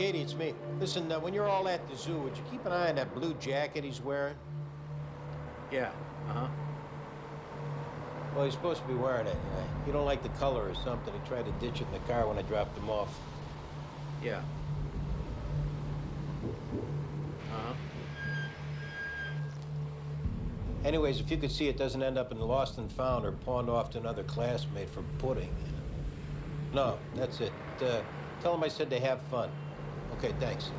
Katie, it's me. Listen, when you're all at the zoo, would you keep an eye on that blue jacket he's wearing? Yeah, uh-huh. Well, he's supposed to be wearing it. He don't like the color or something. He tried to ditch it in the car when I dropped him off. Yeah. Uh-huh. Anyways, if you could see it doesn't end up in the lost and found or pawned off to another classmate for pudding. No, that's it. Tell them I said they have fun. Okay, thanks.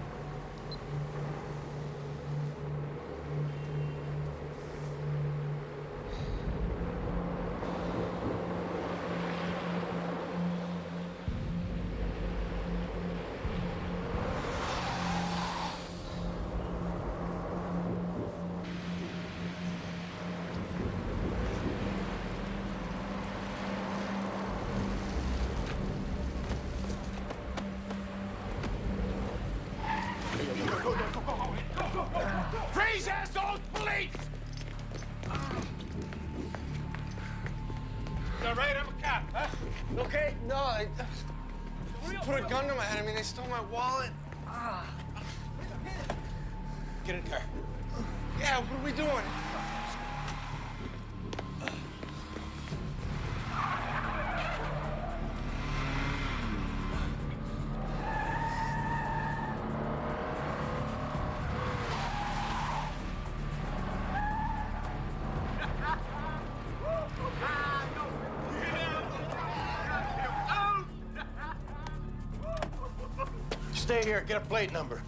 Freeze, assholes! Police! You all right? I'm a cop, huh? Okay? No, I just put a gun to my head. I mean, they stole my wallet. Get in the car. Yeah, what are we doing? Stay here. Get a plate number.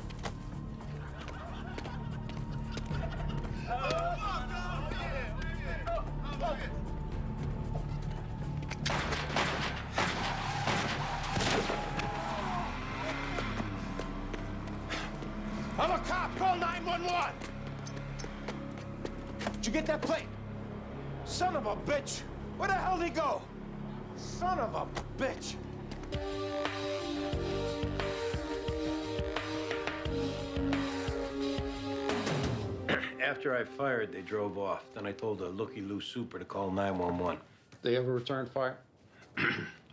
I'm a cop. Call 911. Did you get that plate? Son of a bitch. Where the hell did he go? Son of a bitch. After I fired, they drove off. Then I told a looky-loo super to call 911. They ever returned fire?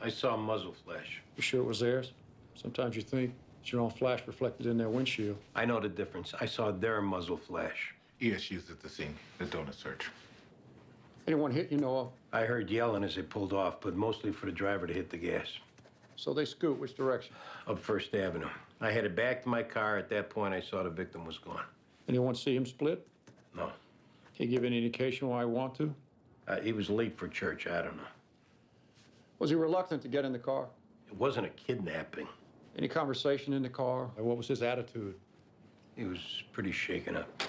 I saw a muzzle flash. You sure it was theirs? Sometimes you think it's your own flash reflected in their windshield. I know the difference. I saw their muzzle flash. ESU's at the scene. They're doing a search. Anyone hit you know of? I heard yelling as they pulled off, but mostly for the driver to hit the gas. So they scoot which direction? Up First Avenue. I headed back to my car. At that point, I saw the victim was gone. Anyone see him split? No. Can you give any indication why he want to? He was late for church. I don't know. Was he reluctant to get in the car? It wasn't a kidnapping. Any conversation in the car? Or what was his attitude? He was pretty shaken up.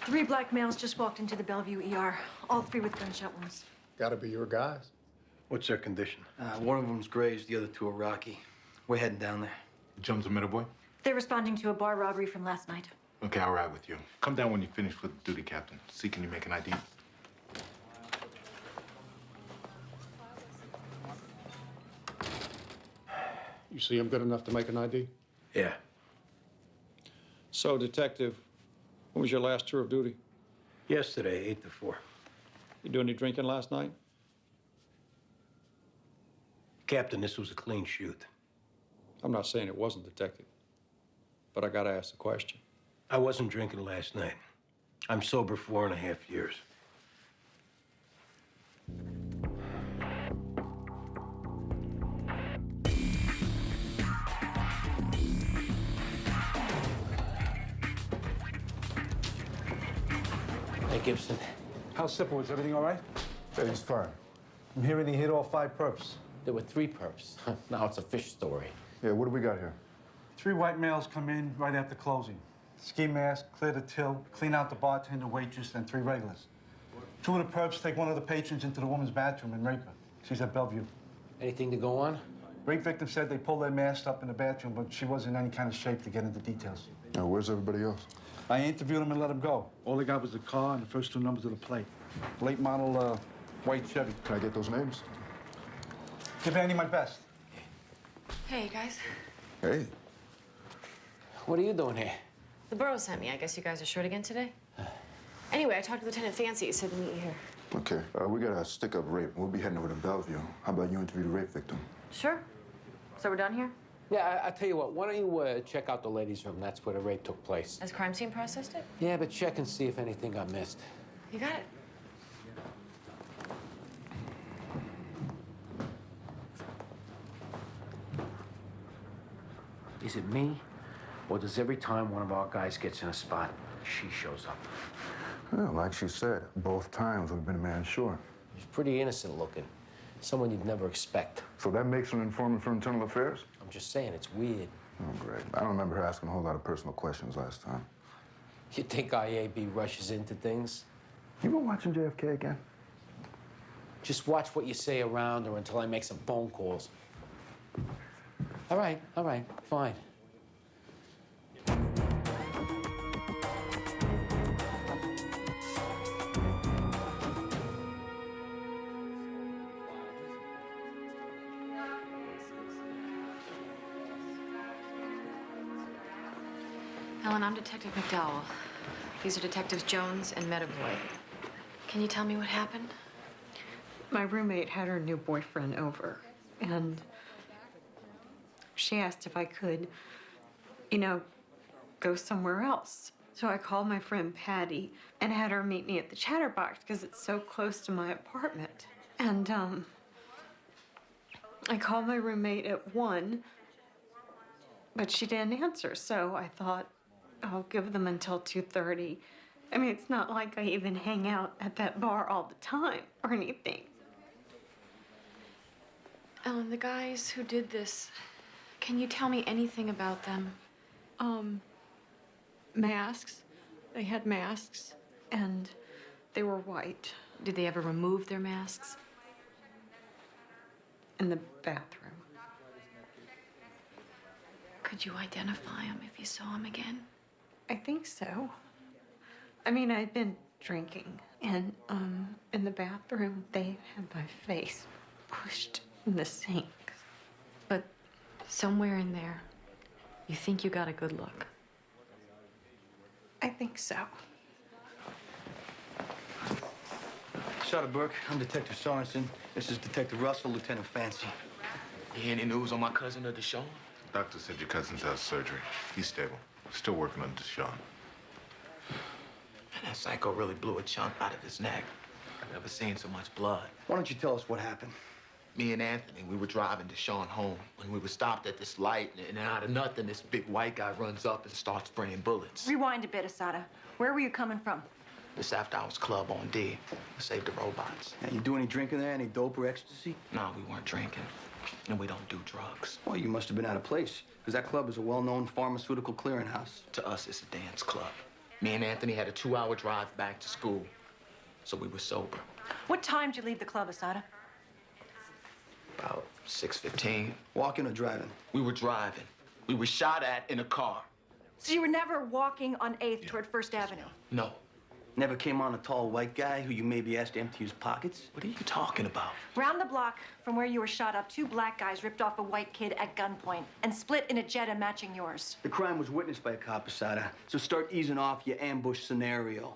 Three black males just walked into the Bellevue ER, all three with gunshot wounds. Gotta be your guys. What's their condition? One of them's grazed, the other two are rocky. We're heading down there. Jones a middle boy? They're responding to a bar robbery from last night. Okay, I'll ride with you. Come down when you finish with duty, Captain. See, can you make an ID? You see him good enough to make an ID? Yeah. So, Detective, when was your last tour of duty? Yesterday, 8 to 4. You do any drinking last night? Captain, this was a clean shoot. I'm not saying it wasn't, Detective, but I gotta ask the question. I wasn't drinking last night. I'm sober 4.5 years. Hey, Gibson. How's Sipple? Is everything all right? Yeah, he's fine. I'm hearing he hit all 5 perps. There were 3 perps. Now it's a fish story. Yeah, what do we got here? 3 white males come in right after closing. Ski mask, clear the till, clean out the bartender, waitress, and 3 regulars. 2 of the perps take one of the patrons into the woman's bathroom and rape her. She's at Bellevue. Anything to go on? Rape victim said they pulled their mask up in the bathroom, but she wasn't in any kind of shape to get into details. Now, where's everybody else? I interviewed him and let him go. All they got was the car and the first 2 numbers of the plate. Late model, white Chevy. Can I get those names? Give Andy my best. Hey, guys. Hey. What are you doing here? The borough sent me. I guess you guys are short again today? Anyway, I talked to Lieutenant Fancy. He said to meet you here. Okay, we got a stick-up rape. We'll be heading over to Bellevue. How about you interview the rape victim? Sure. So we're done here? Yeah, I tell you what, why don't you check out the ladies' room? That's where the rape took place. Has crime scene processed it? Yeah, but check and see if anything got missed. You got it. Is it me? Or does every time one of our guys gets in a spot, she shows up? Yeah, like she said, both times we've been a man short. She's pretty innocent looking. Someone you'd never expect. So that makes her an informant for internal affairs? I'm just saying, it's weird. Oh, great. I don't remember her asking a whole lot of personal questions last time. You think IAB rushes into things? You been watching JFK again? Just watch what you say around her until I make some phone calls. All right, fine. Ellen, I'm Detective McDowell. These are Detectives Jones and Metaboy. Can you tell me what happened? My roommate had her new boyfriend over, and she asked if I could, go somewhere else. So I called my friend Patty and had her meet me at the Chatterbox because it's so close to my apartment. And I called my roommate at 1, but she didn't answer, so I thought I'll give them until 2:30. I mean, it's not like I even hang out at that bar all the time or anything. Ellen, the guys who did this, can you tell me anything about them? Masks. They had masks, and they were white. Did they ever remove their masks? In the bathroom. Could you identify them if you saw them again? I think so. I mean, I'd been drinking, and in the bathroom, they had my face pushed in the sink. But somewhere in there, you think you got a good look? I think so. Shut Burke. I'm Detective Sorensen. This is Detective Russell, Lieutenant Fancy. You hear any news on my cousin or Deshaun? Doctor said your cousin's had surgery. He's stable. Still working on Deshaun. Man, that psycho really blew a chunk out of his neck. I've never seen so much blood. Why don't you tell us what happened? Me and Anthony, we were driving Deshaun home when we were stopped at this light, and out of nothing, this big white guy runs up and starts spraying bullets. Rewind a bit, Asada. Where were you coming from? This after-hours club on D. We saved the robots. Yeah, you do any drinking there? Any dope or ecstasy? No, we weren't drinking. And we don't do drugs. Well, you must have been out of place, because that club is a well-known pharmaceutical clearinghouse. To us, it's a dance club. Me and Anthony had a 2-hour drive back to school, so we were sober. What time did you leave the club, Asada? About 6:15. Walking or driving? We were driving. We were shot at in a car. So you were never walking on 8th toward First Avenue? No. Never came on a tall white guy who you maybe asked to empty his pockets? What are you talking about? Round the block from where you were shot up, 2 black guys ripped off a white kid at gunpoint and split in a Jetta matching yours. The crime was witnessed by a cop, Asada. So start easing off your ambush scenario.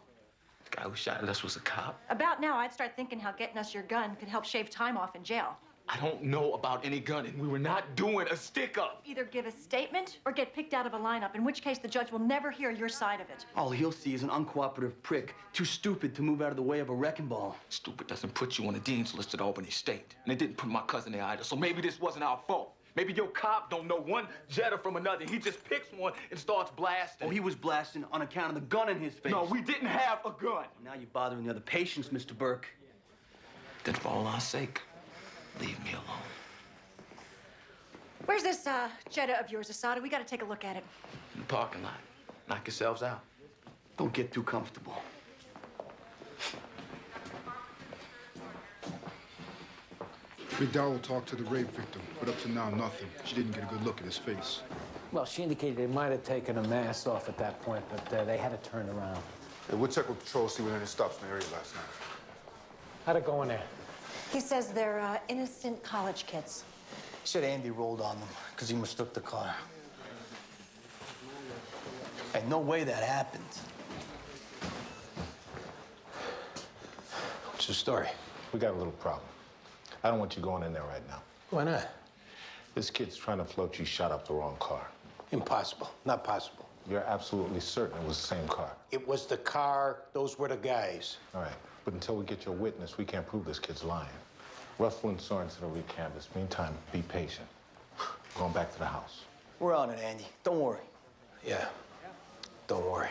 The guy who shot at us was a cop. About now, I'd start thinking how getting us your gun could help shave time off in jail. I don't know about any gunning. We were not doing a stick-up. Either give a statement or get picked out of a lineup, in which case the judge will never hear your side of it. All he'll see is an uncooperative prick, too stupid to move out of the way of a wrecking ball. Stupid doesn't put you on the dean's list at Albany State. And it didn't put my cousin there either, so maybe this wasn't our fault. Maybe your cop don't know one Jetta from another. He just picks one and starts blasting. Oh, he was blasting on account of the gun in his face. No, we didn't have a gun. Now you're bothering the other patients, Mr. Burke. Then for all our sake, leave me alone. Where's this Jetta of yours, Asada? We gotta take a look at it. In the parking lot. Knock yourselves out. Don't get too comfortable. McDowell talked to the rape victim, but up to now, nothing. She didn't get a good look at his face. Well, she indicated they might have taken a mask off at that point, but they had to turn around. Hey, we'll check with patrol, see whether any stops in the area last night. How'd it go in there? He says they're innocent college kids. He said Andy rolled on them because he mistook the car. Hey, no way that happened. What's the story? We got a little problem. I don't want you going in there right now. Why not? This kid's trying to float you shot up the wrong car. Impossible. Not possible. You're absolutely certain it was the same car. It was the car. Those were the guys. All right, but until we get your witness, we can't prove this kid's lying. Russell and Sorensen will recanvass. Meantime, be patient. Going back to the house. We're on it, Andy. Don't worry. Yeah. Don't worry.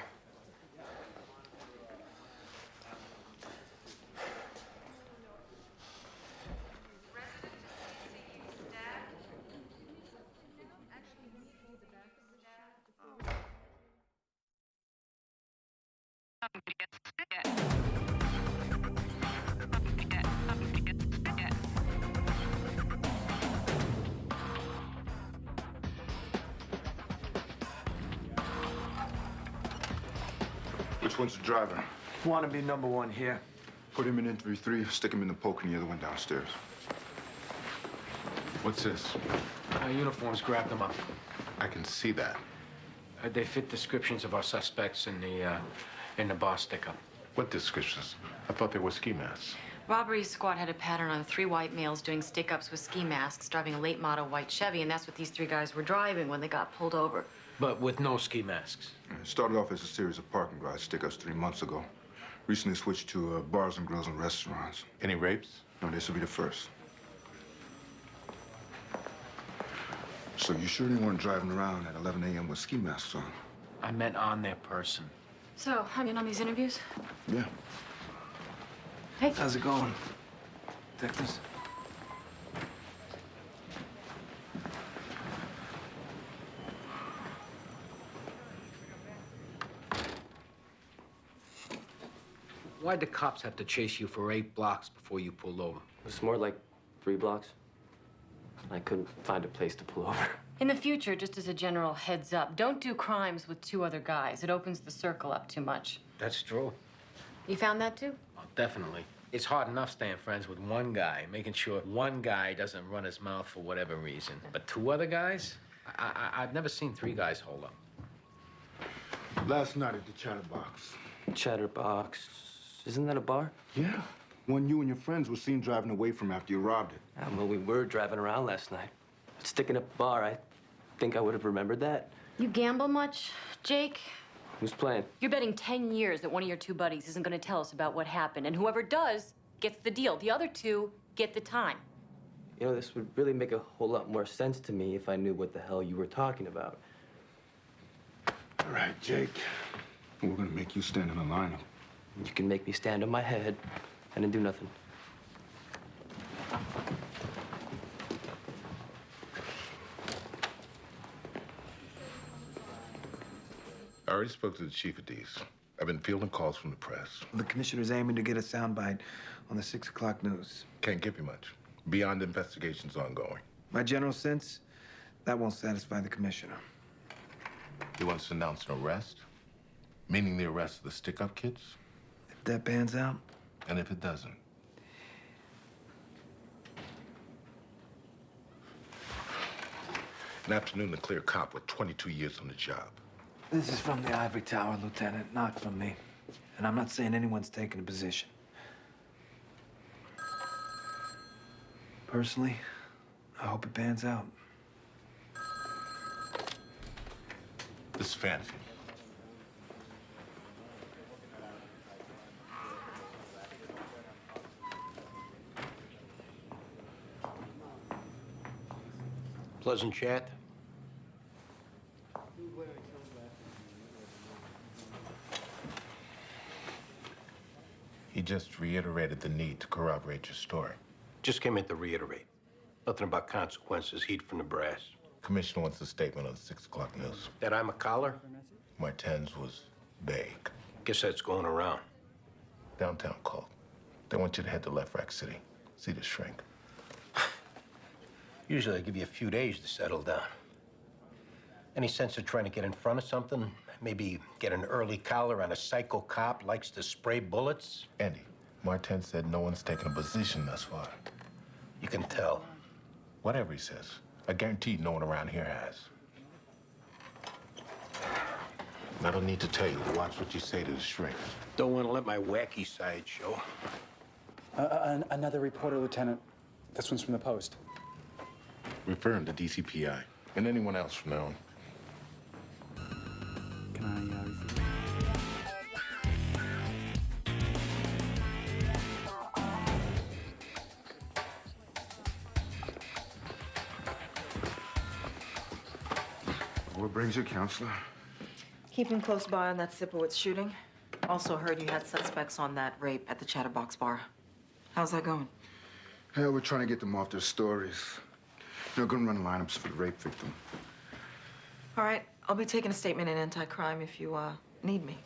Which one's the driver? Want to be number one here? Put him in interview 3, stick him in the poke, and the other one downstairs. What's this? Our uniforms grabbed them up. I can see that. They fit descriptions of our suspects in the bar stick-up. What descriptions? I thought they were ski masks. Robbery squad had a pattern on 3 white males doing stick-ups with ski masks, driving a late model white Chevy, and that's what these 3 guys were driving when they got pulled over. But with no ski masks. It started off as a series of parking garage stick-ups 3 months ago. Recently switched to bars and grills and restaurants. Any rapes? No, this will be the first. So you sure they weren't driving around at 11 a.m. with ski masks on? I meant on their person. So, I'm in on these interviews? Yeah. Hey. How's it going, detectives? Why'd the cops have to chase you for 8 blocks before you pulled over? It was more like 3 blocks. I couldn't find a place to pull over. In the future, just as a general heads up, don't do crimes with 2 other guys. It opens the circle up too much. That's true. You found that too? Oh, definitely. It's hard enough staying friends with one guy, making sure one guy doesn't run his mouth for whatever reason. But 2 other guys? I've never seen 3 guys hold up. Last night at the Chatterbox. Chatterbox. Isn't that a bar? Yeah. One you and your friends were seen driving away from after you robbed it. Well, we were driving around last night. Sticking up a bar, I think I would have remembered that. You gamble much, Jake? Who's playing? You're betting 10 years that one of your 2 buddies isn't going to tell us about what happened, and whoever does gets the deal. The other 2 get the time. You know, this would really make a whole lot more sense to me if I knew what the hell you were talking about. All right, Jake. We're gonna make you stand in a lineup. You can make me stand on my head and then do nothing. I already spoke to the chief of these. I've been fielding calls from the press. The commissioner's aiming to get a soundbite on the 6 o'clock news. Can't give you much. Beyond investigations ongoing. My general sense, that won't satisfy the commissioner. He wants to announce an arrest? Meaning the arrest of the stick-up kids? If that pans out? And if it doesn't? An afternoon to clear a cop with 22 years on the job. This is from the ivory tower, Lieutenant, not from me. And I'm not saying anyone's taking a position. Personally, I hope it pans out. This is fancy. Pleasant chat. He just reiterated the need to corroborate your story. Just came in to reiterate. Nothing about consequences, heat from the brass. Commissioner wants a statement on the 6 o'clock news. That I'm a collar? Martinez was vague. Guess that's going around. Downtown called. They want you to head to Left Rack City. See the shrink. Usually I give you a few days to settle down. Any sense of trying to get in front of something? Maybe get an early collar on a psycho cop likes to spray bullets? Andy, Martin said no one's taken a position thus far. You can tell. Whatever he says, I guarantee no one around here has. And I don't need to tell you to watch what you say to the shrink. Don't want to let my wacky side show. Another reporter, Lieutenant. This one's from the Post. Referring to DCPI and anyone else from now on. Can I receive? What brings you, counselor? Keeping close by on that Sipowicz shooting. Also heard you had suspects on that rape at the Chatterbox Bar. How's that going? Hell, we're trying to get them off their stories. They're gonna run lineups for the rape victim. All right, I'll be taking a statement in anti-crime if you, need me.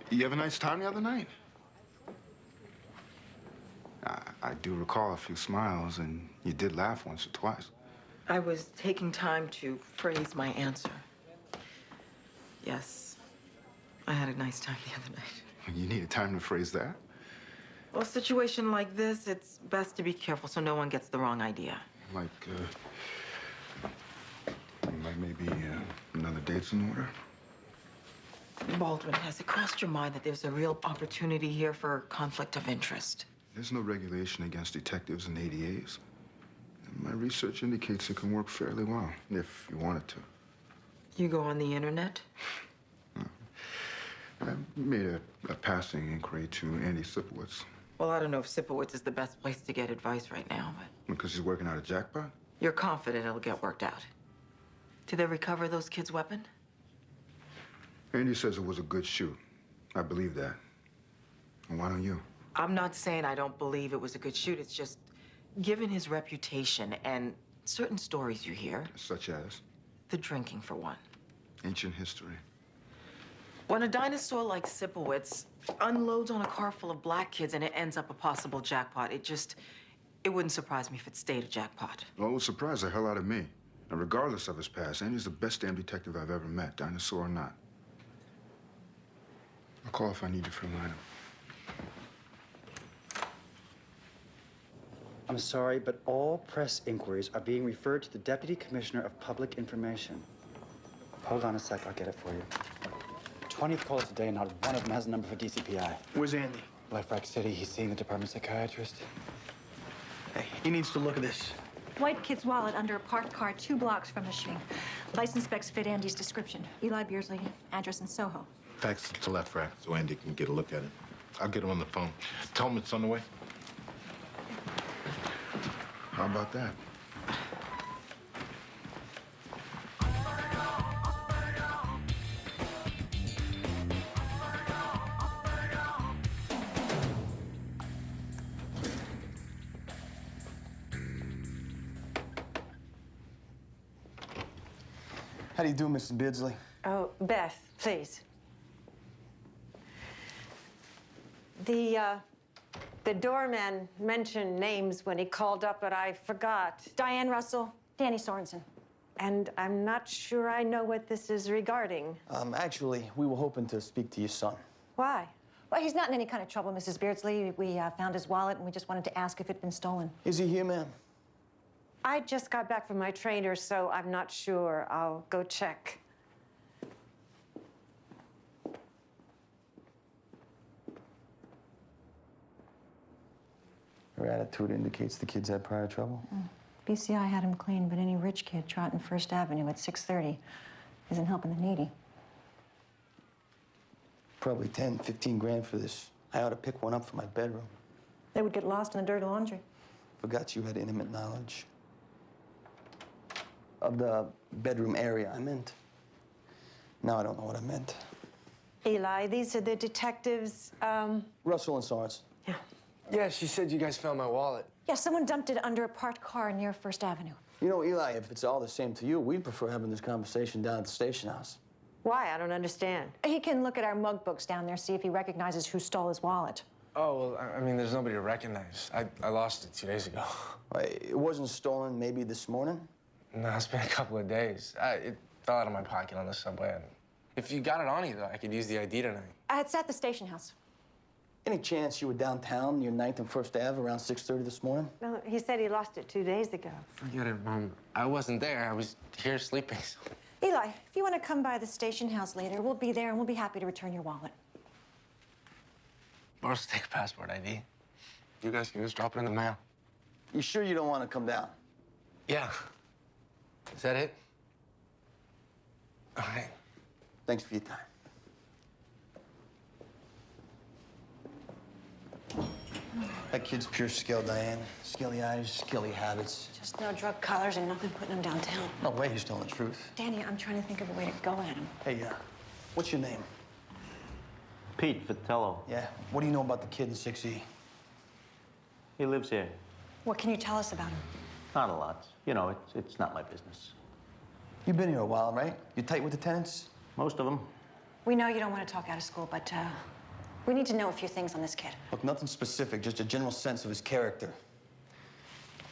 You have a nice time the other night? I do recall a few smiles, and you did laugh once or twice. I was taking time to phrase my answer. Yes, I had a nice time the other night. You needed time to phrase that? Well, a situation like this, it's best to be careful so no one gets the wrong idea. Like maybe another date's in order? Baldwin, has it crossed your mind that there's a real opportunity here for conflict of interest? There's no regulation against detectives and ADAs. And my research indicates it can work fairly well, if you wanted to. You go on the internet? I made a passing inquiry to Andy Sipowicz. Well, I don't know if Sipowicz is the best place to get advice right now, but... Because he's working out a jackpot? You're confident it'll get worked out. Did they recover those kids' weapon? Andy says it was a good shoot. I believe that. And why don't you? I'm not saying I don't believe it was a good shoot. It's just, given his reputation and certain stories you hear... Such as? The drinking, for one. Ancient history. When a dinosaur like Sipowicz unloads on a car full of black kids and it ends up a possible jackpot, it wouldn't surprise me if it stayed a jackpot. Well, it would surprise the hell out of me. And regardless of his past, Andy's the best damn detective I've ever met, dinosaur or not. I'll call if I need you for a lineup. I'm sorry, but all press inquiries are being referred to the Deputy Commissioner of Public Information. Hold on a sec, I'll get it for you. 20th call today, not one of them has a number for DCPI. Where's Andy? Left Rack City, he's seeing the department psychiatrist. Hey, he needs to look at this. White kid's wallet under a parked car 2 blocks from the shooting. License specs fit Andy's description. Eli Beersley, address in Soho. Fax it to Left Rack so Andy can get a look at it. I'll get him on the phone. Tell him it's on the way. How about that? How do you do, Mrs. Beardsley? Oh, Beth, please. The doorman mentioned names when he called up, but I forgot. Diane Russell, Danny Sorensen. And I'm not sure I know what this is regarding. Actually, we were hoping to speak to your son. Why? Well, he's not in any kind of trouble, Mrs. Beardsley. We found his wallet, and we just wanted to ask if it'd been stolen. Is he here, ma'am? I just got back from my trainer, so I'm not sure. I'll go check. Her attitude indicates the kid's had prior trouble. BCI had him clean, but any rich kid trotting First Avenue at 6:30 isn't helping the needy. Probably 10, 15 grand for this. I ought to pick one up for my bedroom. They would get lost in the dirty laundry. Forgot you had intimate knowledge of the bedroom area I meant. Now I don't know what I meant. Eli, these are the detectives, Russell and Sorensen. Yeah. Yeah, she said you guys found my wallet. Yeah, someone dumped it under a parked car near First Avenue. You know, Eli, if it's all the same to you, we'd prefer having this conversation down at the station house. Why? I don't understand. He can look at our mug books down there, see if he recognizes who stole his wallet. Oh, well, I mean, there's nobody to recognize. I lost it 2 days ago. It wasn't stolen maybe this morning? No, it's been a couple of days. It fell out of my pocket on the subway. If you got it on you, though, I could use the ID tonight. It's at the station house. Any chance you were downtown near 9th and 1st Ave around 6:30 this morning? No, he said he lost it 2 days ago. Forget it, Mom. I wasn't there. I was here sleeping. Eli, if you want to come by the station house later, we'll be there and we'll be happy to return your wallet. Borrow take passport ID. You guys can just drop it in the mail. You sure you don't want to come down? Yeah. Is that it? All right. Thanks for your time. That kid's pure skill, Diane. Skilly eyes, skilly habits. Just no drug collars and nothing putting him downtown. No way he's telling the truth. Danny, I'm trying to think of a way to go at him. Hey, what's your name? Pete Vitello. Yeah. What do you know about the kid in 6E? He lives here. What can you tell us about him? Not a lot. You know, it's not my business. You've been here a while, right? You tight with the tenants? Most of them. We know you don't want to talk out of school, but we need to know a few things on this kid. Look, nothing specific, just a general sense of his character.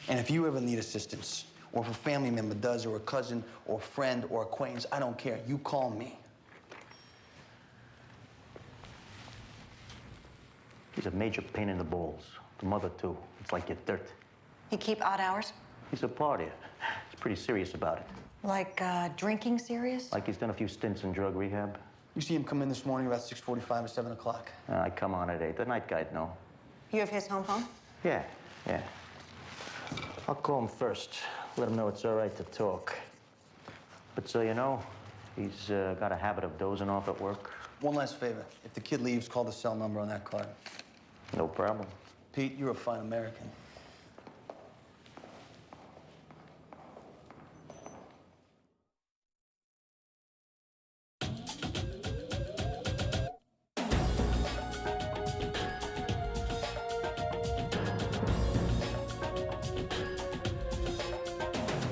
And if you ever need assistance, or if a family member does, or a cousin, or a friend, or acquaintance, I don't care. You call me. He's a major pain in the balls. The mother, too. It's like your dirt. He keep odd hours? He's a partier. He's pretty serious about it. Like drinking serious? Like he's done a few stints in drug rehab. You see him come in this morning about 6:45 or 7 o'clock? I come on at 8. The night guy'd know. You have his home phone? Yeah. I'll call him first. Let him know it's all right to talk. But so you know, he's got a habit of dozing off at work. One last favor. If the kid leaves, call the cell number on that card. No problem. Pete, you're a fine American.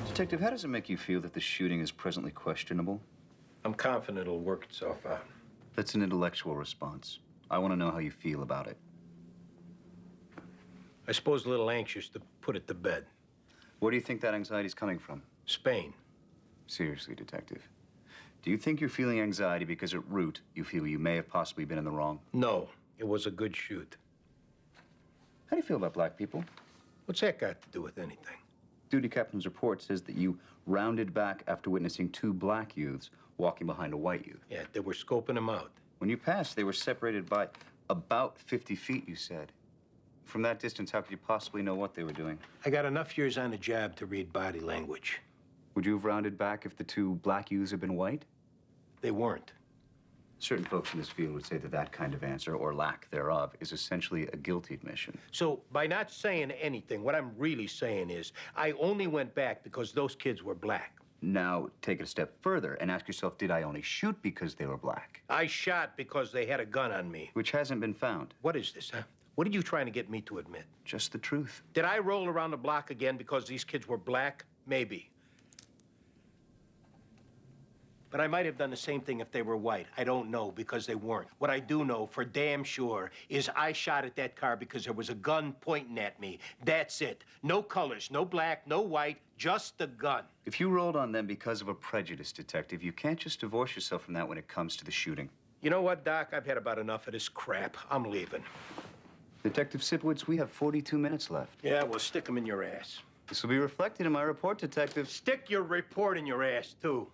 Detective, how does it make you feel that the shooting is presently questionable? I'm confident it'll work itself out. That's an intellectual response. I want to know how you feel about it. I suppose a little anxious to put it to bed. Where do you think that anxiety is coming from? Spain. Seriously, Detective. Do you think you're feeling anxiety because at root you feel you may have possibly been in the wrong? No, it was a good shoot. How do you feel about black people? What's that got to do with anything? Duty captain's report says that you rounded back after witnessing 2 black youths walking behind a white youth. Yeah, they were scoping them out. When you passed, they were separated by about 50 feet, you said. From that distance, how could you possibly know what they were doing? I got enough years on the job to read body language. Would you have rounded back if the 2 black youths had been white? They weren't. Certain folks in this field would say that that kind of answer, or lack thereof, is essentially a guilty admission. So by not saying anything, what I'm really saying is I only went back because those kids were black. Now, take it a step further and ask yourself, did I only shoot because they were black? I shot because they had a gun on me. Which hasn't been found. What is this, huh? What are you trying to get me to admit? Just the truth. Did I roll around the block again because these kids were black? Maybe. But I might have done the same thing if they were white. I don't know, because they weren't. What I do know for damn sure is I shot at that car because there was a gun pointing at me. That's it. No colors, no black, no white, just the gun. If you rolled on them because of a prejudice, Detective, you can't just divorce yourself from that when it comes to the shooting. You know what, Doc? I've had about enough of this crap. I'm leaving. Detective Sipowicz, we have 42 minutes left. Yeah, well, stick them in your ass. This will be reflected in my report, Detective. Stick your report in your ass, too.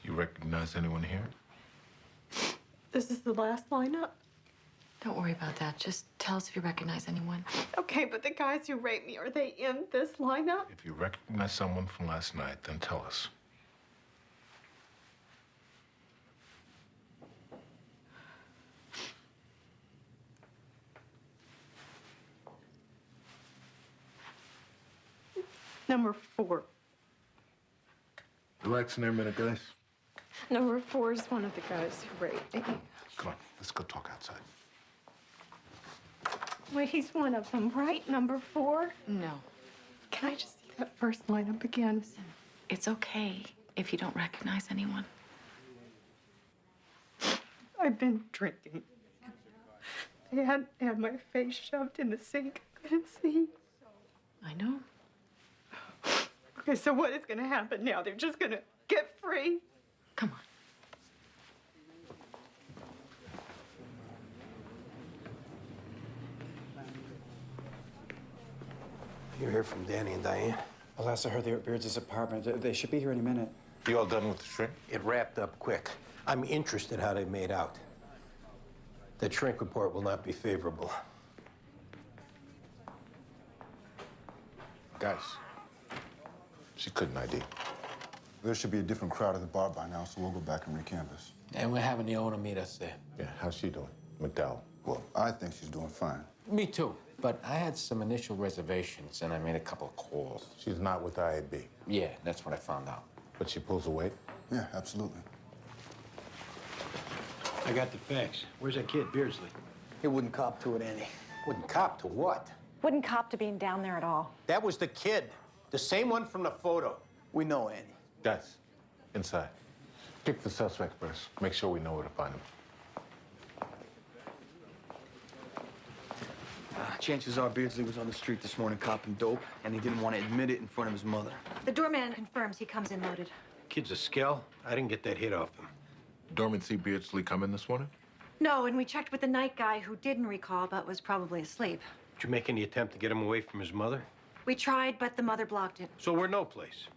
You recognize anyone here? This is the last lineup? Don't worry about that. Just tell us if you recognize anyone. Okay, but the guys who raped me, are they in this lineup? If you recognize someone from last night, then tell us. Number 4. Relax in there a minute, guys. Number 4 is one of the guys who raped me. Come on, let's go talk outside. Wait, he's one of them, right? Number 4? No. Can I just see that first lineup again? It's okay if you don't recognize anyone. I've been drinking. They had my face shoved in the sink. I couldn't see. I know. Okay, so what is going to happen now? They're just going to get free? Come on. You hear from Danny and Diane? Alas, I heard they're at Beards' apartment. They should be here any minute. You all done with the shrink? It wrapped up quick. I'm interested how they made out. The shrink report will not be favorable. Guys, she couldn't ID. There should be a different crowd at the bar by now, so we'll go back and recanvass. And we're having the owner meet us there. Yeah, how's she doing? McDowell. Well, I think she's doing fine. Me too. But I had some initial reservations, and I made a couple of calls. She's not with IAB. Yeah, that's what I found out. But she pulls away? Yeah, absolutely. I got the facts. Where's that kid, Beardsley? He wouldn't cop to it, Andy. Wouldn't cop to what? Wouldn't cop to being down there at all. That was the kid. The same one from the photo. We know, Andy. Guys, inside. Pick the suspect first. Make sure we know where to find him. Chances are Beardsley was on the street this morning copping dope, and he didn't want to admit it in front of his mother. The doorman confirms he comes in loaded. Kid's a skell. I didn't get that hit off him. Dorman see Beardsley come in this morning? No, and we checked with the night guy who didn't recall but was probably asleep. Did you make any attempt to get him away from his mother? We tried, but the mother blocked it. So we're no place.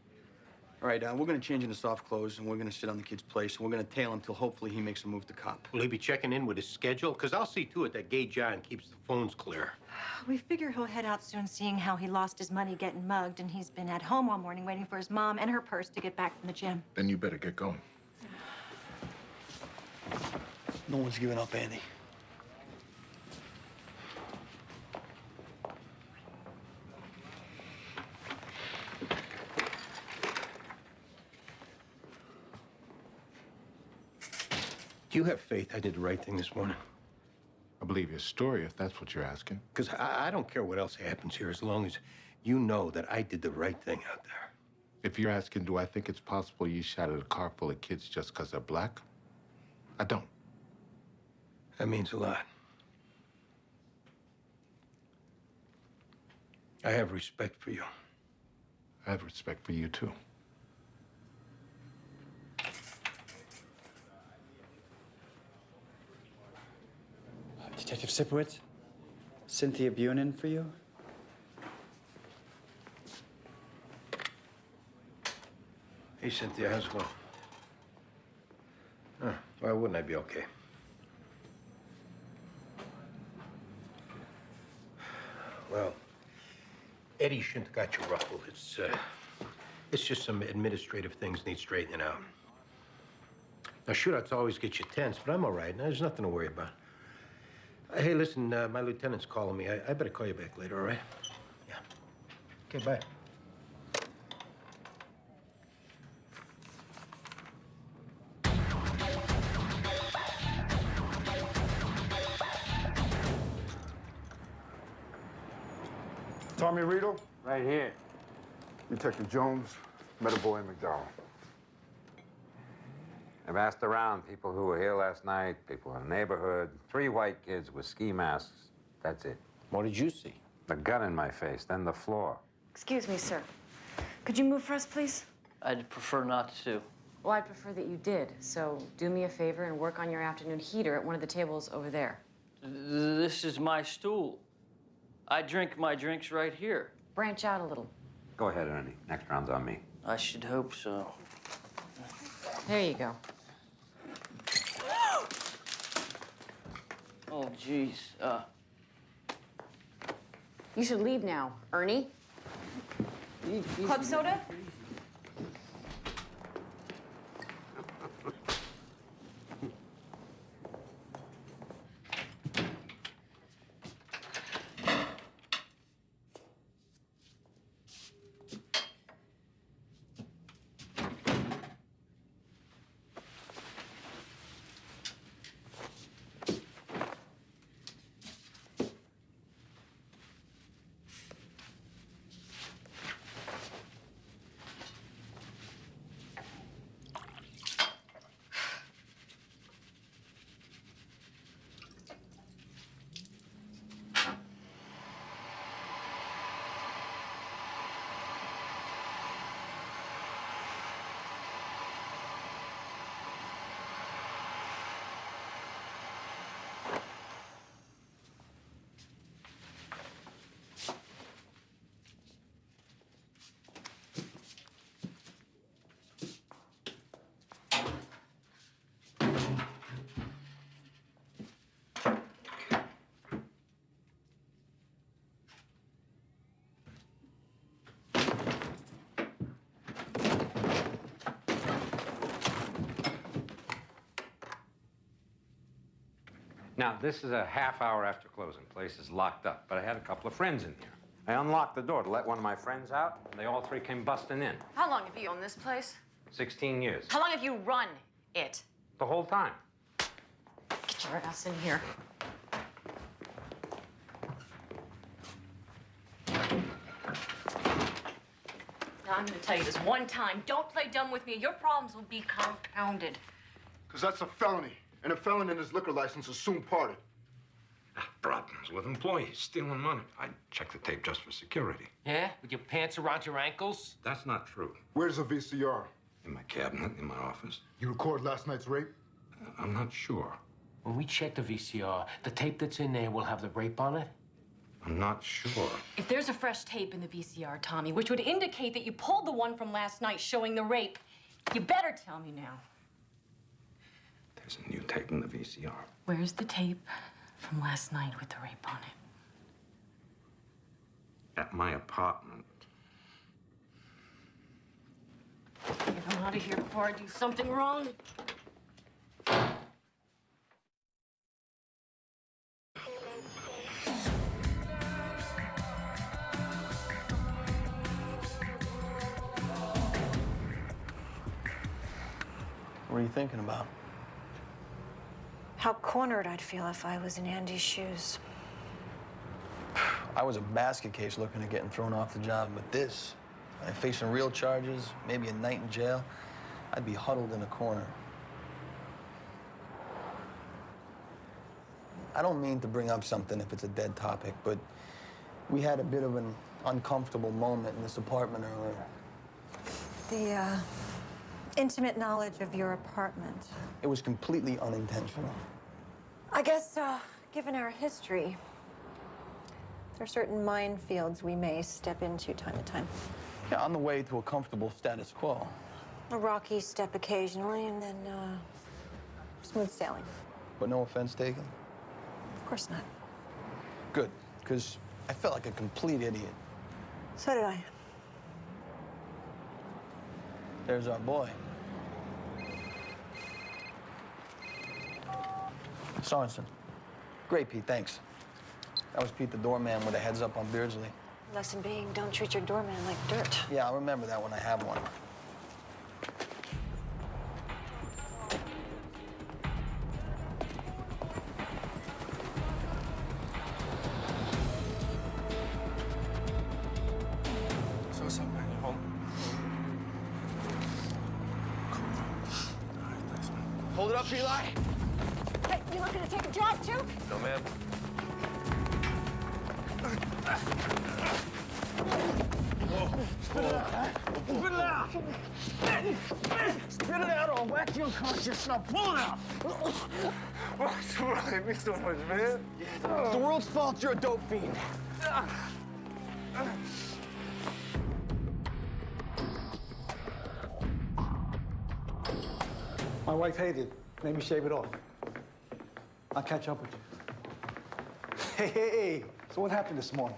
All right, we're going to change into soft clothes, and we're going to sit on the kid's place, and we're going to tail him till hopefully he makes a move to cop. Will he be checking in with his schedule? Because I'll see to it that Gay John keeps the phones clear. We figure he'll head out soon, seeing how he lost his money getting mugged, and he's been at home all morning waiting for his mom and her purse to get back from the gym. Then you better get going. No one's giving up, Andy. Do you have faith I did the right thing this morning? I believe your story, if that's what you're asking. Because I don't care what else happens here as long as you know that I did the right thing out there. If you're asking, do I think it's possible you shot at a car full of kids just because they're black? I don't. That means a lot. I have respect for you. I have respect for you, too. Detective Sipowicz? Cynthia Bunin for you? Hey, Cynthia, how's it going? Huh, why wouldn't I be okay? Well, Eddie shouldn't have got you ruffled. It's just some administrative things need straightening out. Now, shootouts always get you tense, but I'm all right. There's nothing to worry about. Hey, listen, my lieutenant's calling me. I better call you back later, all right? Yeah. Okay, bye. Tommy Rito? Right here. Detective Jones, Metaboy McDowell. I've asked around people who were here last night, people in the neighborhood. 3 white kids with ski masks. That's it. What did you see? The gun in my face, then the floor. Excuse me, sir. Could you move for us, please? I'd prefer not to. Well, I'd prefer that you did. So do me a favor and work on your afternoon heater at one of the tables over there. This is my stool. I drink my drinks right here. Branch out a little. Go ahead, Ernie. Next round's on me. I should hope so. There you go. Oh, jeez. You should leave now, Ernie. Club soda? Now, this is a half hour after closing. Place is locked up, but I had a couple of friends in here. I unlocked the door to let one of my friends out, and they all three came busting in. How long have you owned this place? 16 years. How long have you run it? The whole time. Get your ass in here. Now, I'm gonna tell you this one time. Don't play dumb with me. Your problems will be compounded. Because that's a felony. And a felon and his liquor license is soon parted. Problems with employees, stealing money. I checked the tape just for security. Yeah? With your pants around your ankles? That's not true. Where's the VCR? In my cabinet, in my office. You record last night's rape? I'm not sure. When we check the VCR, the tape that's in there will have the rape on it? I'm not sure. If there's a fresh tape in the VCR, Tommy, which would indicate that you pulled the one from last night showing the rape, you better tell me now. There's a new tape in the VCR. Where's the tape from last night with the rape on it? At my apartment. Get him out of here before I do something wrong. What are you thinking about? How cornered I'd feel if I was in Andy's shoes. I was a basket case looking at getting thrown off the job, but this, I'm facing real charges, maybe a night in jail, I'd be huddled in a corner. I don't mean to bring up something if it's a dead topic, but we had a bit of an uncomfortable moment in this apartment earlier. The, intimate knowledge of your apartment. It was completely unintentional. I guess, given our history, there are certain minefields we may step into time to time. Yeah, on the way to a comfortable status quo. A rocky step occasionally, and then, smooth sailing. But no offense taken? Of course not. Good, because I felt like a complete idiot. So did I. There's our boy. Sorensen. Great, Pete, thanks. That was Pete the doorman with a heads up on Beardsley. Lesson being, don't treat your doorman like dirt. Yeah, I'll remember that when I have one. So what's up, man? You home? Hold it up, Eli. Hey, you looking to take a job, too? No, ma'am. Spit it out, huh? Spit it out! Spit it out or I'll whack you unconscious. Now pull it out! What's wrong? I hate me so much, man. It's the world's fault you're a dope fiend. My wife hated it. Made me shave it off. I'll catch up with you. Hey. So what happened this morning?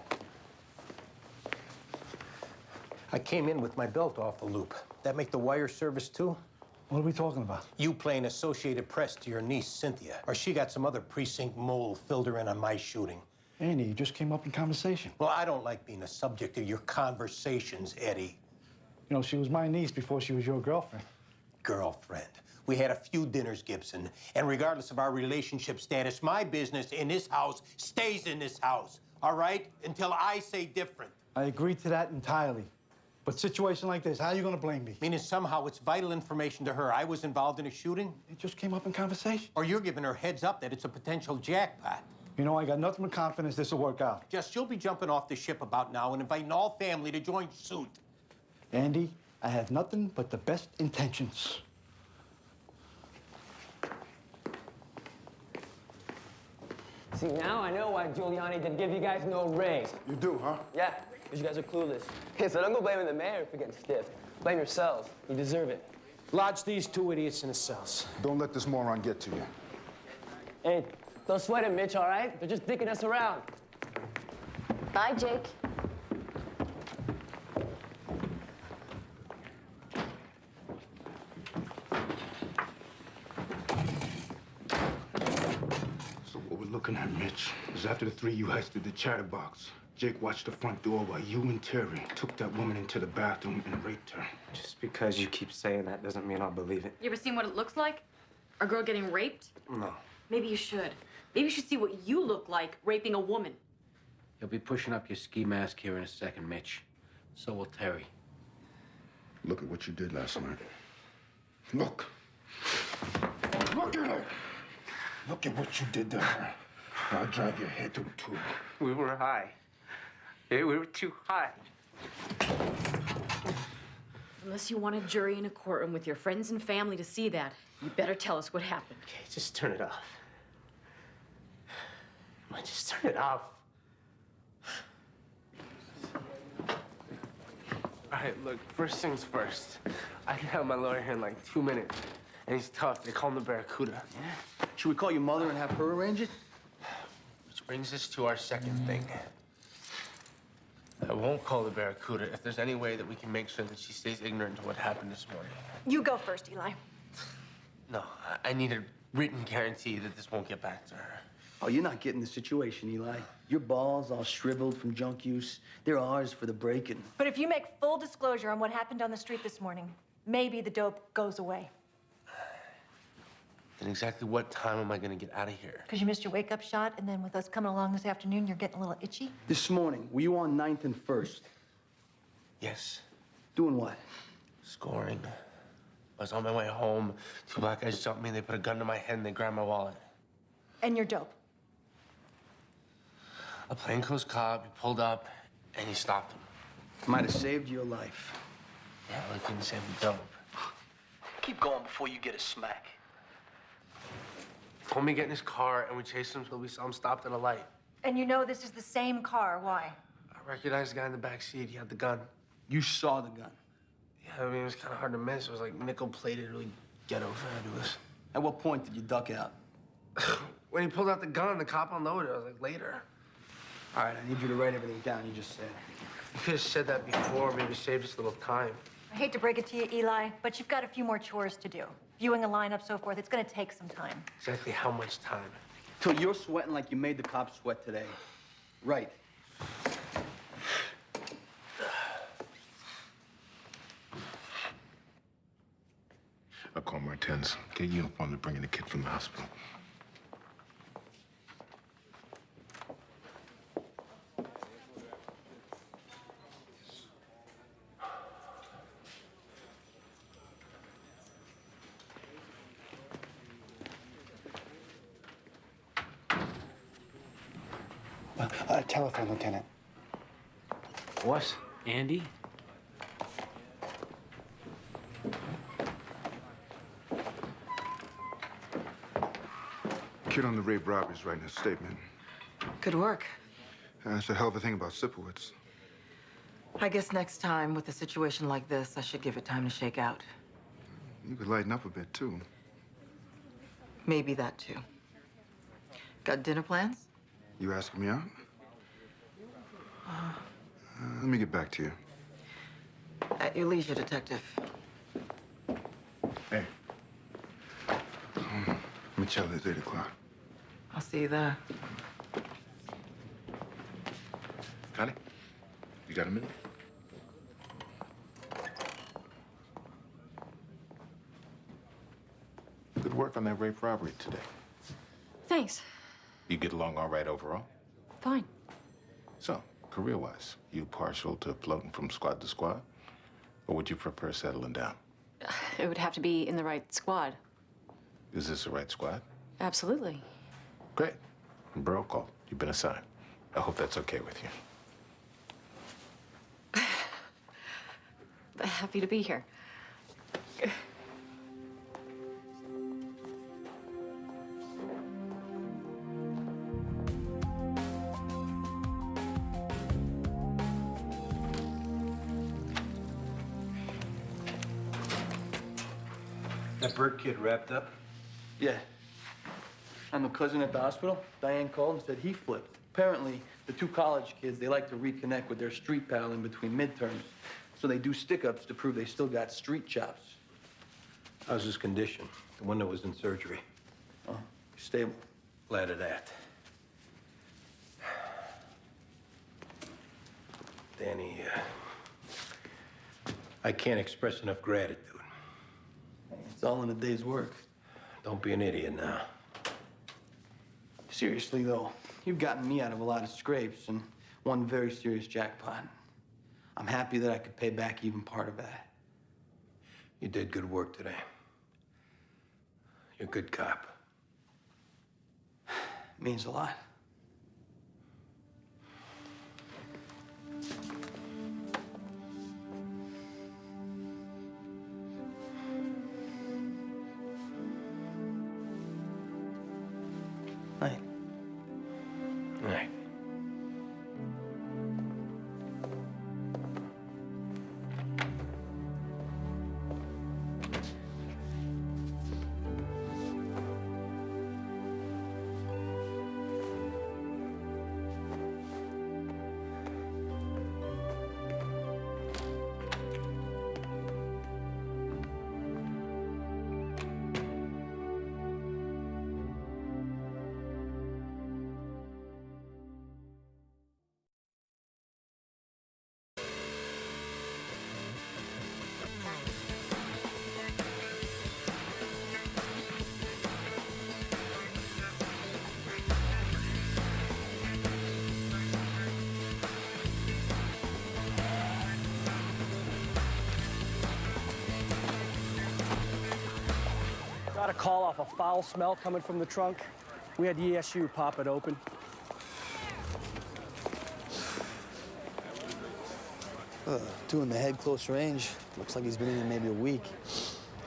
I came in with my belt off the loop. That make the wire service too? What are we talking about? You playing Associated Press to your niece, Cynthia. Or she got some other precinct mole filled her in on my shooting. Andy, you just came up in conversation. Well, I don't like being a subject of your conversations, Eddie. You know, she was my niece before she was your girlfriend. Girlfriend. We had a few dinners, Gibson. And regardless of our relationship status, my business in this house stays in this house. All right? Until I say different. I agree to that entirely. But situation like this, how are you going to blame me? Meaning somehow it's vital information to her. I was involved in a shooting? It just came up in conversation. Or you're giving her heads up that it's a potential jackpot. You know, I got nothing but confidence this will work out. Just you'll be jumping off the ship about now and inviting all family to join suit. Andy, I have nothing but the best intentions. See, now I know why Giuliani didn't give you guys no raise. You do, huh? Yeah, because you guys are clueless. Hey, so don't go blaming the mayor for getting stiffed. Blame yourselves. You deserve it. Lodge these two idiots in the cells. Don't let this moron get to you. Hey, don't sweat it, Mitch, all right? They're just dicking us around. Bye, Jake. So what Mitch. It was after the three you heisted the chatterbox. Jake watched the front door while you and Terry took that woman into the bathroom and raped her. Just because you keep saying that doesn't mean I'll believe it. You ever seen what it looks like? A girl getting raped? No. Maybe you should. Maybe you should see what you look like raping a woman. You'll be pushing up your ski mask here in a second, Mitch. So will Terry. Look at what you did last night. Look. Look at her. Look at what you did to her. I'll drive your head through the tube. We were high. We were too high. Unless you want a jury in a courtroom with your friends and family to see that, you better tell us what happened. Okay, just turn it off. Come on, just turn it off. All right, look, first things first. I can have my lawyer here in like 2 minutes. And he's tough. They call him the Barracuda. Yeah? Should we call your mother and have her arrange it? Which brings us to our second thing. I won't call the Barracuda if there's any way that we can make sure that she stays ignorant to what happened this morning. You go first, Eli. No, I need a written guarantee that this won't get back to her. Oh, you're not getting the situation, Eli. Your balls all shriveled from junk use. They're ours for the breaking. But if you make full disclosure on what happened on the street this morning, maybe the dope goes away. Then exactly what time am I gonna get out of here? Because you missed your wake-up shot, and then with us coming along this afternoon, you're getting a little itchy? This morning, were you on 9th and 1st? Yes. Doing what? Scoring. I was on my way home. Two black guys jumped me, they put a gun to my head, and they grabbed my wallet. And you're dope. A plainclothes cop, he pulled up, and he stopped him. Might have saved your life. Yeah, well, he couldn't save the dope. Keep going before you get a smack. Told me to get in his car, and we chased him until we saw him stopped at a light. And you know this is the same car. Why? I recognized the guy in the back seat. He had the gun. You saw the gun? Yeah, I mean, it was kind of hard to miss. It was like nickel-plated, really ghetto fabulous. At what point did you duck out? When he pulled out the gun, the cop unloaded. I was like, later. All right, I need you to write everything down you just said. You could have said that before, maybe saved us a little time. I hate to break it to you, Eli, but you've got a few more chores to do. Viewing a lineup, so forth. It's going to take some time. Exactly how much time? Till you're sweating like you made the cops sweat today. Right. I'll call Martins. Get a uniform to bring in the kid from the hospital. Telephone, Lieutenant. What? Andy? Kid on the rape robbery's writing a statement. Good work. That's a hell of a thing about Sipowicz. I guess next time with a situation like this, I should give it time to shake out. You could lighten up a bit, too. Maybe that, too. Got dinner plans? You asking me out? Let me get back to you. At your leisure, Detective. Hey. Michelle is 8 o'clock. I'll see you there. Connie, you got a minute? Good work on that rape robbery today. Thanks. You get along all right overall? Fine. So, career-wise, you partial to floating from squad to squad? Or would you prefer settling down? It would have to be in the right squad. Is this the right squad? Absolutely. Great. Borough call. You've been assigned. I hope that's okay with you. Happy to be here. That Burt kid wrapped up? Yeah. I'm a cousin at the hospital. Diane called and said he flipped. Apparently, the two college kids, they like to reconnect with their street pal in between midterms. So they do stick-ups to prove they still got street chops. How's his condition? The one that was in surgery. Oh, stable. Glad of that. Danny. I can't express enough gratitude. It's all in a day's work. Don't be an idiot now. Seriously, though, you've gotten me out of a lot of scrapes and one very serious jackpot. I'm happy that I could pay back even part of that. You did good work today. You're a good cop. Means a lot. Night. Night. Got a call off a foul smell coming from the trunk. We had the ESU pop it open. Two in the head, close range. Looks like he's been in there maybe a week.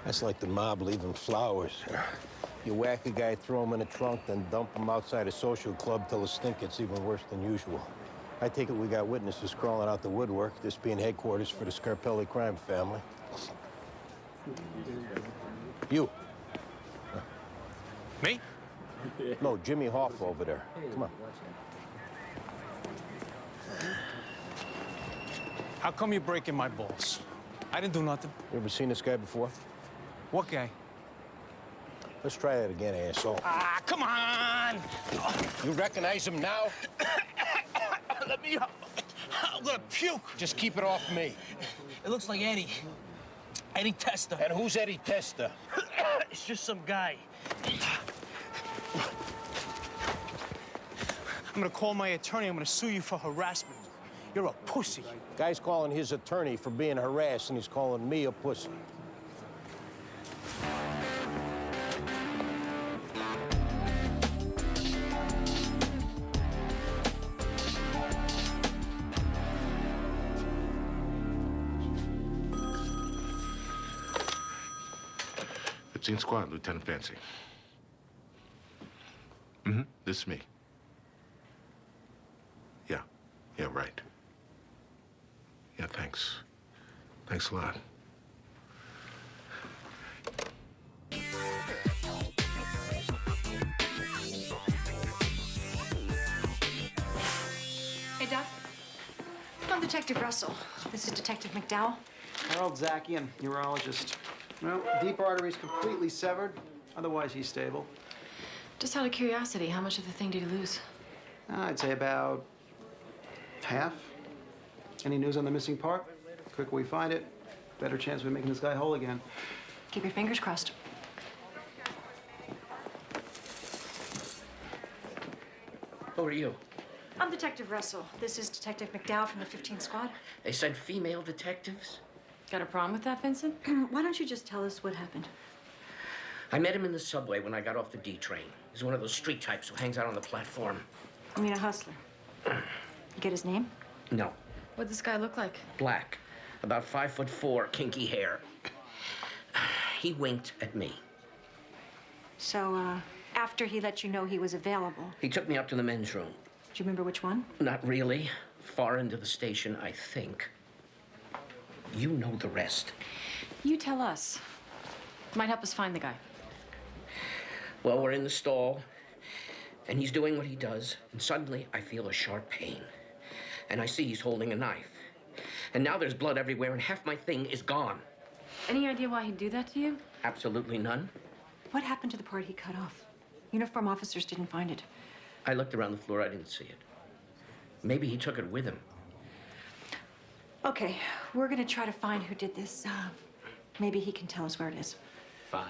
That's like the mob leaving flowers. You whack a guy, throw him in a trunk, then dump him outside a social club till the stink gets even worse than usual. I take it we got witnesses crawling out the woodwork, this being headquarters for the Scarpelli crime family. You. Me? No, Jimmy Hoff over there. Come on. How come you're breaking my balls? I didn't do nothing. You ever seen this guy before? What guy? Let's try that again, asshole. Ah, come on! You recognize him now? Let me up. I'm gonna puke. Just keep it off me. It looks like Eddie. Eddie Testa. And who's Eddie Testa? It's just some guy. I'm gonna call my attorney. I'm gonna sue you for harassment. You're a pussy. Guy's calling his attorney for being harassed, and he's calling me a pussy. Squad, Lieutenant Fancy. This is me. Yeah, right. Yeah, thanks. Thanks a lot. Hey, Doc. I'm Detective Russell. This is Detective McDowell. Harold Zakian, urologist. Well, deep artery's completely severed. Otherwise, he's stable. Just out of curiosity, how much of the thing did you lose? I'd say about half. Any news on the missing part? The quicker we find it, better chance of making this guy whole again. Keep your fingers crossed. Who are you? I'm Detective Russell. This is Detective McDowell from the 15th Squad. They sent female detectives? Got a problem with that, Vincent? Why don't you just tell us what happened? I met him in the subway when I got off the D train. He's one of those street types who hangs out on the platform. I mean, a hustler. You get his name? No. What'd this guy look like? Black. About 5'4", kinky hair. He winked at me. So, after he let you know he was available, He took me up to the men's room. do you remember which one? Not really. Far into the station, I think. You know the rest. You tell us. Might help us find the guy. Well, we're in the stall, and he's doing what he does, and suddenly I feel a sharp pain. And I see he's holding a knife. And now there's blood everywhere, and half my thing is gone. Any idea why he'd do that to you? Absolutely none. What happened to the part he cut off? Uniform officers didn't find it. I looked around the floor, I didn't see it. Maybe he took it with him. Okay, we're gonna try to find who did this. Maybe he can tell us where it is. Fine.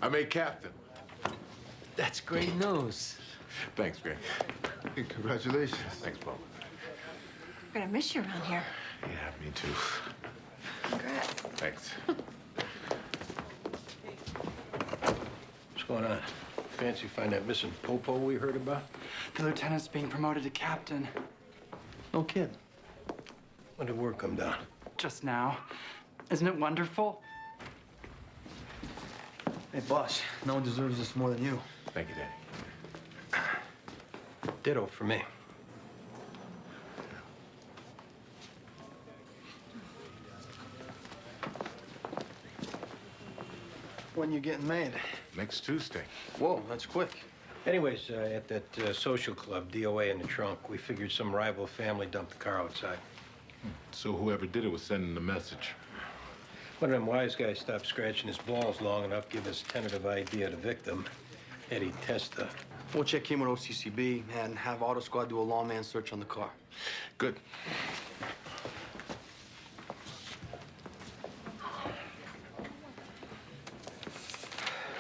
I made captain. That's great news. Thanks, Greg. Congratulations. Thanks, Paul. We're gonna miss you around here. Yeah, me too. Congrats. Thanks. What's going on? Fancy find that missing Popo we heard about? The lieutenant's being promoted to captain. No kid. When did word come down? Just now. Isn't it wonderful? Hey, boss, no one deserves this more than you. Thank you, Danny. Ditto for me. When you getting made? Next Tuesday. Whoa, that's quick. Anyways, at that social club, DOA in the trunk, we figured some rival family dumped the car outside. So whoever did it was sending the message. One of them wise guys stopped scratching his balls long enough, give us tentative ID of the victim, Eddie Testa. We'll check in with OCCB and have Auto Squad do a lawman search on the car. Good.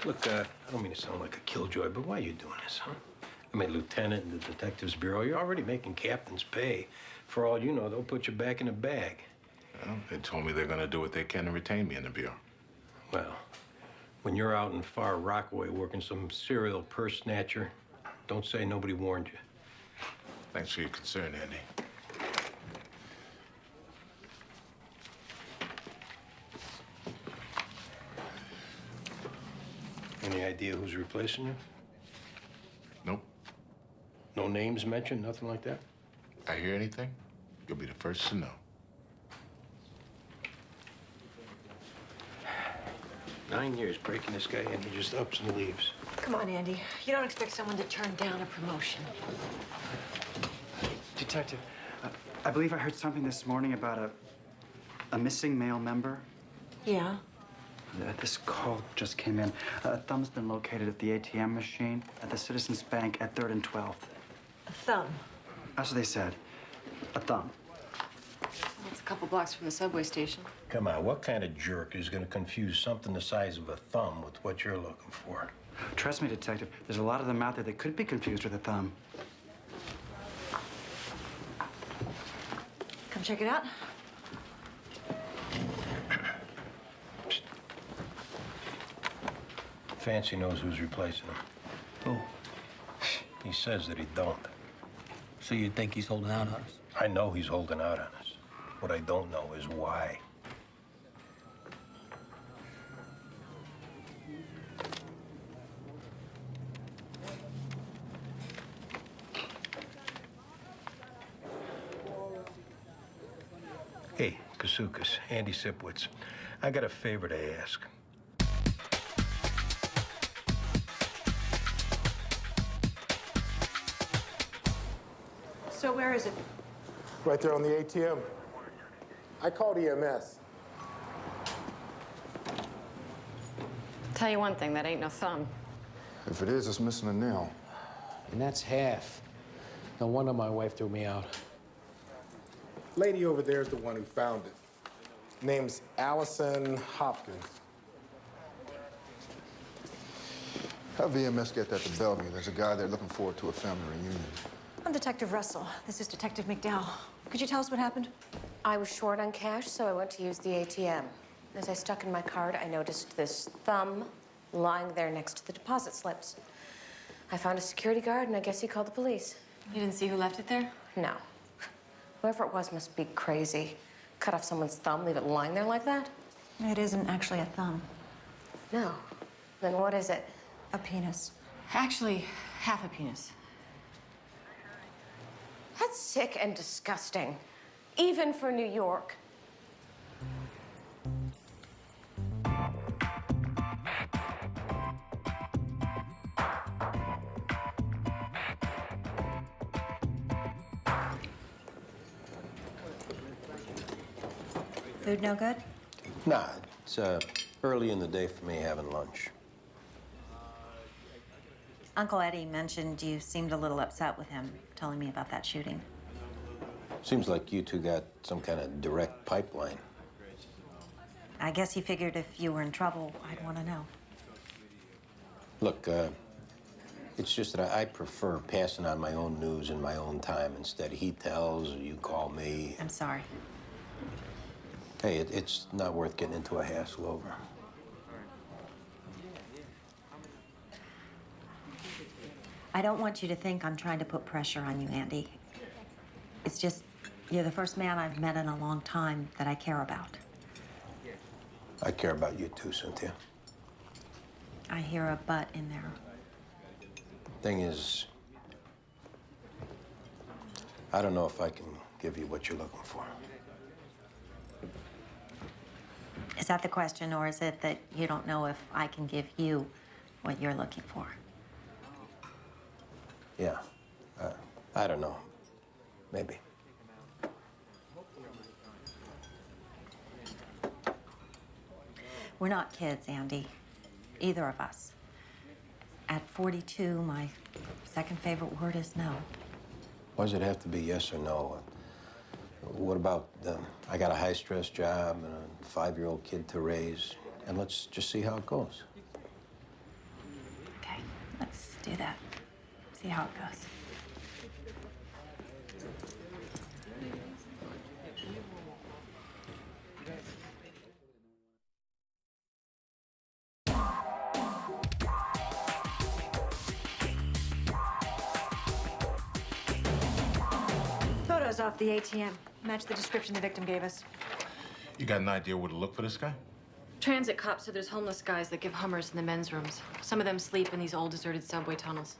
Look, I don't mean to sound like a killjoy, but why are you doing this, huh? I mean, lieutenant in the detectives bureau, you're already making captain's pay. For all you know, they'll put you back in a bag. Well, they told me they're gonna do what they can to retain me in the bureau. Well, when you're out in far Rockaway working some serial purse snatcher, don't say nobody warned you. Thanks for your concern, Andy. Any idea who's replacing you? Nope. No names mentioned, nothing like that? I hear anything, you'll be the first to know. Nine years breaking this guy in, he just ups and leaves. Come on, Andy. You don't expect someone to turn down a promotion. Detective, I believe I heard something this morning about a missing male member. Yeah? This call just came in. A thumb's been located at the ATM machine at the Citizens Bank at 3rd and 12th. A thumb. That's what they said. A thumb. It's a couple blocks from the subway station. Come on, what kind of jerk is gonna confuse something the size of a thumb with what you're looking for? Trust me, Detective, there's a lot of them out there that could be confused with a thumb. Come check it out. Fancy knows who's replacing him. Who? He says that he don't. So you think he's holding out on us? I know he's holding out on us. What I don't know is why. Hey, Kasukas, Andy Sipwitz, I got a favor to ask. So where is it? Right there on the ATM. I called EMS. Tell you one thing, that ain't no thumb. If it is, it's missing a nail. And that's half. No wonder my wife threw me out. Lady over there is the one who found it. Name's Allison Hopkins. Have EMS get that to Bellevue. There's a guy there looking forward to a family reunion. I'm Detective Russell. This is Detective McDowell. Could you tell us what happened? I was short on cash, so I went to use the ATM. As I stuck in my card, I noticed this thumb lying there next to the deposit slips. I found a security guard, and I guess he called the police. You didn't see who left it there? No. Whoever it was must be crazy. Cut off someone's thumb, leave it lying there like that? It isn't actually a thumb. No. Then what is it? A penis. Actually, half a penis. That's sick and disgusting, even for New York. Food no good? Nah, it's early in the day for me having lunch. Uncle Eddie mentioned you seemed a little upset with him, telling me about that shooting. Seems like you two got some kind of direct pipeline. I guess he figured if you were in trouble, I'd want to know. Look, it's just that I prefer passing on my own news in my own time instead. He tells, or you call me. I'm sorry. Hey, it's not worth getting into a hassle over. I don't want you to think I'm trying to put pressure on you, Andy. It's just, you're the first man I've met in a long time that I care about. I care about you too, Cynthia. I hear a but in there. Thing is, I don't know if I can give you what you're looking for. Is that the question, or is it that you don't know if I can give you what you're looking for? Yeah. I don't know. Maybe. We're not kids, Andy. Either of us. At 42, my second favorite word is no. Why does it have to be yes or no? What about, I got a high-stress job and a 5-year-old kid to raise, and let's just see how it goes. Okay, let's do that. See how it goes. Photos off the ATM. Match the description the victim gave us. You got an idea where to look for this guy? Transit cops said there's homeless guys that give Hummers in the men's rooms. Some of them sleep in these old deserted subway tunnels.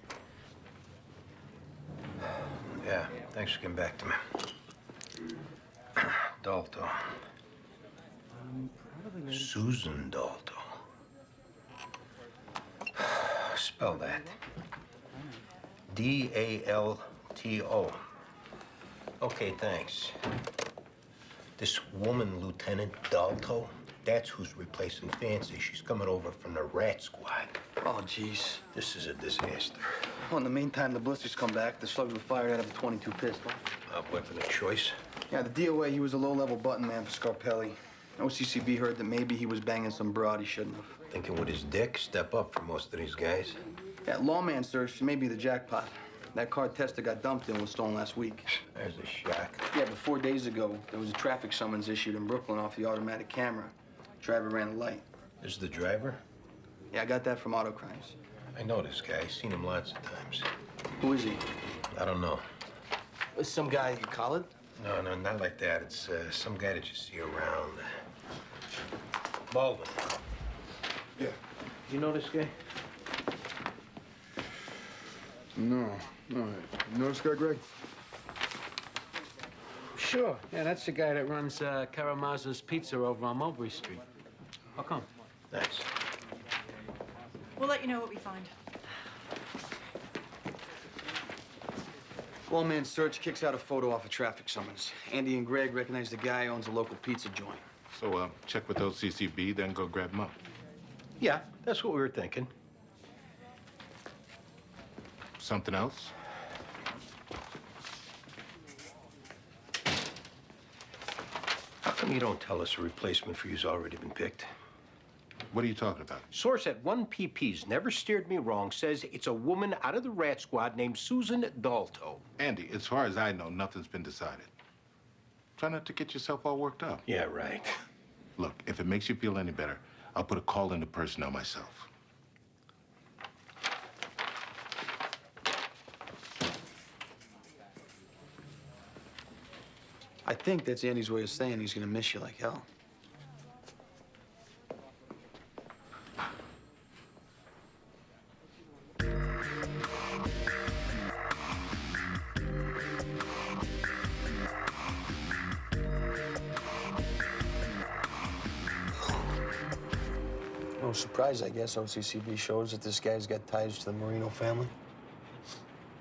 Yeah, thanks for getting back to me. Dalto. Susan Dalto. Spell that. D-A-L-T-O. Okay, thanks. This woman, Lieutenant Dalto, that's who's replacing Fancy. She's coming over from the rat squad. Oh, geez. This is a disaster. Well, in the meantime, the blisters come back. The slugs were fired out of a .22 pistol. Weapon of choice. Yeah, the DOA, he was a low-level button man for Scarpelli. OCCB heard that maybe he was banging some broad he shouldn't have. Thinking with his dick, step up for most of these guys. Yeah, lawman search may be the jackpot. That car Tester got dumped in was stolen last week. There's a shock. Yeah, but 4 days ago, there was a traffic summons issued in Brooklyn off the automatic camera. Driver ran a light. This is the driver? Yeah, I got that from Auto Crimes. I know this guy. I've seen him lots of times. Who is he? I don't know. Some guy you collared? No, not like that. It's some guy that you see around. Baldwin. Yeah. You know this guy? No. You know this guy, Greg? Sure. Yeah, that's the guy that runs Karamazov's Pizza over on Mulberry Street. How come? Thanks. We'll let you know what we find. Lawman search kicks out a photo off a traffic summons. Andy and Greg recognize the guy owns a local pizza joint. So, check with OCCB, then go grab him up. Yeah, that's what we were thinking. Something else? How come you don't tell us a replacement for you's already been picked? What are you talking about? Source at 1PP's never steered me wrong says it's a woman out of the rat squad named Susan Dalto. Andy, as far as I know, nothing's been decided. Try not to get yourself all worked up. Yeah, right. Look, if it makes you feel any better, I'll put a call into personnel myself. I think that's Andy's way of saying he's gonna miss you like hell. No surprise, I guess, OCCB shows that this guy's got ties to the Marino family.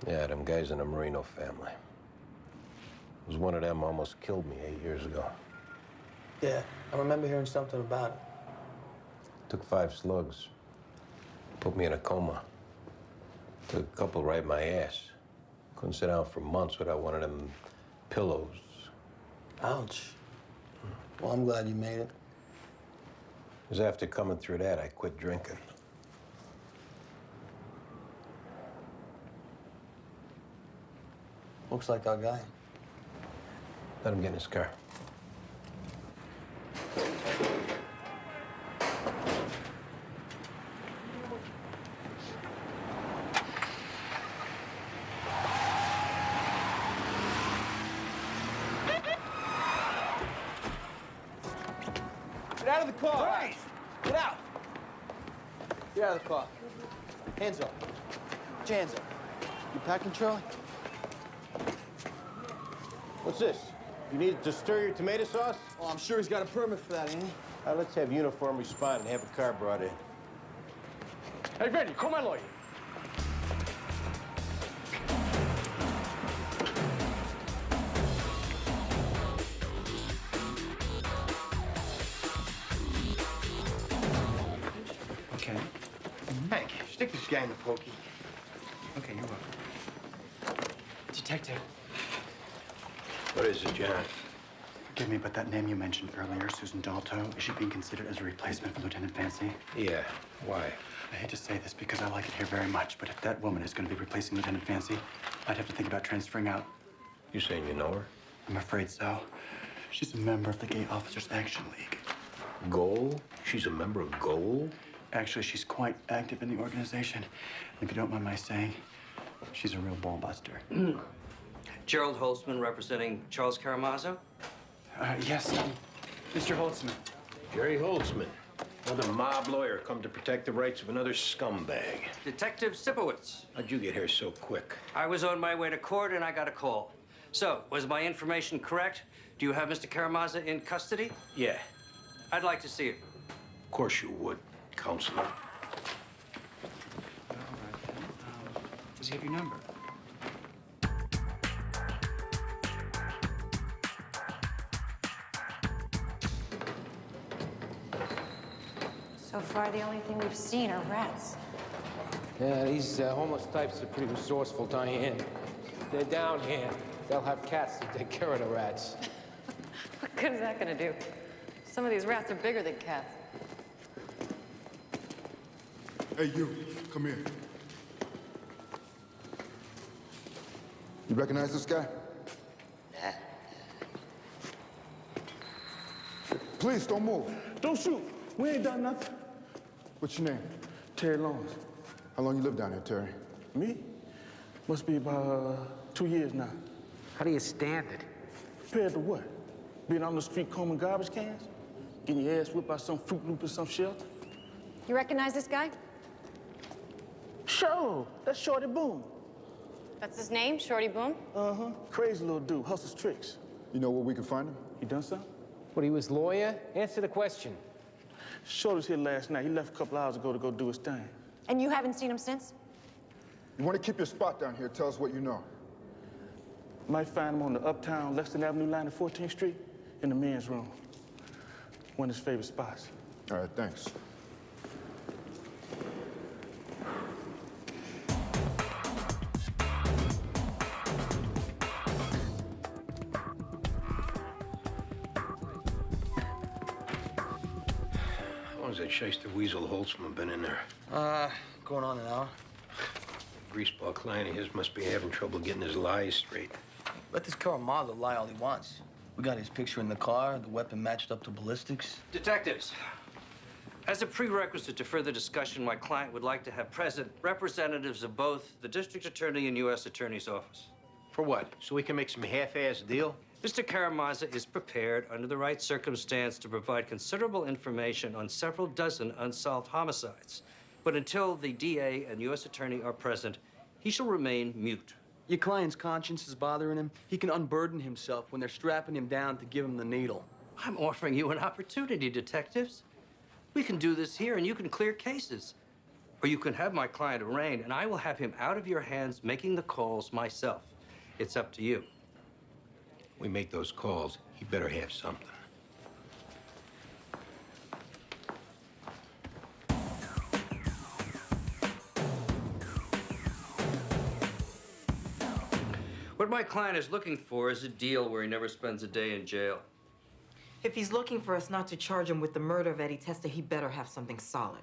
Yeah, them guys in the Marino family. It was one of them almost killed me 8 years ago. Yeah, I remember hearing something about it. Took 5 slugs. Put me in a coma. Took a couple right in my ass. Couldn't sit down for months without one of them pillows. Ouch. Well, I'm glad you made it. It was after coming through that I quit drinking. Looks like our guy. Let him get in his car. Get out of the car! Right. Get out! Get out of the car. Hands up. Put your hands up. You packing, Charlie? What's this? You need to stir your tomato sauce? Oh, I'm sure he's got a permit for that, ain't he? Let's have uniform respond and have a car brought in. Hey, Vinny, call my lawyer. Okay. Hank, stick this guy in the pokey. Okay, you're welcome. Detective. What is it, John? Forgive me, but that name you mentioned earlier, Susan Dalto, is she being considered as a replacement for Lieutenant Fancy? Yeah. Why? I hate to say this because I like it here very much, but if that woman is going to be replacing Lieutenant Fancy, I'd have to think about transferring out. You saying you know her? I'm afraid so. She's a member of the Gay Officers Action League. Goal? She's a member of Goal? Actually, she's quite active in the organization. If you don't mind my saying, she's a real ball buster. Gerald Holtzman representing Charles Karamazov? Yes, Mr. Holtzman. Jerry Holtzman. Another mob lawyer come to protect the rights of another scumbag. Detective Sipowicz. How'd you get here so quick? I was on my way to court and I got a call. So, was my information correct? Do you have Mr. Karamazov in custody? Yeah. I'd like to see him. Of course you would, Counselor. Does he have your number? So far, the only thing we've seen are rats. Yeah, these homeless types are pretty resourceful, Diane. They're down here. They'll have cats to take care of the rats. What good is that gonna do? Some of these rats are bigger than cats. Hey, you, come here. You recognize this guy? Please, don't move. Don't shoot. We ain't done nothing. What's your name? Terry Lawrence. How long you lived down here, Terry? Me? Must be about 2 years now. How do you stand it? Compared to what? Being on the street combing garbage cans? Getting your ass whipped by some Fruit Loop in some shelter? You recognize this guy? Sure, that's Shorty Boone. That's his name, Shorty Boone? Uh-huh, crazy little dude, hustles tricks. You know where we can find him? You done something? What, he was lawyer? Answer the question. Shorty was here last night. He left a couple hours ago to go do his thing. And you haven't seen him since? You want to keep your spot down here, tell us what you know. Might find him on the uptown Lexington Avenue line of 14th Street in the men's room. One of his favorite spots. All right, thanks. How long's that shyster weasel Holtzman been in there? Going on an hour. Greaseball client of his must be having trouble getting his lies straight. Let this Karamazov lie all he wants. We got his picture in the car, the weapon matched up to ballistics. Detectives, as a prerequisite to further discussion, my client would like to have present representatives of both the District Attorney and U.S. Attorney's Office. For what? So we can make some half-ass deal? Mr. Karamazov is prepared, under the right circumstance, to provide considerable information on several dozen unsolved homicides. But until the DA and U.S. Attorney are present, he shall remain mute. Your client's conscience is bothering him. He can unburden himself when they're strapping him down to give him the needle. I'm offering you an opportunity, detectives. We can do this here, and you can clear cases. Or you can have my client arraigned, and I will have him out of your hands making the calls myself. It's up to you. We make those calls, he better have something. What my client is looking for is a deal where he never spends a day in jail. If he's looking for us not to charge him with the murder of Eddie Testa, he better have something solid.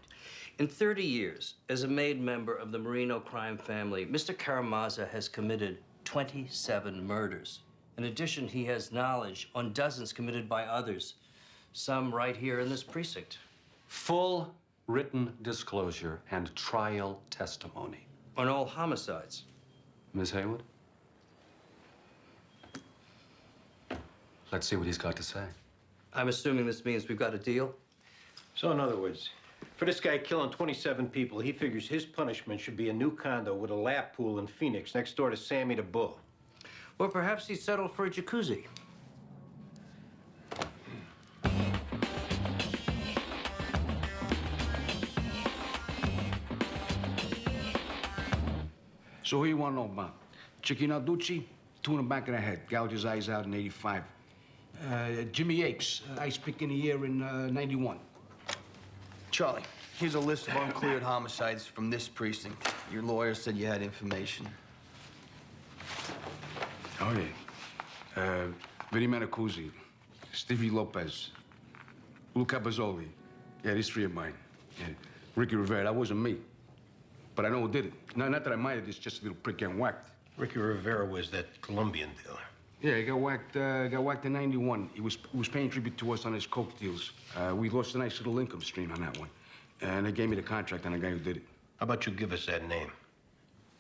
In 30 years, as a made member of the Marino crime family, Mr. Karamazov has committed 27 murders. In addition, he has knowledge on dozens committed by others, some right here in this precinct. Full written disclosure and trial testimony. On all homicides. Ms. Haywood? Let's see what he's got to say. I'm assuming this means we've got a deal? So in other words, for this guy killing 27 people, he figures his punishment should be a new condo with a lap pool in Phoenix next door to Sammy the Bull. Or perhaps he'd settle for a jacuzzi. So who you want to know about? Chiquino Ducci, two in the back of the head, gouged his eyes out in '85. Jimmy Apes, ice pick in the year in '91. Charlie, here's a list of uncleared homicides from this precinct. Your lawyer said you had information. Oh, yeah. Vinny Manacuzzi, Stevie Lopez, Luca Bazzoli. Yeah, these three of mine. Yeah. Ricky Rivera, that wasn't me. But I know who did it. Not that I minded, it's just a little prick getting whacked. Ricky Rivera was that Colombian dealer. Yeah, he got whacked in '91. He was paying tribute to us on his coke deals. We lost a nice little income stream on that one. And they gave me the contract on the guy who did it. How about you give us that name?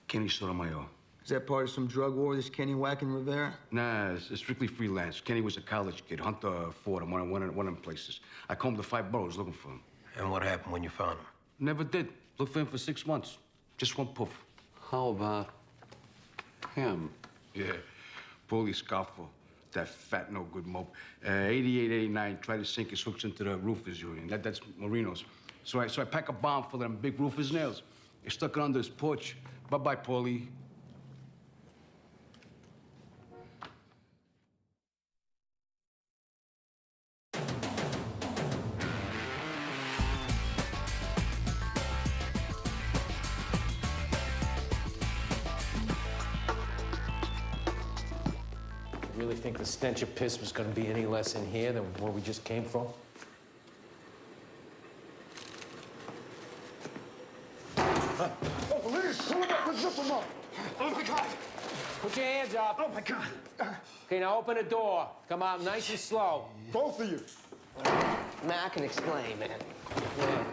Kenny Sotomayor. Is that part of some drug war, this Kenny whacking Rivera? Nah, it's strictly freelance. Kenny was a college kid. Hunter Ford, one of them places. I combed the 5 boroughs looking for him. And what happened when you found him? Never did. Looked for him for 6 months. Just one poof. How about him? Yeah, Paulie Scoffo, that fat, no-good mope. 88, 89, tried to sink his hooks into the roofers union. That's Marino's. So I pack a bomb full of them big roofers' nails. I stuck it under his porch. Bye-bye, Paulie. Really think the stench of piss was gonna be any less in here than where we just came from? Oh, please, pull him up and zip him up. Oh, my God. Put your hands up. Oh, my God. Okay, now open the door. Come out nice and slow. Both of you. Man, I can explain, man. Yeah.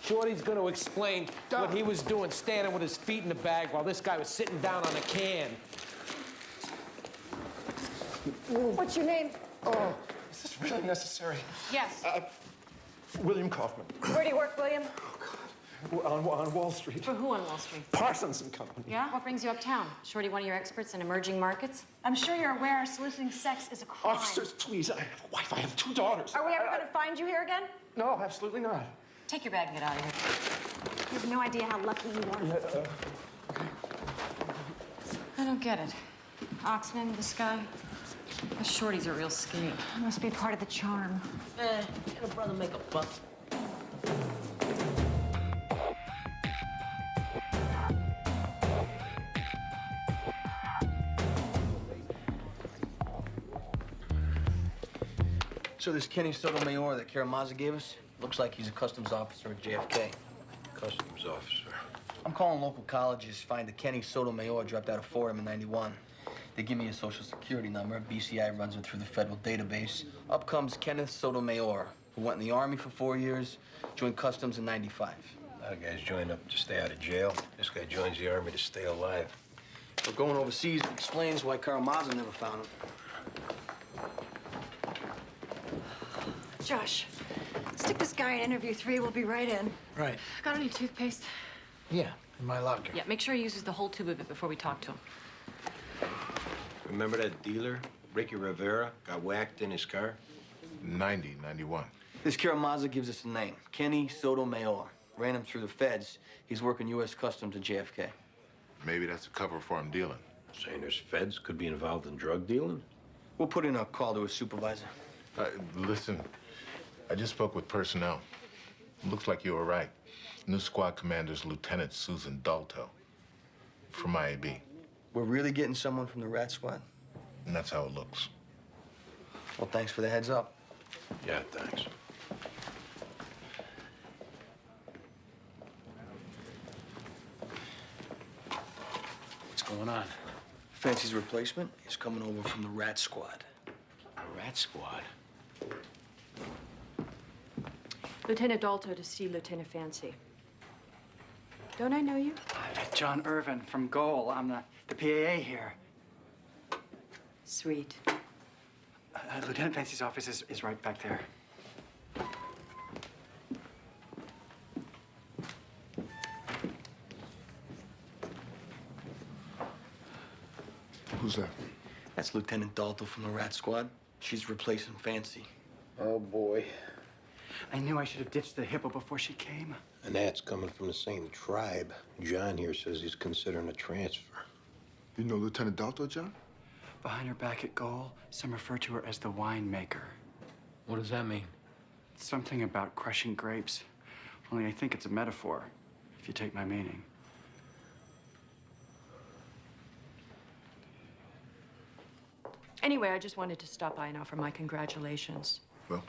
Shorty's gonna explain what he was doing standing with his feet in the bag while this guy was sitting down on a can. What's your name? Oh, is this really necessary? Yes. William Kaufman. Where do you work, William? On Wall Street. For who on Wall Street? Parsons and Company. Yeah? What brings you uptown? Shorty, one of your experts in emerging markets? I'm sure you're aware soliciting sex is a crime. Officers, please, I have a wife. I have 2 daughters. Are we ever going to find you here again? No, absolutely not. Take your bag and get out of here. You have no idea how lucky you are. I don't get it. Oxman, this guy, this Shorty's a real skate. Must be part of the charm. Can a brother make a buck? So this Kenny Sotomayor that Karamazov gave us, looks like he's a customs officer at JFK. Customs officer. I'm calling local colleges, find the Kenny Sotomayor dropped out of Fordham in '91. They give me a social security number. BCI runs it through the federal database. Up comes Kenneth Sotomayor, who went in the Army for 4 years, joined customs in '95. A lot of guys join up to stay out of jail. This guy joins the Army to stay alive. We're going overseas explains why Karamazov never found him. Josh, stick this guy in interview 3. We'll be right in. Right. Got any toothpaste? Yeah, in my locker. Yeah, make sure he uses the whole tube of it before we talk to him. Remember that dealer, Ricky Rivera, got whacked in his car? 91. This Karamazov gives us a name, Kenny Sotomayor. Ran him through the feds. He's working U.S. Customs at JFK. Maybe that's a cover for him dealing. Saying there's feds could be involved in drug dealing? We'll put in a call to his supervisor. Listen, I just spoke with personnel. Looks like you were right. New squad commander's Lieutenant Susan Dalto from IAB. We're really getting someone from the rat squad? And that's how it looks. Well, thanks for the heads up. Yeah, thanks. What's going on? Fancy's replacement is coming over from the rat squad. A rat squad? Lieutenant Dalto to see Lieutenant Fancy. Don't I know you? John Irvin from Goal. I'm the PAA here. Sweet. Lieutenant Fancy's office is right back there. Who's that? That's Lieutenant Dalto from the rat squad. She's replacing Fancy. Oh, boy. I knew I should have ditched the hippo before she came. And that's coming from the same tribe. John here says he's considering a transfer. You know Lieutenant Dalto, John? Behind her back at Goal, some refer to her as the winemaker. What does that mean? Something about crushing grapes. Only I think it's a metaphor, if you take my meaning. Anyway, I just wanted to stop by and offer my congratulations. Well,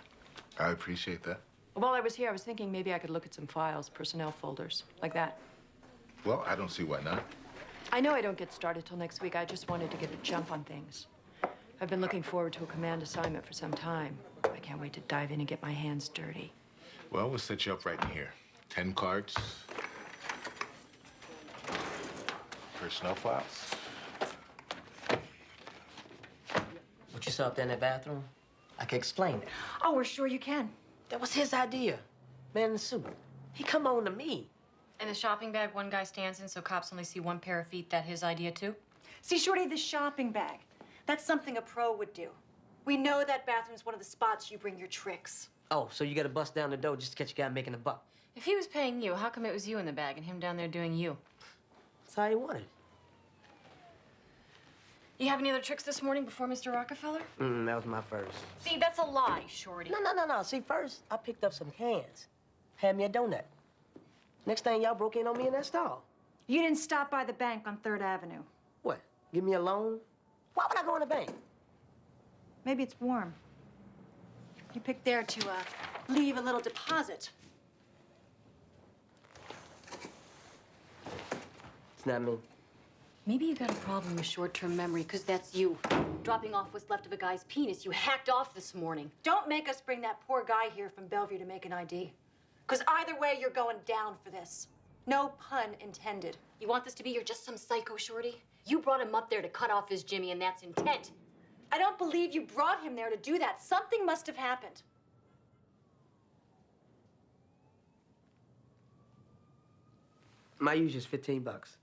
I appreciate that. While I was here, I was thinking maybe I could look at some files, personnel folders, like that. Well, I don't see why not. I know I don't get started till next week. I just wanted to get a jump on things. I've been looking forward to a command assignment for some time. I can't wait to dive in and get my hands dirty. Well, we'll set you up right in here. 10 cards. Personnel files. What you saw up there in that bathroom? I can explain it. Oh, we're sure you can. That was his idea. Man in the suit. He come on to me. And the shopping bag one guy stands in so cops only see one pair of feet, that his idea too? See, Shorty, the shopping bag. That's something a pro would do. We know that bathroom's one of the spots you bring your tricks. Oh, so you gotta bust down the door just to catch a guy making a buck. If he was paying you, how come it was you in the bag and him down there doing you? That's how he wanted it. You have any other tricks this morning before Mr. Rockefeller? That was my first. See, that's a lie, Shorty. No. See, first, I picked up some cans. Had me a donut. Next thing, y'all broke in on me in that stall. You didn't stop by the bank on 3rd Avenue. What? Give me a loan? Why would I go in the bank? Maybe it's warm. You picked there to leave a little deposit. It's not me. Maybe you got a problem with short-term memory, because that's you. Dropping off what's left of a guy's penis you hacked off this morning. Don't make us bring that poor guy here from Bellevue to make an ID. Because either way, you're going down for this. No pun intended. You want this to be you're just some psycho, Shorty? You brought him up there to cut off his Jimmy, and that's intent. I don't believe you brought him there to do that. Something must have happened. My usual is 15 bucks.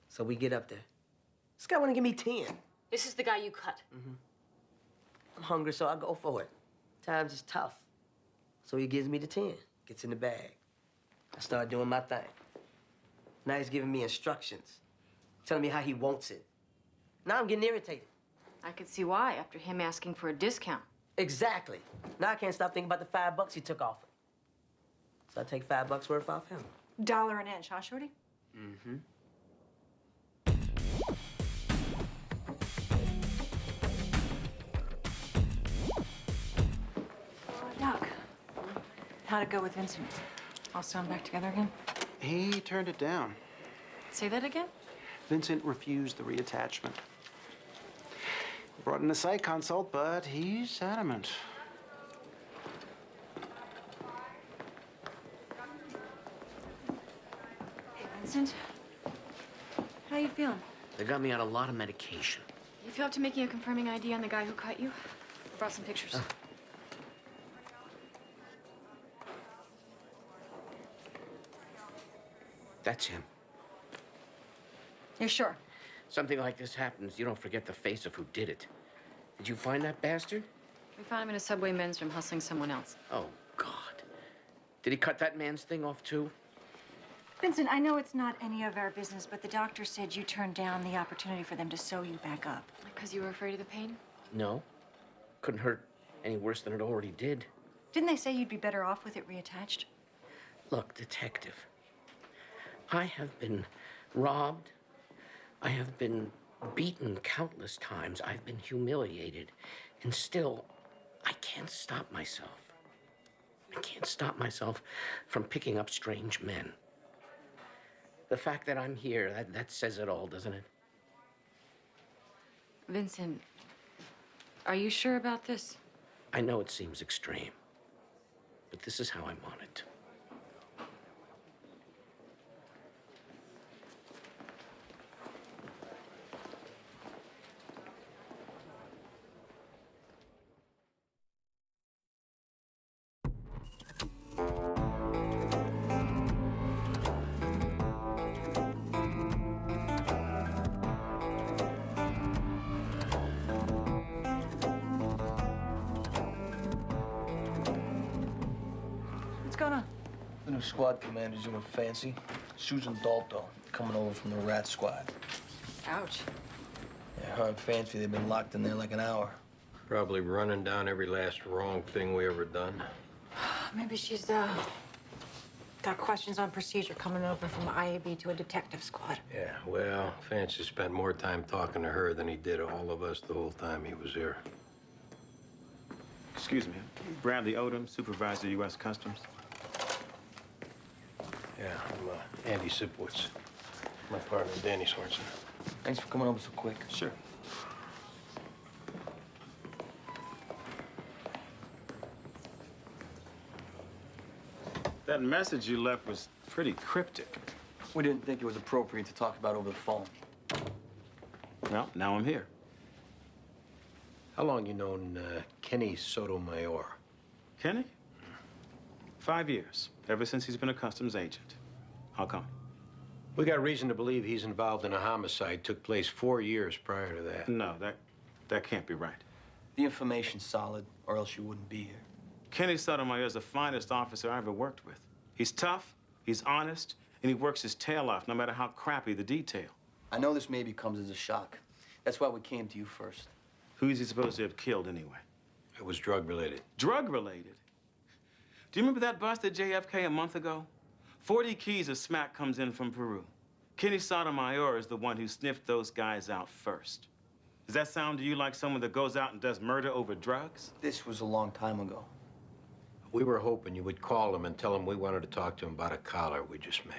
So we get up there. This guy wanna give me 10. This is the guy you cut. I'm hungry, so I go for it. Times is tough. So he gives me the 10, gets in the bag. I start doing my thing. Now he's giving me instructions, telling me how he wants it. Now I'm getting irritated. I could see why, after him asking for a discount. Exactly. Now I can't stop thinking about the 5 bucks he took off it. So I take 5 bucks worth off him. $1 an inch, huh, Shorty? Mm-hmm. Doc, how'd it go with Vincent? All sewn back together again? He turned it down. Say that again? Vincent refused the reattachment. Brought in a psych consult, but he's adamant. Hey, Vincent. How you feeling? They got me on a lot of medication. You feel up to making a confirming ID on the guy who cut you? I brought some pictures. That's him. You're sure? Something like this happens, you don't forget the face of who did it. Did you find that bastard? We found him in a subway men's room hustling someone else. Oh, God. Did he cut that man's thing off, too? Vincent, I know it's not any of our business, but the doctor said you turned down the opportunity for them to sew you back up. Because you were afraid of the pain? No. Couldn't hurt any worse than it already did. Didn't they say you'd be better off with it reattached? Look, detective, I have been robbed. I have been beaten countless times. I've been humiliated. And still, I can't stop myself. I can't stop myself from picking up strange men. The fact that I'm here, that says it all, doesn't it? Vincent, are you sure about this? I know it seems extreme, but this is how I want it. What's going on? The new squad commander's doing fancy. Susan Dalto, coming over from the rat squad. Ouch. Yeah, her and Fancy, they've been locked in there like an hour. Probably running down every last wrong thing we ever done. Maybe she's, got questions on procedure coming over from IAB to a detective squad. Yeah, well, Fancy spent more time talking to her than he did all of us the whole time he was here. Excuse me. Bradley Odom, Supervisor, U.S. Customs. Yeah, I'm Andy Sipowicz. My partner, Danny Sorensen. Thanks for coming over so quick. Sure. That message you left was pretty cryptic. We didn't think it was appropriate to talk about over the phone. Well, now I'm here. How long you known Kenny Sotomayor? Kenny? 5 years, ever since he's been a customs agent. How come? We got reason to believe he's involved in a homicide. Took place 4 years prior to that. No, that can't be right. The information's solid, or else you wouldn't be here. Kenny Sotomayor is the finest officer I ever worked with. He's tough, he's honest, and he works his tail off, no matter how crappy the detail. I know this maybe comes as a shock. That's why we came to you first. Who is he supposed to have killed anyway? It was drug-related. Drug-related? Do you remember that bust at JFK a month ago? 40 keys of smack comes in from Peru. Kenny Sotomayor is the one who sniffed those guys out first. Does that sound to you like someone that goes out and does murder over drugs? This was a long time ago. We were hoping you would call him and tell him we wanted to talk to him about a collar we just made.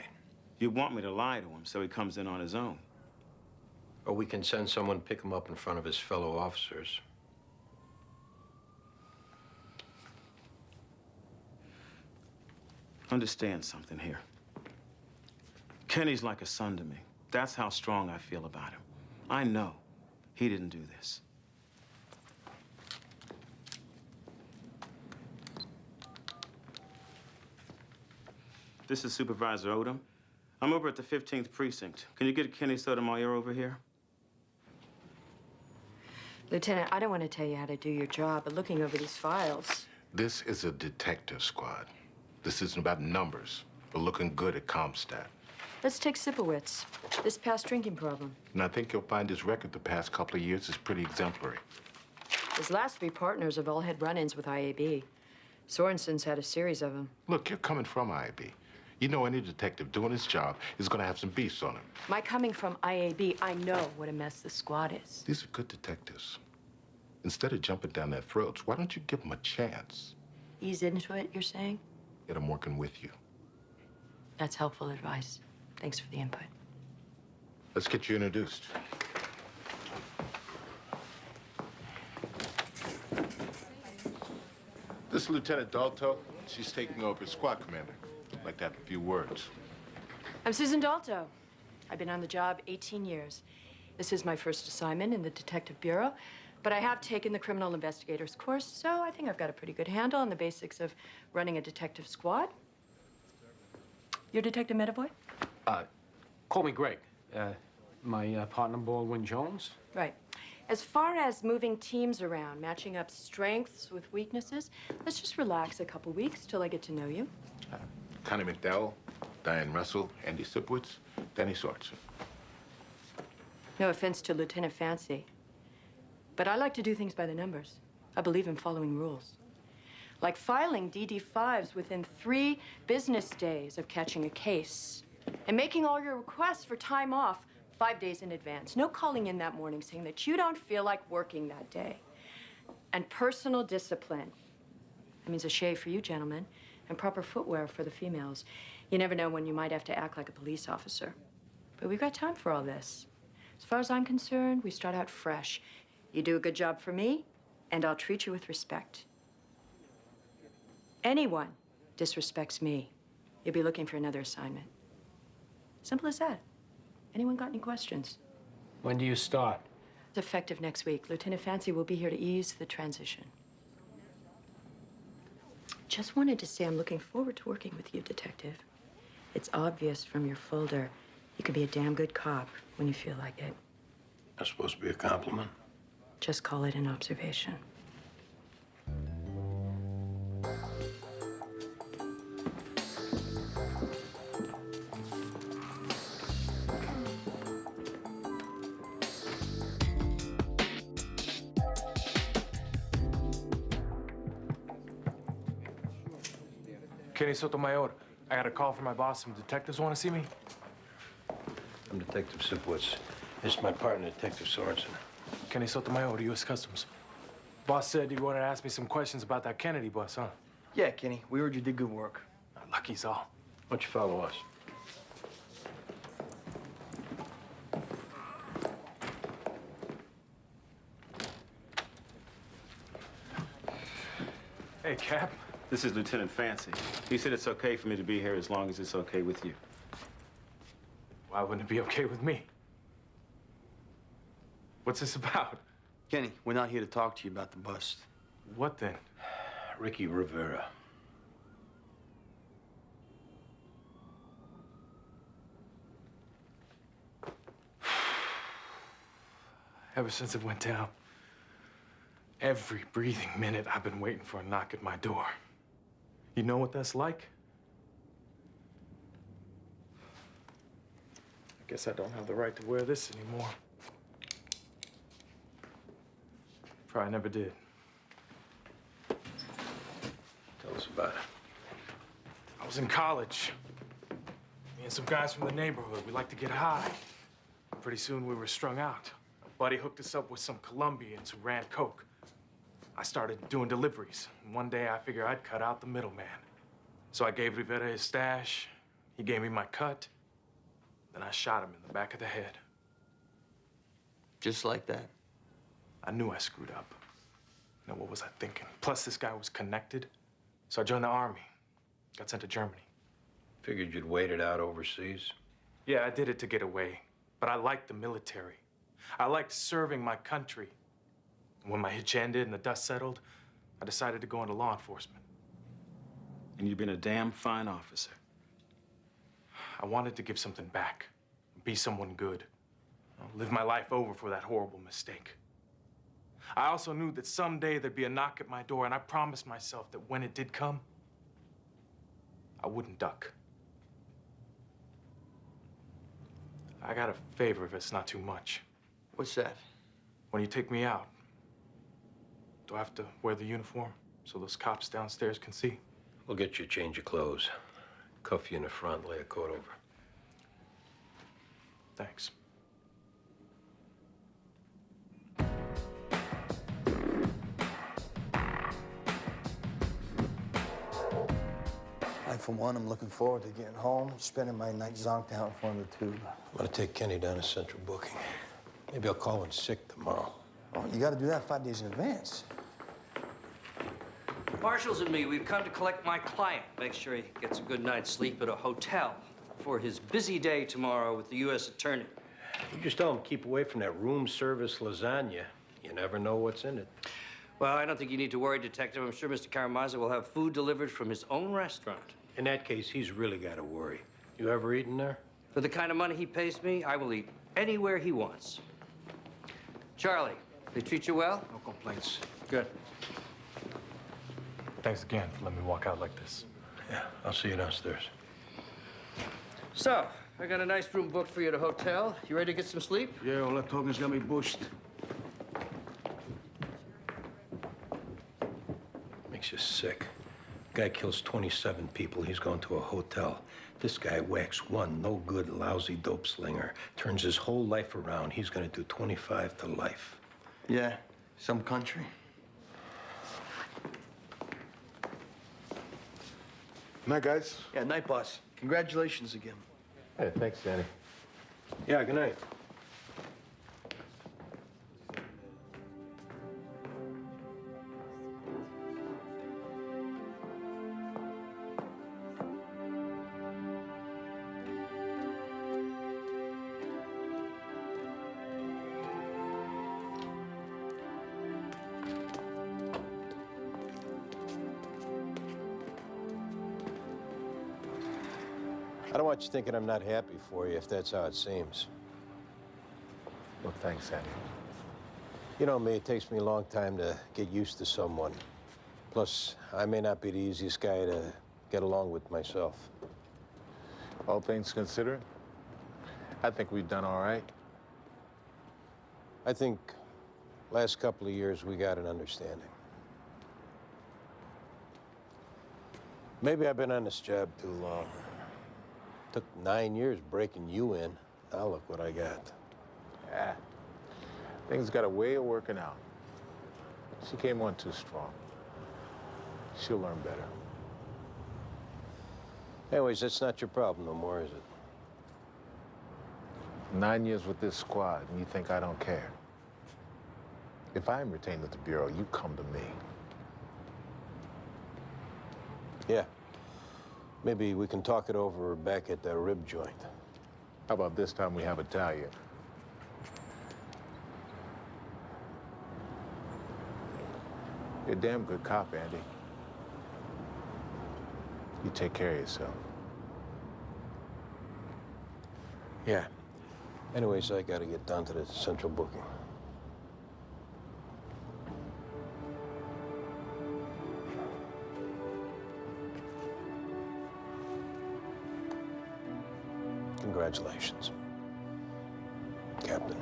You want me to lie to him so he comes in on his own? Or we can send someone to pick him up in front of his fellow officers. Understand something here. Kenny's like a son to me. That's how strong I feel about him. I know he didn't do this. This is Supervisor Odom. I'm over at the 15th Precinct. Can you get Kenny Sotomayor over here? Lieutenant, I don't want to tell you how to do your job, but looking over these files... This is a detective squad. This isn't about numbers. We're looking good at Comstat. Let's take Sipowicz. This past drinking problem. And I think you'll find his record the past couple of years is pretty exemplary. His last 3 partners have all had run-ins with IAB. Sorensen's had a series of them. Look, you're coming from IAB. You know any detective doing his job is going to have some beefs on him. My coming from IAB, I know what a mess this squad is. These are good detectives. Instead of jumping down their throats, why don't you give them a chance? Ease into it, you're saying? Get them working with you. That's helpful advice. Thanks for the input. Let's get you introduced. This is Lieutenant Dalto. She's taking over as squad commander. I'd like to have a few words. I'm Susan Dalto. I've been on the job 18 years. This is my first assignment in the Detective Bureau, but I have taken the criminal investigator's course, so I think I've got a pretty good handle on the basics of running a detective squad. You're Detective Medavoy? Call me Greg. My partner, Baldwin Jones. Right. As far as moving teams around, matching up strengths with weaknesses, let's just relax a couple weeks till I get to know you. Connie McDowell, Diane Russell, Andy Sipowicz, Danny Sorensen. No offense to Lieutenant Fancy, but I like to do things by the numbers. I believe in following rules. Like filing DD-5s within 3 business days of catching a case, and making all your requests for time off 5 days in advance. No calling in that morning saying that you don't feel like working that day. And personal discipline. That means a shave for you gentlemen and proper footwear for the females. You never know when you might have to act like a police officer. But we've got time for all this. As far as I'm concerned, we start out fresh. You do a good job for me, and I'll treat you with respect. Anyone disrespects me, you'll be looking for another assignment. Simple as that. Anyone got any questions? When do you start? It's effective next week. Lieutenant Fancy will be here to ease the transition. Just wanted to say I'm looking forward to working with you, Detective. It's obvious from your folder you can be a damn good cop when you feel like it. That's supposed to be a compliment. Just call it an observation. Kenny Sotomayor, I got a call from my boss. Some detectives want to see me. I'm Detective Sipowicz. This is my partner, Detective Sorensen. Kenny Sotomayor, U.S. Customs. Boss said you wanted to ask me some questions about that Kennedy bus, huh? Yeah, Kenny, we heard you did good work. Lucky's all. Why don't you follow us? Hey, Cap. This is Lieutenant Fancy. He said it's okay for me to be here as long as it's okay with you. Why wouldn't it be okay with me? What's this about? Kenny, we're not here to talk to you about the bust. What then? Ricky Rivera. Ever since it went down, every breathing minute I've been waiting for a knock at my door. You know what that's like? I guess I don't have the right to wear this anymore. Probably never did. Tell us about it. I was in college. Me and some guys from the neighborhood, we liked to get high. Pretty soon we were strung out. A buddy hooked us up with some Colombians who ran coke. I started doing deliveries. And one day I figured I'd cut out the middleman. So I gave Rivera his stash. He gave me my cut. Then I shot him in the back of the head. Just like that? I knew I screwed up. Now, what was I thinking? Plus, this guy was connected. So I joined the army. Got sent to Germany. Figured you'd wait it out overseas. Yeah, I did it to get away. But I liked the military. I liked serving my country. When my hitch ended and the dust settled, I decided to go into law enforcement. And you've been a damn fine officer. I wanted to give something back, be someone good, live my life over for that horrible mistake. I also knew that someday there'd be a knock at my door, and I promised myself that when it did come, I wouldn't duck. I got a favor if it's not too much. What's that? When you take me out, do I have to wear the uniform so those cops downstairs can see? We'll get you a change of clothes. Cuff you in the front, lay a coat over. Thanks. I, for one, am looking forward to getting home, spending my night zonked out in front of the tube. I'm gonna take Kenny down to Central Booking. Maybe I'll call in sick tomorrow. Oh, you gotta do that 5 days in advance. Marshals and me, we've come to collect my client. Make sure he gets a good night's sleep at a hotel for his busy day tomorrow with the U.S. Attorney. You just tell him keep away from that room service lasagna. You never know what's in it. Well, I don't think you need to worry, Detective. I'm sure Mr. Karamazov will have food delivered from his own restaurant. In that case, he's really got to worry. You ever eaten there? For the kind of money he pays me, I will eat anywhere he wants. Charlie, they treat you well? No complaints. Good. Thanks again for letting me walk out like this. Yeah, I'll see you downstairs. So, I got a nice room booked for you at a hotel. You ready to get some sleep? Yeah, all that talking's got me bushed. Makes you sick. Guy kills 27 people. He's going to a hotel. This guy whacks one no good, lousy dope slinger. Turns his whole life around. He's going to do 25 to life. Yeah, some country. Night, guys. Yeah, night, boss. Congratulations again. Hey, thanks, Danny. Yeah, good night. I don't want you thinking I'm not happy for you, if that's how it seems. Well, thanks, Danny. You know me, it takes me a long time to get used to someone. Plus, I may not be the easiest guy to get along with myself. All things considered, I think we've done all right. I think last couple of years we got an understanding. Maybe I've been on this job too long. Took 9 years breaking you in. Now look what I got. Yeah. Things got a way of working out. She came on too strong. She'll learn better. Anyways, that's not your problem no more, is it? 9 years with this squad, and you think I don't care? If I'm retained at the Bureau, you come to me. Yeah. Maybe we can talk it over back at the rib joint. How about this time we have Italian? You're a damn good cop, Andy. You take care of yourself. Yeah. Anyways, I gotta get down to the central booking. Congratulations, Captain.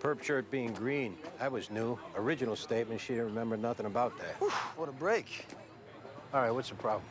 Perp shirt being green, that was new. Original statement, she didn't remember nothing about that. Whew, what a break. All right, what's the problem?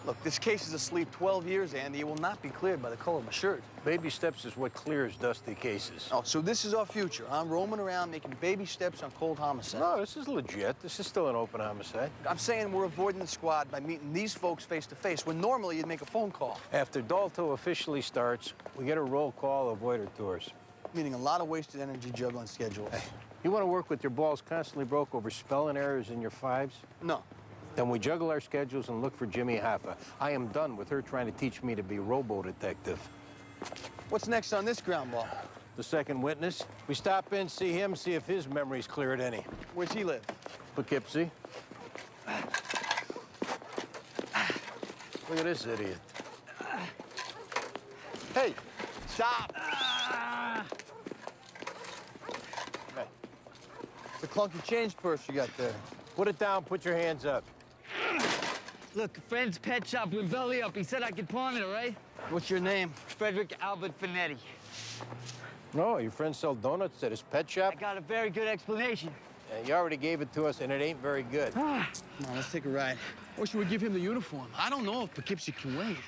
Look, this case is asleep 12 years, Andy. It will not be cleared by the color of my shirt. Baby steps is what clears dusty cases. Oh, so this is our future. I'm roaming around making baby steps on cold homicide. No, this is legit. This is still an open homicide. I'm saying we're avoiding the squad by meeting these folks face to face, when normally you'd make a phone call. After Dalto officially starts, we get a roll call, avoider tours. Meaning a lot of wasted energy juggling schedules. Hey, you want to work with your balls constantly broke over spelling errors in your fives? No. Then we juggle our schedules and look for Jimmy Hoffa. I am done with her trying to teach me to be robo-detective. What's next on this ground ball? The second witness. We stop in, see him, see if his memory's clear at any. Where's he live? Poughkeepsie. Look at this idiot. Hey, stop! Hey. It's a clunky change purse you got there. Put it down, put your hands up. Look, friend's pet shop with belly up. He said I could pawn it, all right? What's your name? Frederick Albert Finetti. No, your friend sell donuts at his pet shop? I got a very good explanation. You already gave it to us, and it ain't very good. Come on, let's take a ride. Or should we give him the uniform? I don't know if Poughkeepsie can wait.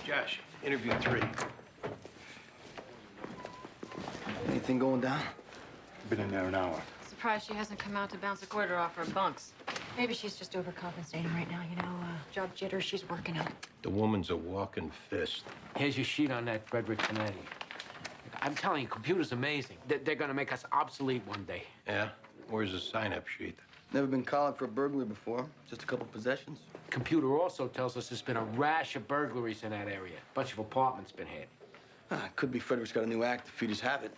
Josh, interview 3. Anything going down? Been in there an hour. Surprised she hasn't come out to bounce a quarter off her bunks. Maybe she's just overcompensating right now, you know, job jitter she's working on. The woman's a walking fist. Here's your sheet on that, Frederick Canetti. I'm telling you, computer's amazing. They're gonna make us obsolete one day. Yeah? Where's the sign-up sheet? Never been collared for a burglary before. Just a couple possessions. Computer also tells us there's been a rash of burglaries in that area. A bunch of apartments been hit. Could be Frederick's got a new act to feed his habit.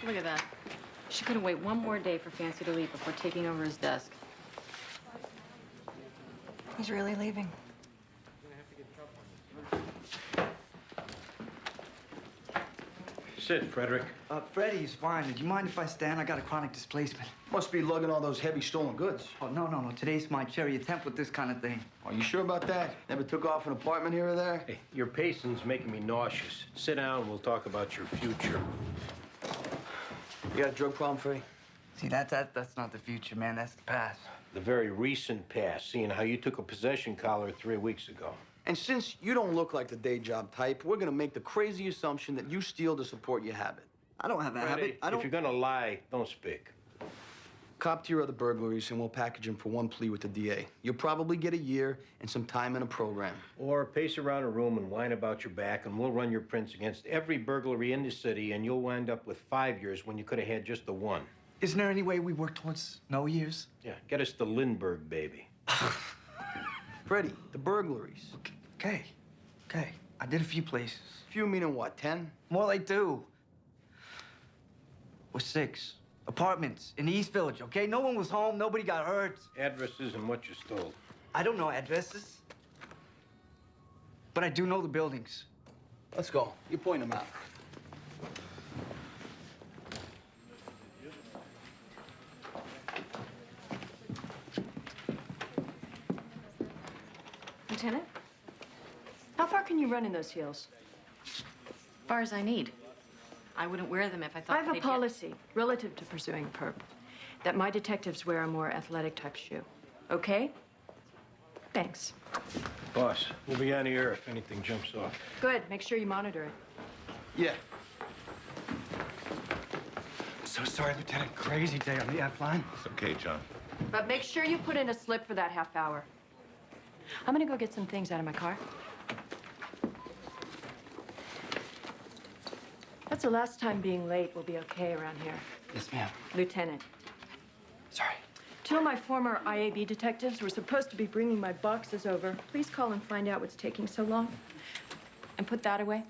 Look at that. She couldn't wait one more day for Fancy to leave before taking over his desk. He's really leaving. Sit, Frederick. Freddie's fine. Do you mind if I stand? I got a chronic displacement. Must be lugging all those heavy stolen goods. Oh, no. Today's my cherry attempt with this kind of thing. Are you sure about that? Never took off an apartment here or there? Hey, your pacing's making me nauseous. Sit down and we'll talk about your future. You got a drug problem, Freddie? See, that's not the future, man. That's the past. The very recent past, seeing how you took a possession collar 3 weeks ago. And since you don't look like the day job type, we're gonna make the crazy assumption that you steal to support your habit. I don't have a habit. I don't. If you're gonna lie, don't speak. Cop to your other burglaries, and we'll package him for one plea with the DA. You'll probably get a year and some time in a program. Or pace around a room and whine about your back, and we'll run your prints against every burglary in the city, and you'll wind up with 5 years when you could have had just the one. Isn't there any way we work towards no years? Yeah, get us the Lindbergh, baby. Freddie, the burglaries. Okay. I did a few places. Few meaning what, 10? More like 2. Or 6. Apartments in the East Village, okay? No one was home, nobody got hurt. Addresses and what you stole. I don't know addresses. But I do know the buildings. Let's go. You point them out. Lieutenant? How far can you run in those heels? As far as I need. I wouldn't wear them if I thought I have they'd a policy relative to pursuing perp that my detectives wear a more athletic type shoe. Okay? Thanks. Boss, we'll be on the air if anything jumps off. Good. Make sure you monitor it. Yeah. So sorry, Lieutenant. Crazy day on the F line. It's okay, John. But make sure you put in a slip for that half hour. I'm gonna go get some things out of my car. That's the last time being late will be okay around here. Yes, ma'am. Lieutenant. Sorry. 2 of my former IAB detectives were supposed to be bringing my boxes over. Please call and find out what's taking so long. And put that away.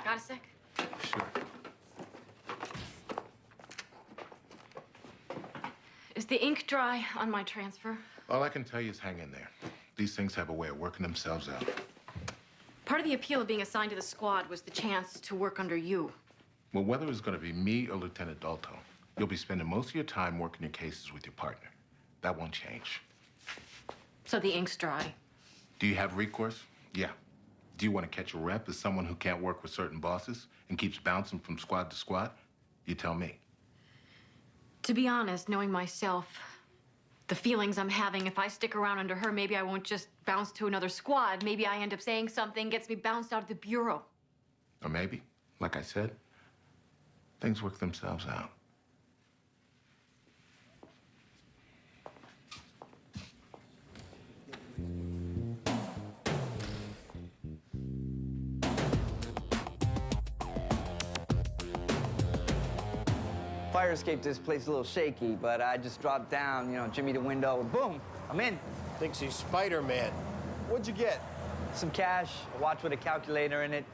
Got a sec? Sure. Is the ink dry on my transfer? All I can tell you is hang in there. These things have a way of working themselves out. Part of the appeal of being assigned to the squad was the chance to work under you. Well, whether it's going to be me or Lieutenant Dalto, you'll be spending most of your time working your cases with your partner. That won't change. So the ink's dry. Do you have recourse? Yeah. Do you want to catch a rep as someone who can't work with certain bosses and keeps bouncing from squad to squad? You tell me. To be honest, knowing myself, the feelings I'm having, if I stick around under her, maybe I won't just bounce to another squad. Maybe I end up saying something, gets me bounced out of the bureau. Or maybe, like I said, things work themselves out. Fire escape this place a little shaky, but I just dropped down, jimmy the window, and boom, I'm in. Thinks he's Spider-Man. What'd you get? Some cash, a watch with a calculator in it,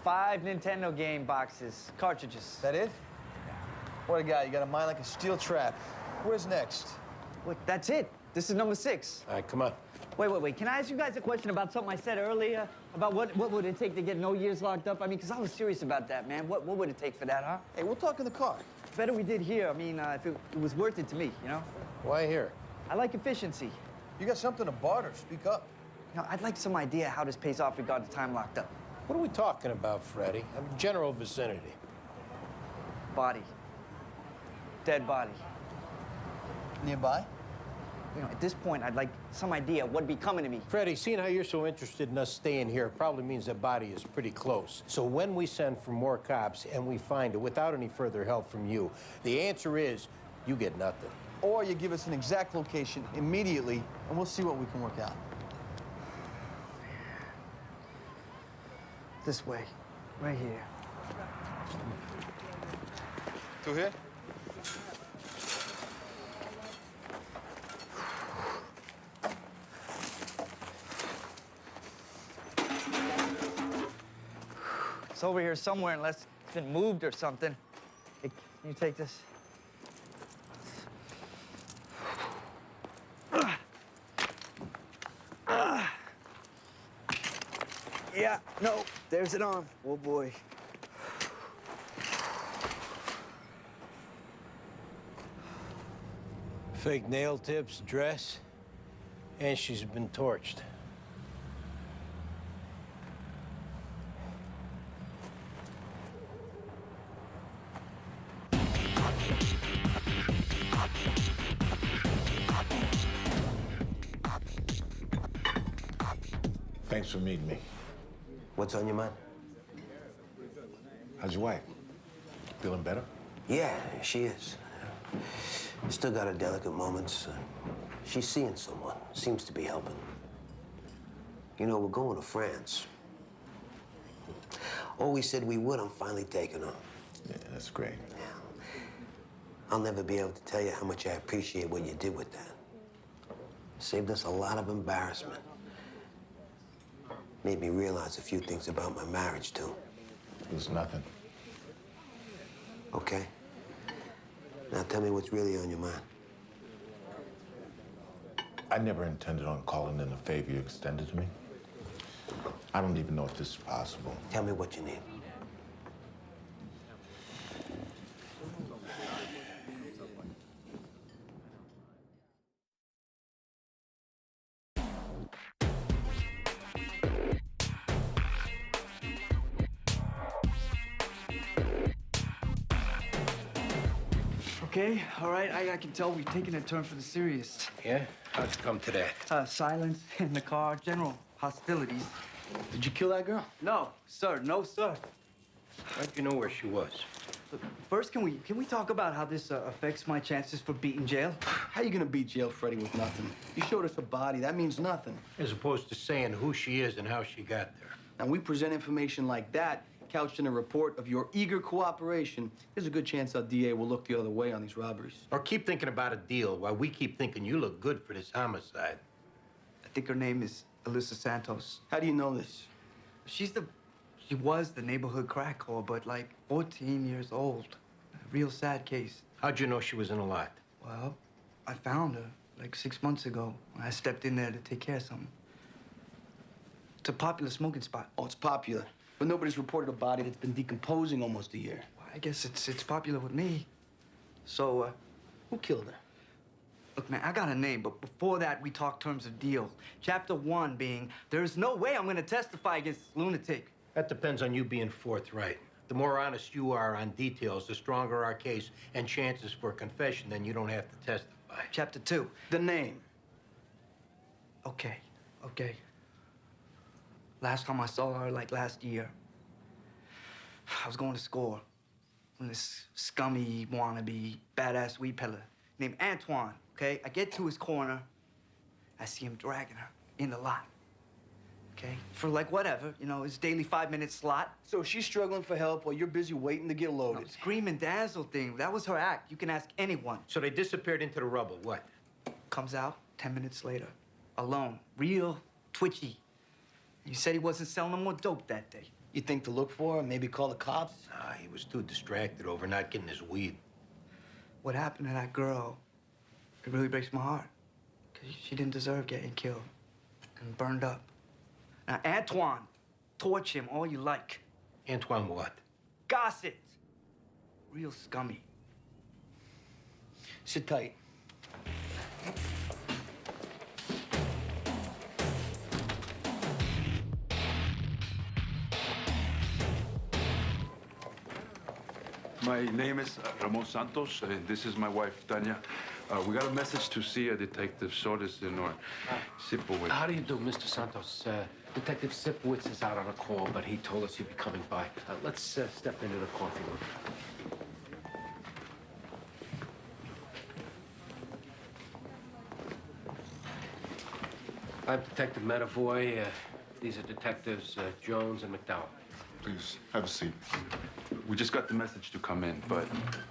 5 Nintendo game boxes, cartridges. That it? What a guy. You got a mind like a steel trap. Where's next? Wait, that's it. This is number 6. All right, come on. Wait. Can I ask you guys a question about something I said earlier? About what would it take to get no years locked up? I mean, because I was serious about that, man. What would it take for that, huh? Hey, we'll talk in the car. Better we did here. I mean, if it was worth it to me, Why here? I like efficiency. You got something to barter. Speak up. I'd like some idea how this pays off regarding time locked up. What are we talking about, Freddie? General vicinity. Body. dead body. Nearby? You know, at this point, I'd like some idea what'd be coming to me. Freddie, seeing how you're so interested in us staying here probably means that body is pretty close. So when we send for more cops and we find it without any further help from you, the answer is you get nothing. Or you give us an exact location immediately, and we'll see what we can work out. This way, right here. Through here? It's over here somewhere unless it's been moved or something. Hey, can you take this? Yeah, no, there's an arm. Oh, boy. Fake nail tips, dress, and she's been torched. Thanks for meeting me. What's on your mind? How's your wife? Feeling better? Yeah, she is. Still got her delicate moments. She's seeing someone. Seems to be helping. You know, we're going to France. Always said we would. I'm finally taking her. Yeah, that's great. Yeah. I'll never be able to tell you how much I appreciate what you did with that. Saved us a lot of embarrassment. Made me realize a few things about my marriage, too. It was nothing. Okay. Now tell me what's really on your mind. I never intended on calling in the favor you extended to me. I don't even know if this is possible. Tell me what you need. Okay, all right, I can tell we've taken a turn for the serious. Yeah? How'd it come to that? Silence in the car, general hostilities. Did you kill that girl? No, sir, no, sir. How'd you know where she was? Look, first, can we talk about how this affects my chances for beating jail? How you gonna beat jail, Freddie, with nothing? You showed us a body. That means nothing. As opposed to saying who she is and how she got there. And we present information like that, couched in a report of your eager cooperation, there's a good chance our DA will look the other way on these robberies. Or keep thinking about a deal while we keep thinking you look good for this homicide. I think her name is Alyssa Santos. How do you know this? She was the neighborhood crack whore, but like 14 years old. A real sad case. How'd you know she was in a lot? Well, I found her like 6 months ago when I stepped in there to take care of something. It's a popular smoking spot. Oh, it's popular. But nobody's reported a body that's been decomposing almost a year. Well, I guess it's popular with me. So, who killed her? Look, man, I got a name, but before that, we talked terms of deal. Chapter 1 being, there's no way I'm gonna testify against this lunatic. That depends on you being forthright. The more honest you are on details, the stronger our case and chances for confession, then you don't have to testify. Chapter 2. The name. Okay. Last time I saw her, like last year, I was going to score when this scummy, wannabe, badass weed peddler named Antoine, okay? I get to his corner, I see him dragging her in the lot, okay? For like whatever, you know, his daily 5-minute slot. So she's struggling for help while you're busy waiting to get loaded. No, scream and dazzle thing, that was her act. You can ask anyone. So they disappeared into the rubble, what? Comes out 10 minutes later, alone, real twitchy. He said he wasn't selling no more dope that day. You think to look for her, maybe call the cops? Nah, he was too distracted over not getting his weed. What happened to that girl, it really breaks my heart. Because she didn't deserve getting killed and burned up. Now, Antoine, torch him all you like. Antoine what? Gossip. Real scummy. Sit tight. My name is Ramon Santos, and this is my wife, Tanya. We got a message to see a Detective Sorensen or Sipowicz. How do you do, Mr. Santos? Detective Sipowicz is out on a call, but he told us he'd be coming by. Let's step into the coffee room. I'm Detective Medavoy. These are Detectives Jones and McDowell. Please, have a seat. We just got the message to come in, but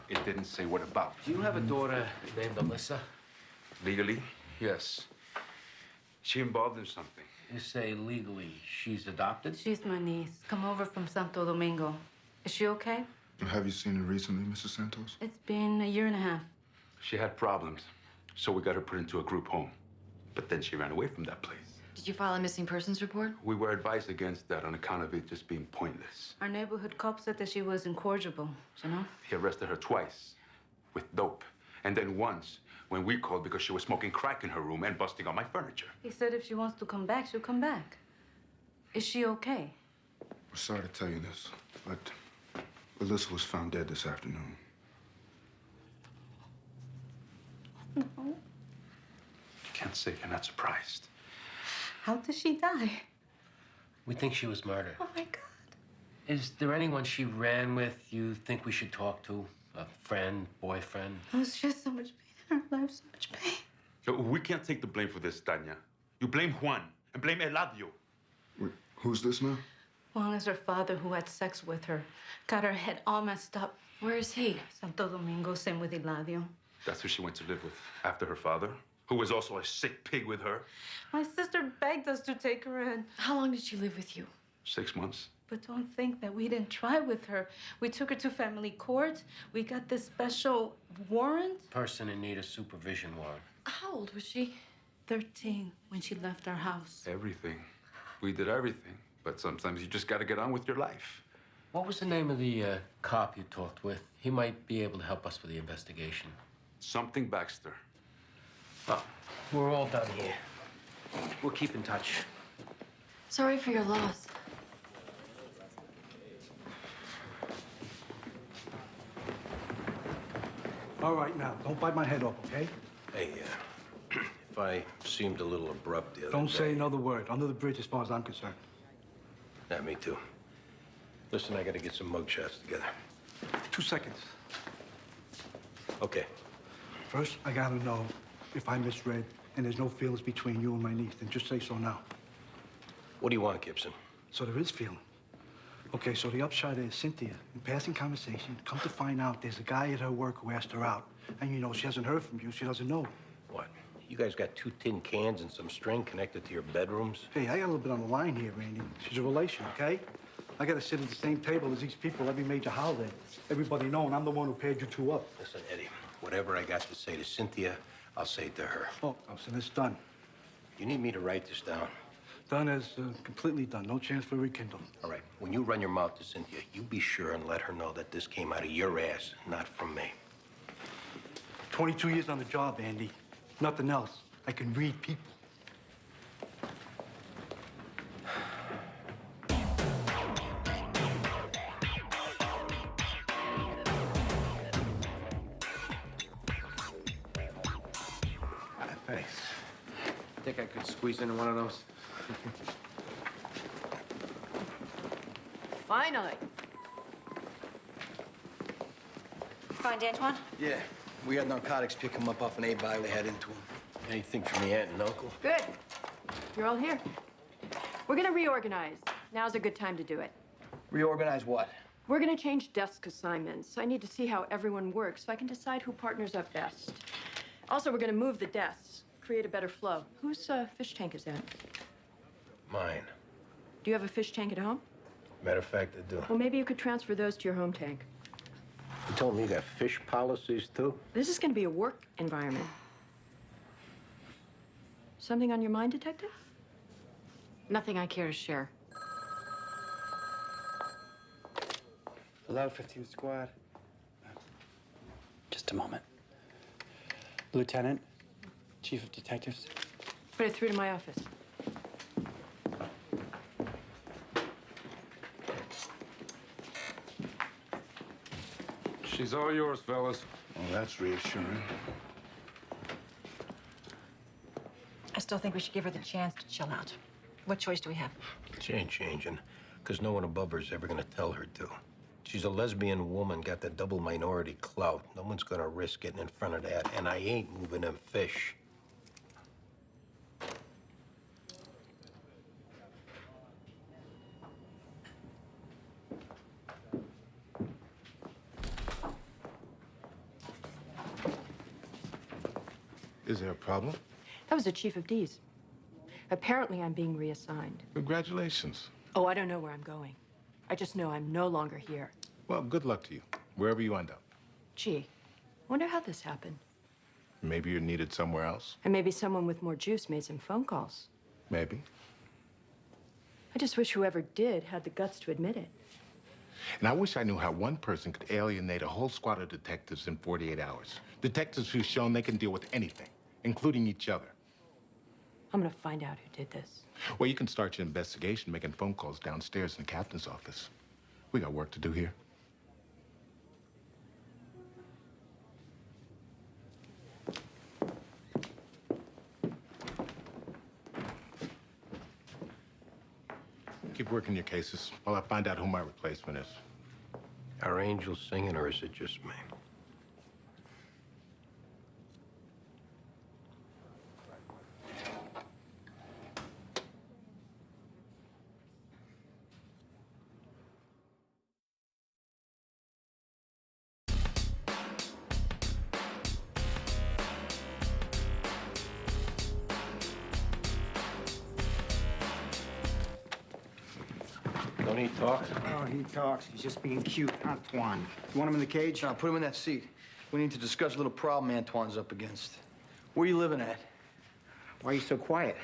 it didn't say what about. Do you have a daughter named Alyssa? Legally, yes. She involved in something. You say legally. She's adopted? She's my niece. Come over from Santo Domingo. Is she okay? Have you seen her recently, Mrs. Santos? It's been a year and a half. She had problems, so we got her put into a group home. But then she ran away from that place. Did you file a missing persons report? We were advised against that on account of it just being pointless. Our neighborhood cop said that she was incorrigible, you know? He arrested her twice with dope. And then once when we called because she was smoking crack in her room and busting on my furniture. He said if she wants to come back, she'll come back. Is she okay? We're sorry to tell you this, but Alyssa was found dead this afternoon. No. You can't say you're not surprised. How did she die? We think she was murdered. Oh, my God. Is there anyone she ran with you think we should talk to? A friend, boyfriend? Oh, it's just so much pain in her life, so much pain. So we can't take the blame for this, Tanya. You blame Juan and blame Eladio. Wait, who's this now? Juan is her father who had sex with her. Got her head all messed up. Where is he? Santo Domingo, same with Eladio. That's who she went to live with after her father, who was also a sick pig with her. My sister begged us to take her in. How long did she live with you? 6 months. But don't think that we didn't try with her. We took her to family court. We got this special warrant. Person in need of supervision warrant. How old was she? 13 when she left our house. Everything. We did everything. But sometimes you just got to get on with your life. What was the name of the cop you talked with? He might be able to help us with the investigation. Something Baxter. Well, we're all done here. We'll keep in touch. Sorry for your loss. All right, now, don't bite my head off, okay? Hey, if I seemed a little abrupt the other Don't day... say another word. Under the bridge as far as I'm concerned. Yeah, me too. Listen, I gotta get some mugshots together. 2 seconds. Okay. First, I gotta know if I misread and there's no feelings between you and my niece, then just say so now. What do you want, Gibson? So there is feeling. Okay, so the upshot is Cynthia, in passing conversation, come to find out there's a guy at her work who asked her out. And you know, she hasn't heard from you, she doesn't know. What? You guys got 2 tin cans and some string connected to your bedrooms? Hey, I got a little bit on the line here, Randy. She's a relation, okay? I gotta sit at the same table as these people every major holiday. Everybody knowing I'm the one who paired you two up. Listen, Eddie, whatever I got to say to Cynthia, I'll say it to her. Oh, so it's done. You need me to write this down? Done as completely done. No chance for rekindle. All right. When you run your mouth to Cynthia, you be sure and let her know that this came out of your ass, not from me. 22 years on the job, Andy. Nothing else. I can read people. Thanks. Think I could squeeze into one of those? Finally. Find Antoine? Yeah, we had narcotics pick him up off an A-by. We head into him. Anything from the aunt and uncle? Good. You're all here. We're gonna reorganize. Now's a good time to do it. Reorganize what? We're gonna change desk assignments. I need to see how everyone works so I can decide who partners up best. Also, we're gonna move the desks, create a better flow. Whose fish tank is that? Mine. Do you have a fish tank at home? Matter of fact, I do. Well, maybe you could transfer those to your home tank. You told me you got fish policies, too? This is gonna be a work environment. Something on your mind, Detective? Nothing I care to share. Hello, 15th Squad. Just a moment. Lieutenant, Chief of Detectives. Put it through to my office. She's all yours, fellas. Well, that's reassuring. I still think we should give her the chance to chill out. What choice do we have? She ain't changing, because no one above her is ever gonna tell her to. She's a lesbian woman, got the double minority clout. No one's gonna risk getting in front of that, and I ain't moving them fish. Is there a problem? That was the chief of D's. Apparently, I'm being reassigned. Congratulations. Oh, I don't know where I'm going. I just know I'm no longer here. Well, good luck to you, wherever you end up. Gee, wonder how this happened. Maybe you're needed somewhere else. And maybe someone with more juice made some phone calls. Maybe. I just wish whoever did had the guts to admit it. And I wish I knew how one person could alienate a whole squad of detectives in 48 hours. Detectives who've shown they can deal with anything, including each other. I'm gonna find out who did this. Well, you can start your investigation making phone calls downstairs in the captain's office. We got work to do here. Keep working your cases while I find out who my replacement is. Are angels singing, or is it just me? Don't he talk? Oh, he talks. He's just being cute, Antoine. You want him in the cage? No, put him in that seat. We need to discuss a little problem Antoine's up against. Where you living at? Why are you so quiet?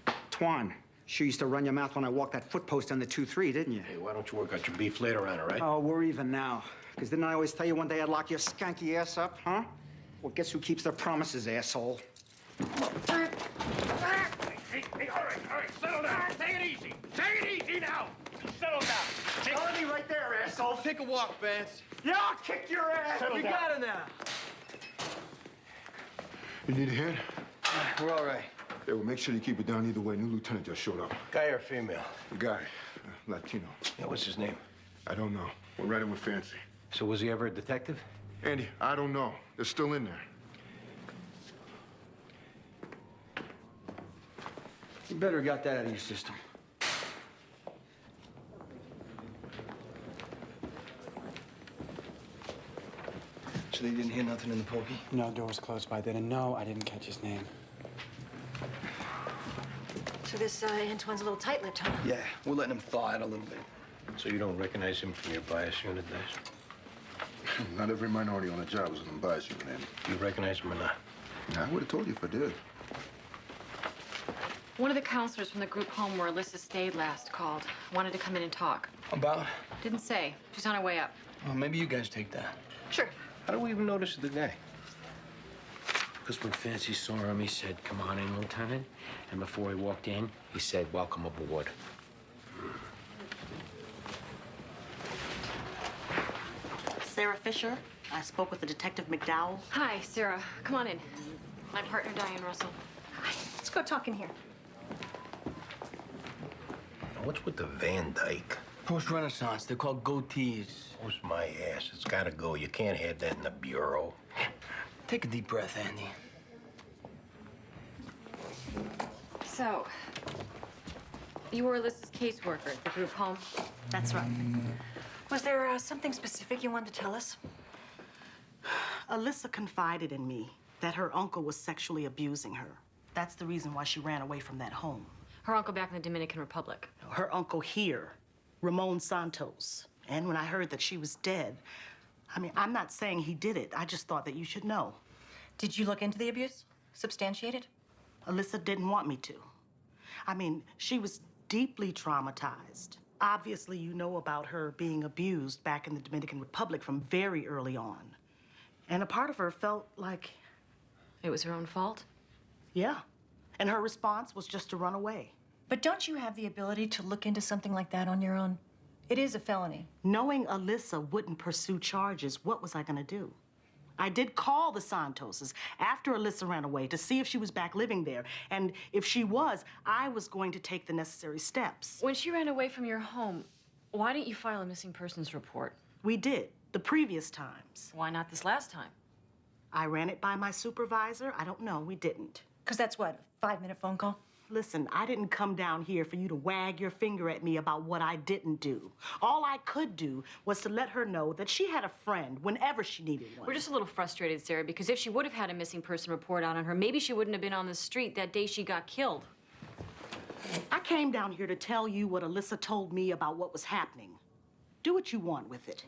Antoine, sure used to run your mouth when I walked that footpost on the 2-3, didn't you? Hey, why don't you work out your beef later on, all right? Oh, we're even now. Because didn't I always tell you one day I'd lock your skanky ass up, huh? Well, guess who keeps their promises, asshole? Hey, all right, settle down. Take it easy. Take it easy now. Settle down. Follow me right there, asshole. Take a walk, Vance. Yeah, I'll kick your ass. We got him now. You need a hand? We're all right. Yeah, well, make sure you keep it down either way. New lieutenant just showed up. Guy or female? The guy, Latino. Yeah, what's his name? I don't know. We're riding with Fancy. So was he ever a detective? Andy, I don't know. They're still in there. You better got that out of your system. So they didn't hear nothing in the pokey? No, door was closed by then, and no, I didn't catch his name. So this Antoine's a little tight-lipped, huh? Yeah, we're letting him thaw out a little bit. So you don't recognize him from your bias unit days? Not every minority on the job is an bias unit, Andy. Do you recognize him or not? I would have told you if I did. One of the counselors from the group home where Alyssa stayed last called. Wanted to come in and talk. About? Didn't say. She's on her way up. Well, maybe you guys take that. Sure. How do we even notice the guy? Because when Fancy saw him, he said, "Come on in, Lieutenant." And before he walked in, he said, "Welcome aboard." Sarah Fisher. I spoke with the Detective McDowell. Hi, Sarah. Come on in. My partner, Diane Russell. Let's go talk in here. What's with the Van Dyke? Post-Renaissance. They're called goatees. Who's my ass? It's gotta go. You can't have that in the bureau. Take a deep breath, Andy. So, you were Alyssa's caseworker at the group home? That's right. Was there something specific you wanted to tell us? Alyssa confided in me that her uncle was sexually abusing her. That's the reason why she ran away from that home. Her uncle back in the Dominican Republic. Her uncle here, Ramon Santos. And when I heard that she was dead, I mean, I'm not saying he did it. I just thought that you should know. Did you look into the abuse? Substantiated? Alyssa didn't want me to. I mean, she was deeply traumatized. Obviously, you know about her being abused back in the Dominican Republic from very early on. And a part of her felt like... It was her own fault? Yeah. And her response was just to run away. But don't you have the ability to look into something like that on your own? It is a felony. Knowing Alyssa wouldn't pursue charges, what was I gonna do? I did call the Santoses after Alyssa ran away to see if she was back living there. And if she was, I was going to take the necessary steps. When she ran away from your home, why didn't you file a missing persons report? We did, the previous times. Why not this last time? I ran it by my supervisor. I don't know, we didn't. Because that's what, a 5-minute phone call? Listen, I didn't come down here for you to wag your finger at me about what I didn't do. All I could do was to let her know that she had a friend whenever she needed one. We're just a little frustrated, Sarah, because if she would have had a missing person report out on her, maybe she wouldn't have been on the street that day she got killed. I came down here to tell you what Alyssa told me about what was happening. Do what you want with it.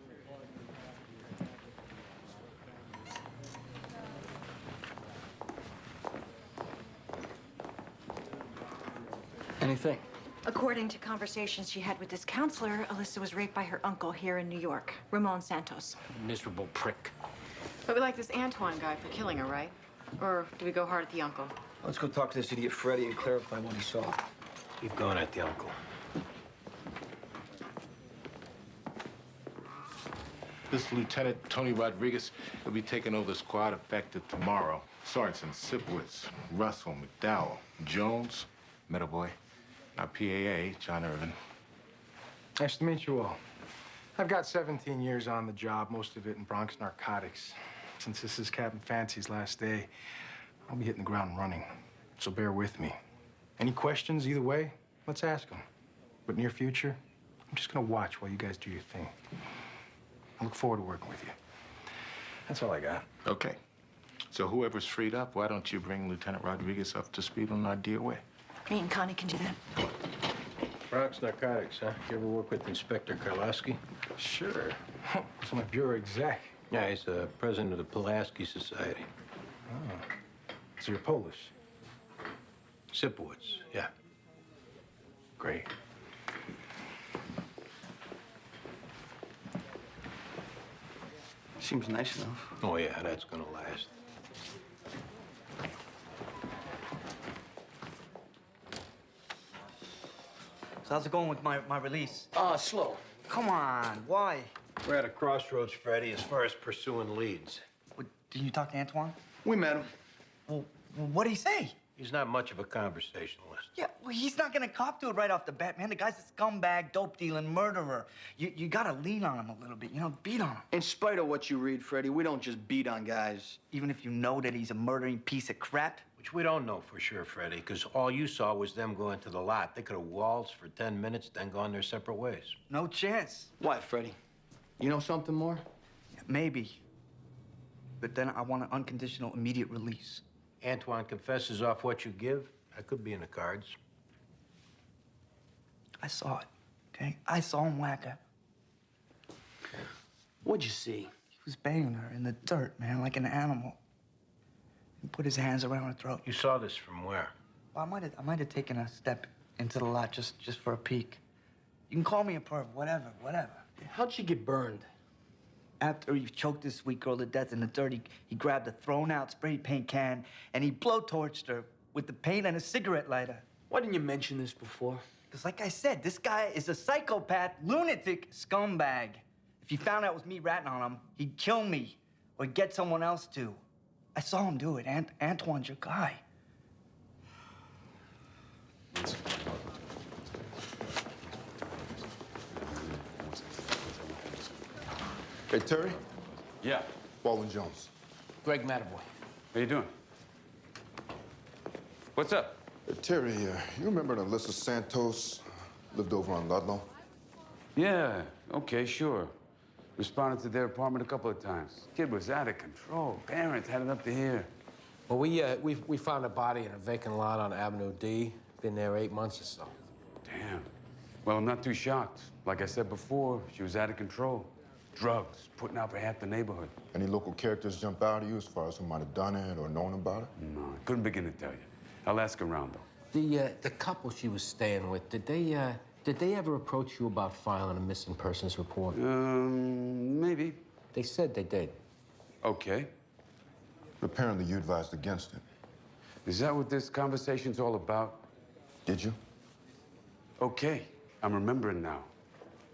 Anything? According to conversations she had with this counselor, Alyssa was raped by her uncle here in New York, Ramon Santos. Miserable prick. But we like this Antoine guy for killing her, right? Or do we go hard at the uncle? Let's go talk to this idiot Freddie and clarify what he saw. Keep going at the uncle. This is Lieutenant Tony Rodriguez. He'll be taking over the squad effective tomorrow. Sergeants Sipowicz, Russell, McDowell, Jones, Meadow Boy, our PAA, John Irvin. Nice to meet you all. I've got 17 years on the job, most of it in Bronx narcotics. Since this is Captain Fancy's last day, I'll be hitting the ground running. So bear with me. Any questions either way, let's ask them. But near future, I'm just gonna watch while you guys do your thing. I look forward to working with you. That's all I got. Okay. So whoever's freed up, why don't you bring Lieutenant Rodriguez up to speed on our DOA? Me and Connie can do that. Bronx narcotics, huh? You ever work with Inspector Karlowski? Sure. He's my bureau exec. Yeah, he's the president of the Pulaski Society. Oh. So you're Polish? Sipowicz, yeah. Great. Seems nice enough. Oh, yeah, that's gonna last. So how's it going with my release? Slow. Come on, why? We're at a crossroads, Freddie, as far as pursuing leads. Did you talk to Antoine? We met him. Well, what'd he say? He's not much of a conversationalist. Yeah, well, he's not gonna cop to it right off the bat, man. The guy's a scumbag, dope-dealing murderer. You gotta lean on him a little bit, you know, beat on him. In spite of what you read, Freddie, we don't just beat on guys. Even if you know that he's a murdering piece of crap? Which we don't know for sure, Freddie, because all you saw was them go into the lot. They could have waltzed for 10 minutes, then gone their separate ways. No chance. Why, Freddie? You know something more? Maybe. But then I want an unconditional, immediate release. Antoine confesses off what you give. That could be in the cards. I saw it, okay? I saw him whack her. What'd you see? He was banging her in the dirt, man, like an animal. He put his hands around her throat. You saw this from where? Well, I might have taken a step into the lot just for a peek. You can call me a perv, whatever. How'd she get burned? After he choked this sweet girl to death in the dirt, he grabbed a thrown-out spray paint can and he blowtorched her with the paint and a cigarette lighter. Why didn't you mention this before? Because like I said, this guy is a psychopath, lunatic scumbag. If he found out it was me ratting on him, he'd kill me or get someone else to. I saw him do it. Antoine's your guy. Hey, Terry? Yeah. Baldwin Jones. Greg Mattaboy. How you doing? What's up? Hey, Terry, you remember Alyssa Santos lived over on Ludlow? Yeah, okay, sure. Responded to their apartment a couple of times. Kid was out of control. Parents had it up to here. Well, we found a body in a vacant lot on Avenue D. Been there 8 months or so. Damn. Well, I'm not too shocked. Like I said before, she was out of control. Drugs, putting out for half the neighborhood. Any local characters jump out at you as far as who might have done it or known about it? No, I couldn't begin to tell you. I'll ask around, though. The couple she was staying with, did they ever approach you about filing a missing persons report? Maybe. They said they did. Okay. Apparently you advised against it. Is that what this conversation's all about? Did you? Okay, I'm remembering now.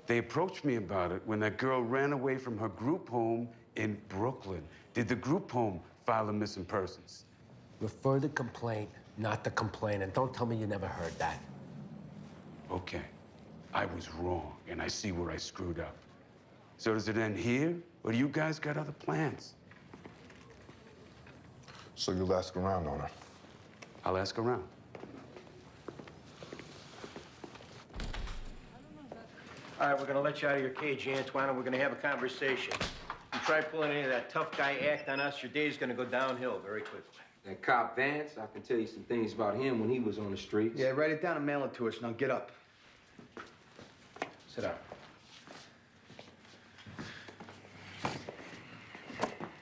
They approached me about it when that girl ran away from her group home in Brooklyn. Did the group home file a missing persons? Refer the complaint, not the complainant. Don't tell me you never heard that. Okay. I was wrong, and I see where I screwed up. So does it end here, or do you guys got other plans? So you'll ask around on her? I'll ask around. All right, we're gonna let you out of your cage, Antoine, and we're gonna have a conversation. You try pulling any of that tough guy act on us, your day's gonna go downhill very quickly. That cop Vance, I can tell you some things about him when he was on the streets. Yeah, write it down and mail it to us. Now get up. Sit down.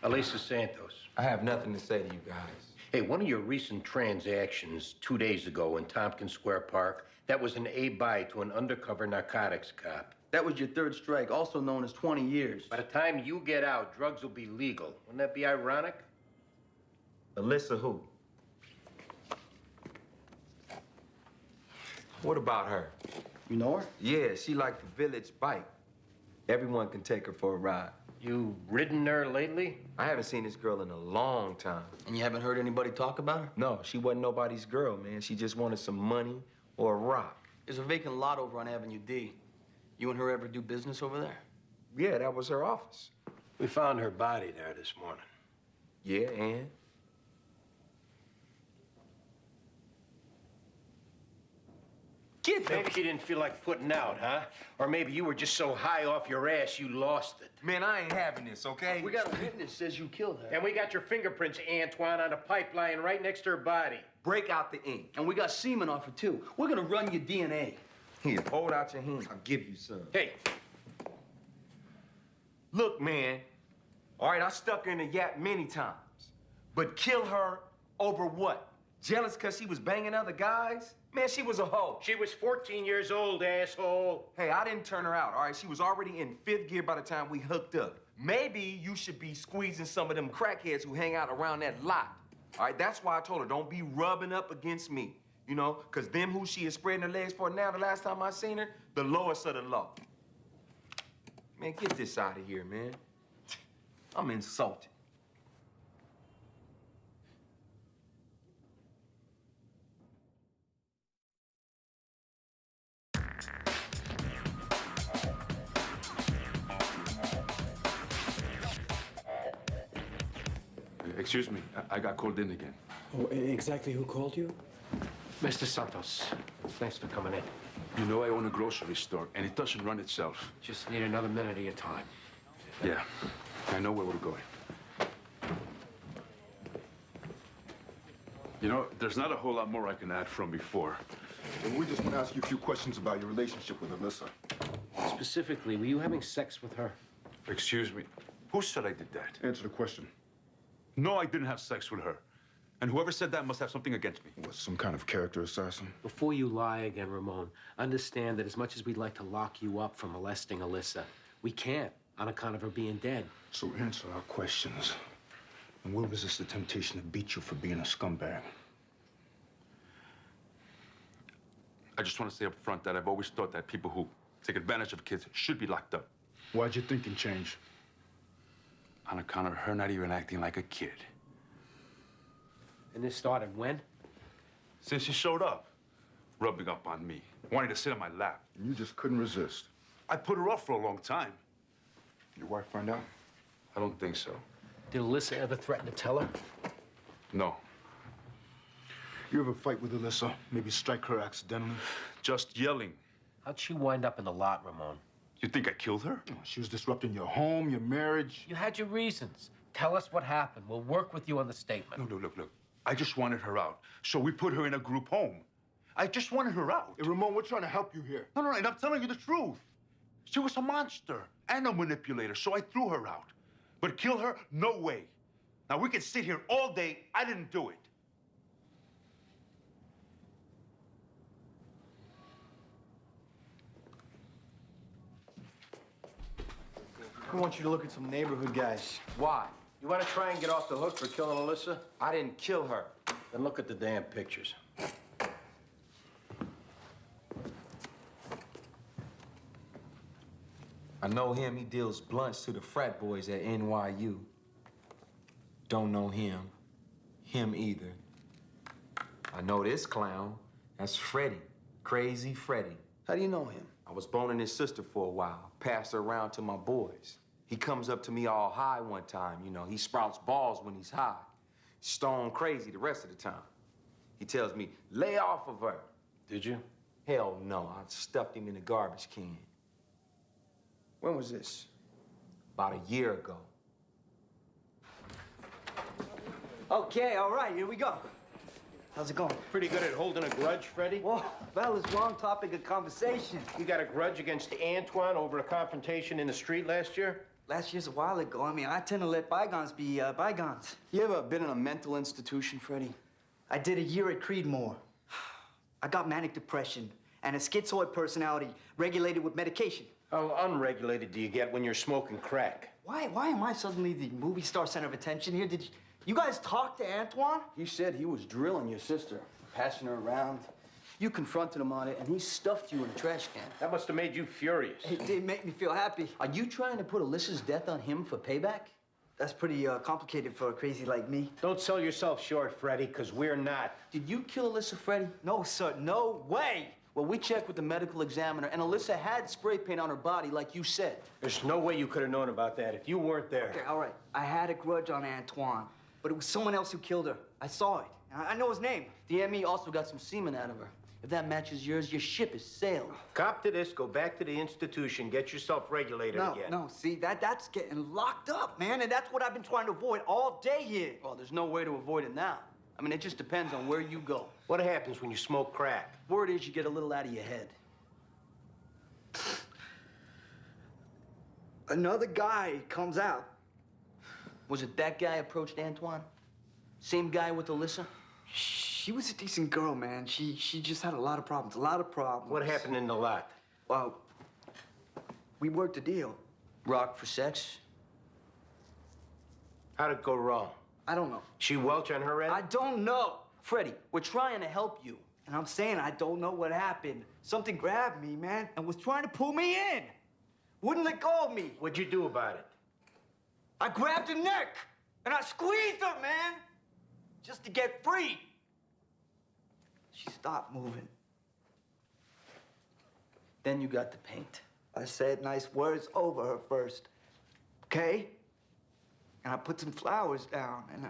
Elisa Santos. I have nothing to say to you guys. Hey, one of your recent transactions 2 days ago in Tompkins Square Park, that was an A-buy to an undercover narcotics cop. That was your third strike, also known as 20 years. By the time you get out, drugs will be legal. Wouldn't that be ironic? Alyssa who? What about her? You know her? Yeah, she like the village bike. Everyone can take her for a ride. You ridden her lately? I haven't seen this girl in a long time. And you haven't heard anybody talk about her? No, she wasn't nobody's girl, man. She just wanted some money or a rock. There's a vacant lot over on Avenue D. You and her ever do business over there? Yeah, that was her office. We found her body there this morning. Yeah, and? Maybe she didn't feel like putting out, huh? Or maybe you were just so high off your ass you lost it. Man, I ain't having this, okay? We got a witness says you killed her. And we got your fingerprints, Antoine, on a pipeline right next to her body. Break out the ink. And we got semen off her, too. We're gonna run your DNA. Here, hold out your hand. I'll give you some. Hey. Look, man. All right, I stuck her in the yap many times. But kill her over what? Jealous because she was banging other guys? Man, she was a hoe. She was 14 years old, asshole. Hey, I didn't turn her out, all right? She was already in 5th gear by the time we hooked up. Maybe you should be squeezing some of them crackheads who hang out around that lot. All right, that's why I told her, don't be rubbing up against me. You know, because them who she is spreading her legs for now, the last time I seen her, the lowest of the low. Man, get this out of here, man. I'm insulted. Excuse me, I got called in again. Oh, exactly who called you? Mr. Santos, thanks for coming in. You know I own a grocery store, and it doesn't run itself. Just need another minute of your time. Yeah, I know where we're going. You know, there's not a whole lot more I can add from before. And we just want to ask you a few questions about your relationship with Alyssa. Specifically, were you having sex with her? Excuse me, who said I did that? Answer the question. No, I didn't have sex with her. And whoever said that must have something against me. Was some kind of character assassin? Before you lie again, Ramon, understand that as much as we'd like to lock you up for molesting Alyssa, we can't on account of her being dead. So answer our questions, and we'll resist the temptation to beat you for being a scumbag. I just want to say up front that I've always thought that people who take advantage of kids should be locked up. Why'd your thinking change? On account of her not even acting like a kid. And this started when? Since she showed up, rubbing up on me, wanting to sit on my lap. And you just couldn't resist. I put her off for a long time. Your wife find out? I don't think so. Did Alyssa ever threaten to tell her? No. You ever fight with Alyssa? Maybe strike her accidentally? Just yelling. How'd she wind up in the lot, Ramon? You think I killed her? Oh, she was disrupting your home, your marriage. You had your reasons. Tell us what happened. We'll work with you on the statement. No, look. I just wanted her out. So we put her in a group home. I just wanted her out. Hey, Ramon, we're trying to help you here. No, and I'm telling you the truth. She was a monster and a manipulator, so I threw her out. But kill her? No way. Now, we can sit here all day. I didn't do it. I want you to look at some neighborhood guys. Why? You want to try and get off the hook for killing Alyssa? I didn't kill her. Then look at the damn pictures. I know him. He deals blunts to the frat boys at NYU. Don't know him. Him either. I know this clown. That's Freddie. Crazy Freddie. How do you know him? I was boning his sister for a while. Passed her around to my boys. He comes up to me all high one time, you know. He sprouts balls when he's high. Stone crazy the rest of the time. He tells me, lay off of her. Did you? Hell no. I stuffed him in a garbage can. When was this? About a year ago. Okay, all right, here we go. How's it going? Pretty good at holding a grudge, Freddie? Whoa, fellas, wrong topic of conversation. You got a grudge against Antoine over a confrontation in the street last year? Last year's a while ago. I mean, I tend to let bygones be bygones. You ever been in a mental institution, Freddie? I did a year at Creedmoor. I got manic depression and a schizoid personality regulated with medication. How unregulated do you get when you're smoking crack? Why am I suddenly the movie star center of attention here? Did you guys talk to Antoine? He said he was drilling your sister, passing her around. You confronted him on it, and he stuffed you in a trash can. That must have made you furious. It did make me feel happy. Are you trying to put Alyssa's death on him for payback? That's pretty complicated for a crazy like me. Don't sell yourself short, Freddie, because we're not. Did you kill Alyssa, Freddie? No, sir, no way. Well, we checked with the medical examiner, and Alyssa had spray paint on her body, like you said. There's no way you could have known about that if you weren't there. Okay, all right. I had a grudge on Antoine, but it was someone else who killed her. I saw it. I know his name. The ME also got some semen out of her. If that matches yours, your ship is sailed. Cop to this, go back to the institution, get yourself regulated again. No, see, that's getting locked up, man, and that's what I've been trying to avoid all day here. Well, there's no way to avoid it now. I mean, it just depends on where you go. What happens when you smoke crack? Word is you get a little out of your head. Another guy comes out. Was it that guy approached Antoine? Same guy with Alyssa? She was a decent girl, man. She just had a lot of problems, What happened in the lot? Well, we worked a deal. Rock for sex? How'd it go wrong? I don't know. She welch on her end? I don't know. Freddie, we're trying to help you. And I'm saying I don't know what happened. Something grabbed me, man, and was trying to pull me in. Wouldn't let go of me. What'd you do about it? I grabbed her neck, and I squeezed her, man, just to get free. She stopped moving. Then you got the paint. I said nice words over her first, okay? And I put some flowers down, and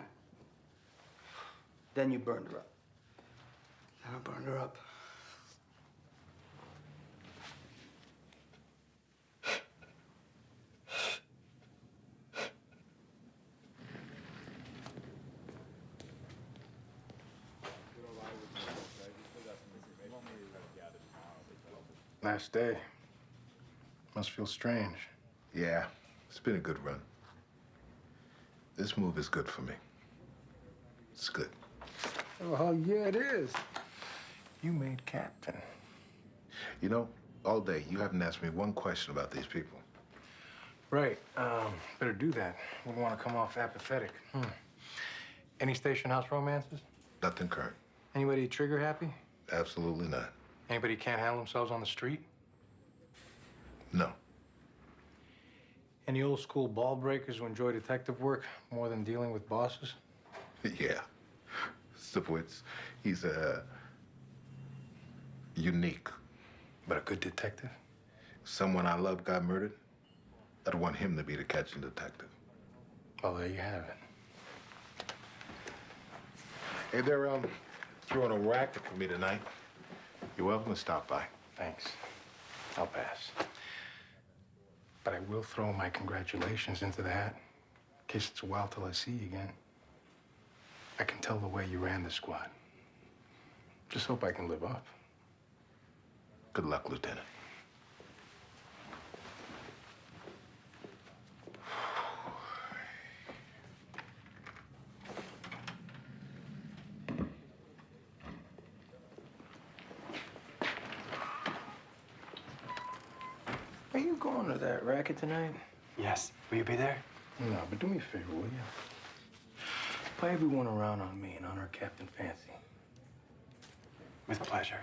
Then you burned her up. I burned her up. Last day. Must feel strange. Yeah, it's been a good run. This move is good for me. It's good. Oh, yeah, it is. You made captain. You know, all day, you haven't asked me one question about these people. Right. Better do that. Wouldn't want to come off apathetic. Any station house romances? Nothing current. Anybody trigger happy? Absolutely not. Anybody can't handle themselves on the street? No. Any old school ball breakers who enjoy detective work more than dealing with bosses? Yeah. Sipowicz, he's unique. But a good detective? Someone I love got murdered. I'd want him to be the catching detective. Well, there you have it. Hey, they're throwing a racket for me tonight. You're welcome to stop by. Thanks. I'll pass. But I will throw my congratulations into the hat. In case it's a while till I see you again. I can tell the way you ran the squad. Just hope I can live up. Good luck, Lieutenant. Are you going to that racket tonight? Yes. Will you be there? No, but do me a favor, will you? Play everyone around on me and honor Captain Fancy. With pleasure.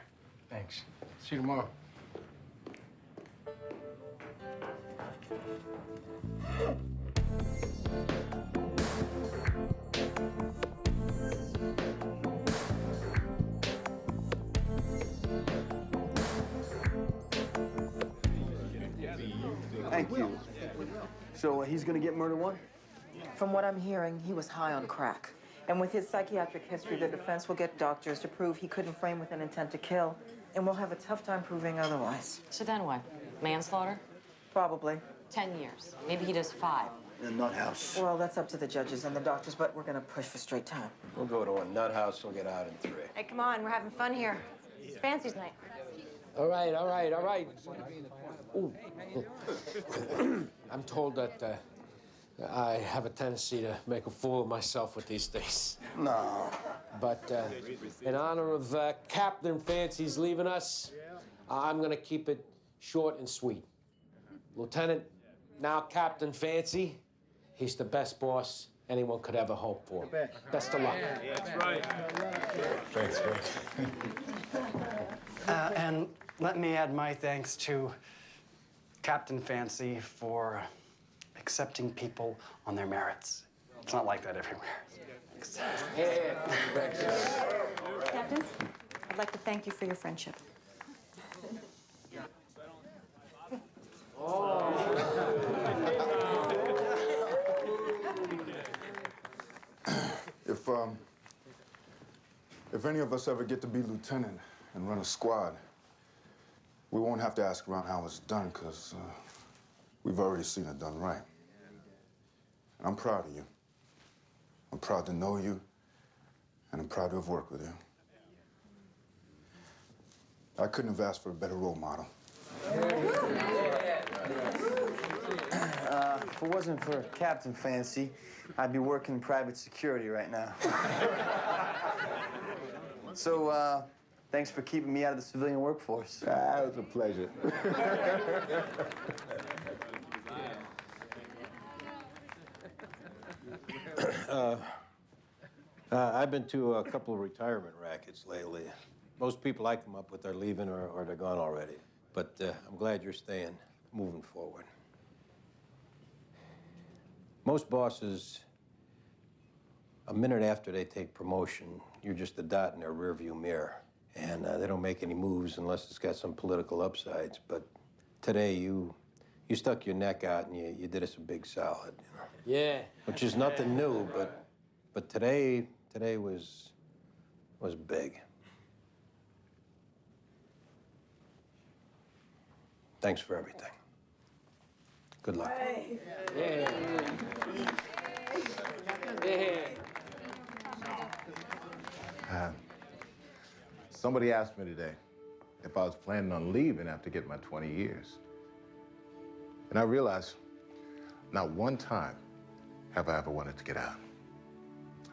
Thanks. See you tomorrow. Thank you. So he's gonna get murder one? From what I'm hearing, he was high on crack. And with his psychiatric history, the defense will get doctors to prove he couldn't frame with an intent to kill, and we'll have a tough time proving otherwise. So then what? Manslaughter? Probably. 10 years. Maybe he does 5. In a nut house. Well, that's up to the judges and the doctors, but we're gonna push for straight time. We'll go to a nut house, we'll get out in 3. Hey, come on, we're having fun here. It's Fancy's night. All right, all right, all right. Ooh. I'm told that I have a tendency to make a fool of myself with these things. No. But in honor of Captain Fancy's leaving us, I'm gonna keep it short and sweet. Lieutenant, now Captain Fancy, he's the best boss anyone could ever hope for. Best of luck. That's right. Thanks, And let me add my thanks to Captain Fancy for accepting people on their merits. It's not like that everywhere. Thanks. Captain, I'd like to thank you for your friendship. If any of us ever get to be lieutenant and run a squad, we won't have to ask around how it's done, because we've already seen it done right. And I'm proud of you. I'm proud to know you, and I'm proud to have worked with you. I couldn't have asked for a better role model. If it wasn't for Captain Fancy, I'd be working in private security right now. So, thanks for keeping me out of the civilian workforce. It was a pleasure. I've been to a couple of retirement rackets lately. Most people I come up with are leaving or they're gone already. But I'm glad you're staying, moving forward. Most bosses, a minute after they take promotion, you're just a dot in their rearview mirror. And they don't make any moves unless it's got some political upsides. But today, you stuck your neck out and you did us a big solid, you know? Yeah. Which is nothing new, but today was big. Thanks for everything. Good luck. Yeah. Somebody asked me today if I was planning on leaving after getting my 20 years. And I realized not one time have I ever wanted to get out.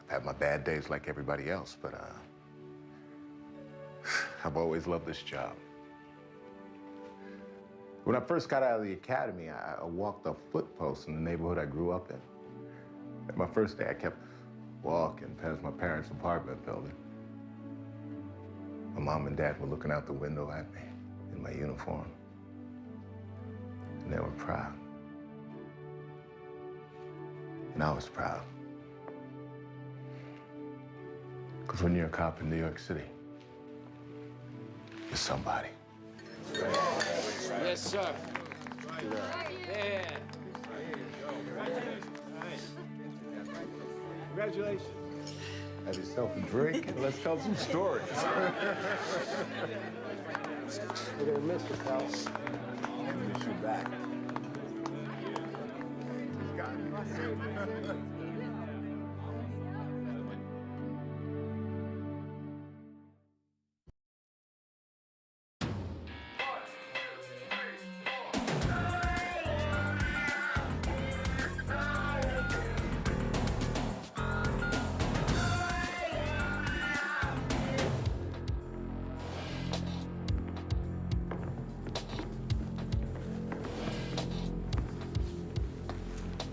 I've had my bad days like everybody else, but I've always loved this job. When I first got out of the academy, I walked a footpost in the neighborhood I grew up in. And my first day, I kept walking past my parents' apartment building. My mom and dad were looking out the window at me in my uniform. And they were proud. And I was proud. Because when you're a cop in New York City, you're somebody. Yes, sir. Yeah. Congratulations. Have yourself a drink and let's tell some stories. We're gonna miss you, pal. Miss you back.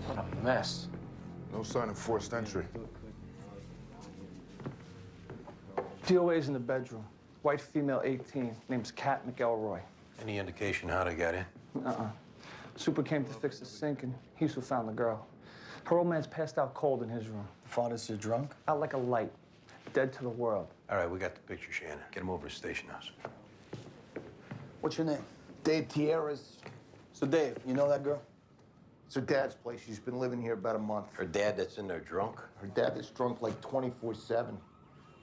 What a mess. No sign of forced entry. DOA's in the bedroom. White female, 18. Name's Kat McElroy. Any indication how they got in? Uh-uh. Super came to fix the sink, and he's who found the girl. Her old man's passed out cold in his room. The father's a drunk? Out like a light, dead to the world. All right, we got the picture, Shannon. Get him over to Station House. What's your name? Dave Tierras. So, Dave, you know that girl? It's her dad's place. She's been living here about a month. Her dad that's in there drunk? Her dad is drunk like 24/7.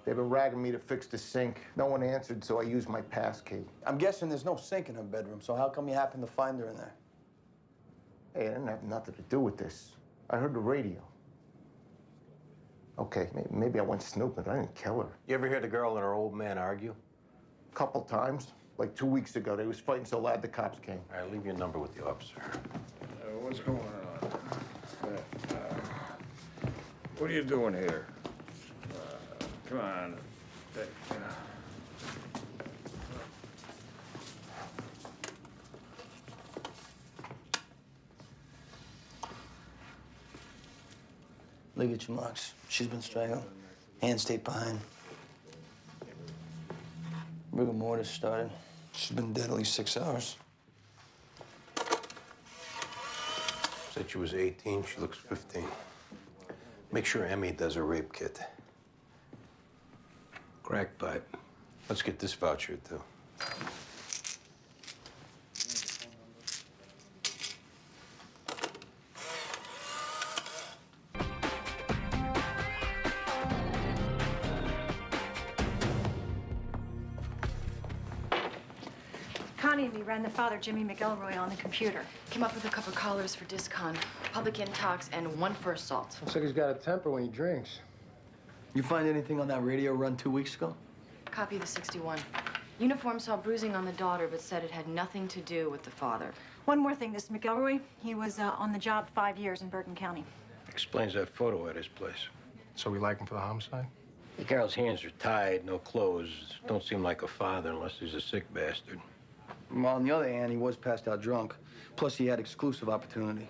They've been ragging me to fix the sink. No one answered, so I used my pass key. I'm guessing there's no sink in her bedroom, so how come you happened to find her in there? Hey, it didn't have nothing to do with this. I heard the radio. Okay, maybe I went snooping, but I didn't kill her. You ever hear the girl and her old man argue? Couple times. Like 2 weeks ago, they was fighting so loud the cops came. All right, leave your number with the officer. What's going on? What are you doing here? Come on. Look at your marks. She's been strangled. Hands taped behind. Rigor mortis started. She's been dead at least 6 hours. Said she was 18, she looks 15. Make sure Emmy does a rape kit. Crack pipe. Let's get this voucher, too. Connie and me ran the father, Jimmy McElroy, on the computer. Came up with a couple callers for discon, public intox, and 1 for assault. Looks like he's got a temper when he drinks. You find anything on that radio run 2 weeks ago? Copy the 61. Uniform saw bruising on the daughter, but said it had nothing to do with the father. One more thing, this McElroy, he was on the job 5 years in Bergen County. Explains that photo at his place. So we like him for the homicide? The girl's hands are tied, no clothes. Don't seem like a father unless he's a sick bastard. Well, on the other hand, he was passed out drunk. Plus, he had exclusive opportunity.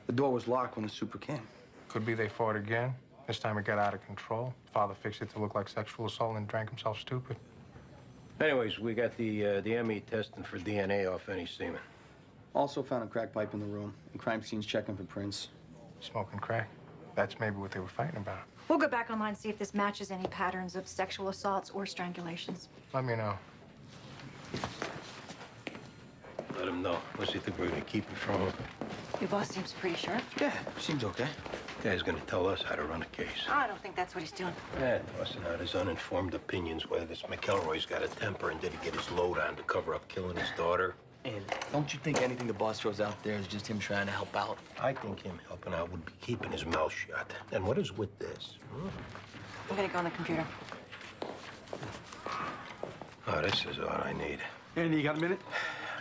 The door was locked when the super came. Could be they fought again. This time it got out of control. Father fixed it to look like sexual assault and drank himself stupid. Anyways, we got the ME testing for DNA off any semen. Also found a crack pipe in the room, and crime scenes checking for prints. Smoking crack. That's maybe what they were fighting about. We'll go back online and see if this matches any patterns of sexual assaults or strangulations. Let me know. Let him know. What's he think we're gonna keep it from him? Your boss seems pretty sure. Yeah, seems okay. Guy's gonna tell us how to run a case. I don't think that's what he's doing. Tossing out his uninformed opinions whether this McElroy's got a temper and did he get his load on to cover up killing his daughter. And don't you think anything the boss throws out there is just him trying to help out? I think him helping out would be keeping his mouth shut. And what is with this? I'm gonna go on the computer. Oh, this is all I need. Andy, you got a minute?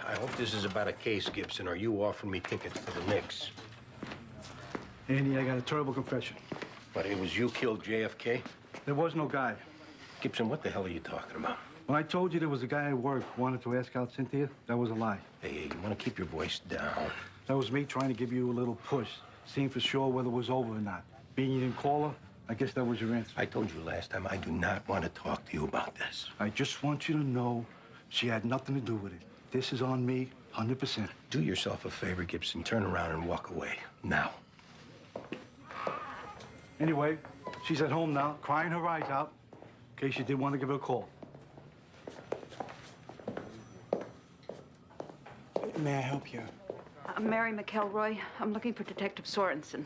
I hope this is about a case, Gibson, or you offering me tickets to the Knicks. Andy, I got a terrible confession. But it was you killed JFK? There was no guy. Gibson, what the hell are you talking about? When I told you there was a guy at work who wanted to ask out Cynthia, that was a lie. Hey, you want to keep your voice down. That was me trying to give you a little push, seeing for sure whether it was over or not. Being you didn't call her, I guess that was your answer. I told you last time I do not want to talk to you about this. I just want you to know she had nothing to do with it. This is on me, 100%. Do yourself a favor, Gibson. Turn around and walk away. Now. Anyway, she's at home now, crying her eyes out, in case you did want to give her a call. May I help you? I'm Mary McElroy. I'm looking for Detective Sorensen.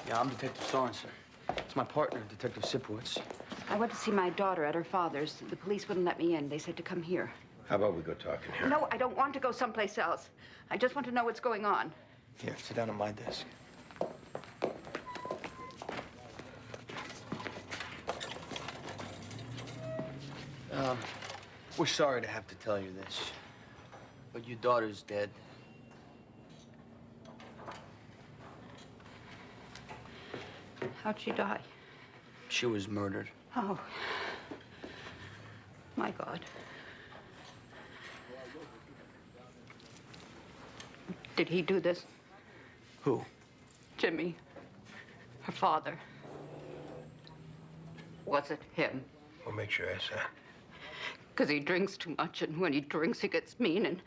Yeah, I'm Detective Sorensen. It's my partner, Detective Sipowicz. I went to see my daughter at her father's. The police wouldn't let me in. They said to come here. How about we go talking here? No, I don't want to go someplace else. I just want to know what's going on. Here, sit down at my desk. We're sorry to have to tell you this, but your daughter's dead. How'd she die? She was murdered. Oh, my God. Did he do this? Who? Jimmy, her father. Was it him? We'll make sure that's that. Because he drinks too much, and when he drinks, he gets mean, and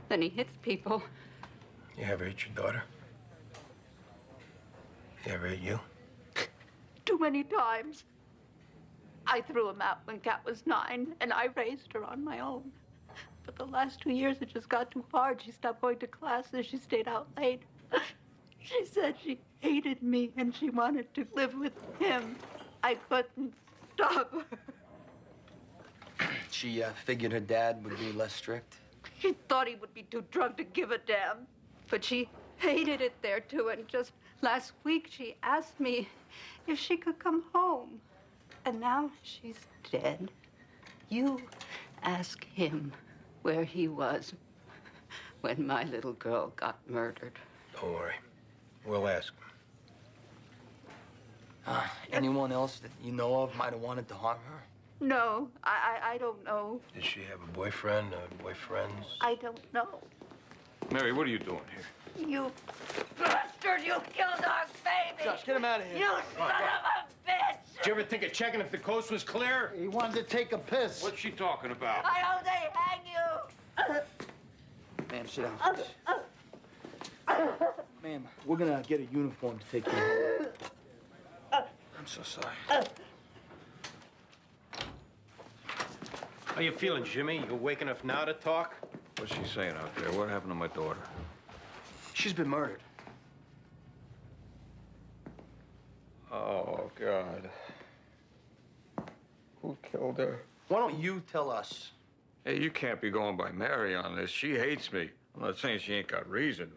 then he hits people. You ever hit your daughter? You ever hit you? Too many times. I threw him out when Kat was 9, and I raised her on my own. But the last 2 years, it just got too hard. She stopped going to classes. She stayed out late. She said she hated me, and she wanted to live with him. I couldn't stop her. She figured her dad would be less strict. She thought he would be too drunk to give a damn. But she hated it there, too. And just last week, she asked me if she could come home. And now she's dead. You ask him where he was when my little girl got murdered. Don't worry. We'll ask him. Anyone else that you know of might have wanted to harm her? No, I don't know. Does she have a boyfriend or boyfriends? I don't know. Mary, what are you doing here? You bastard! You killed our baby! Josh, get him out of here. You son of a bitch! Did you ever think of checking if the coast was clear? He wanted to take a piss. What's she talking about? I hope they hang you! Ma'am, sit down. Ma'am, we're gonna get a uniform to take you home. I'm so sorry. How you feeling, Jimmy? You awake enough now to talk? What's she saying out there? What happened to my daughter? She's been murdered. Oh, God. Who killed her? Why don't you tell us? Hey, you can't be going by Mary on this. She hates me. I'm not saying she ain't got reason.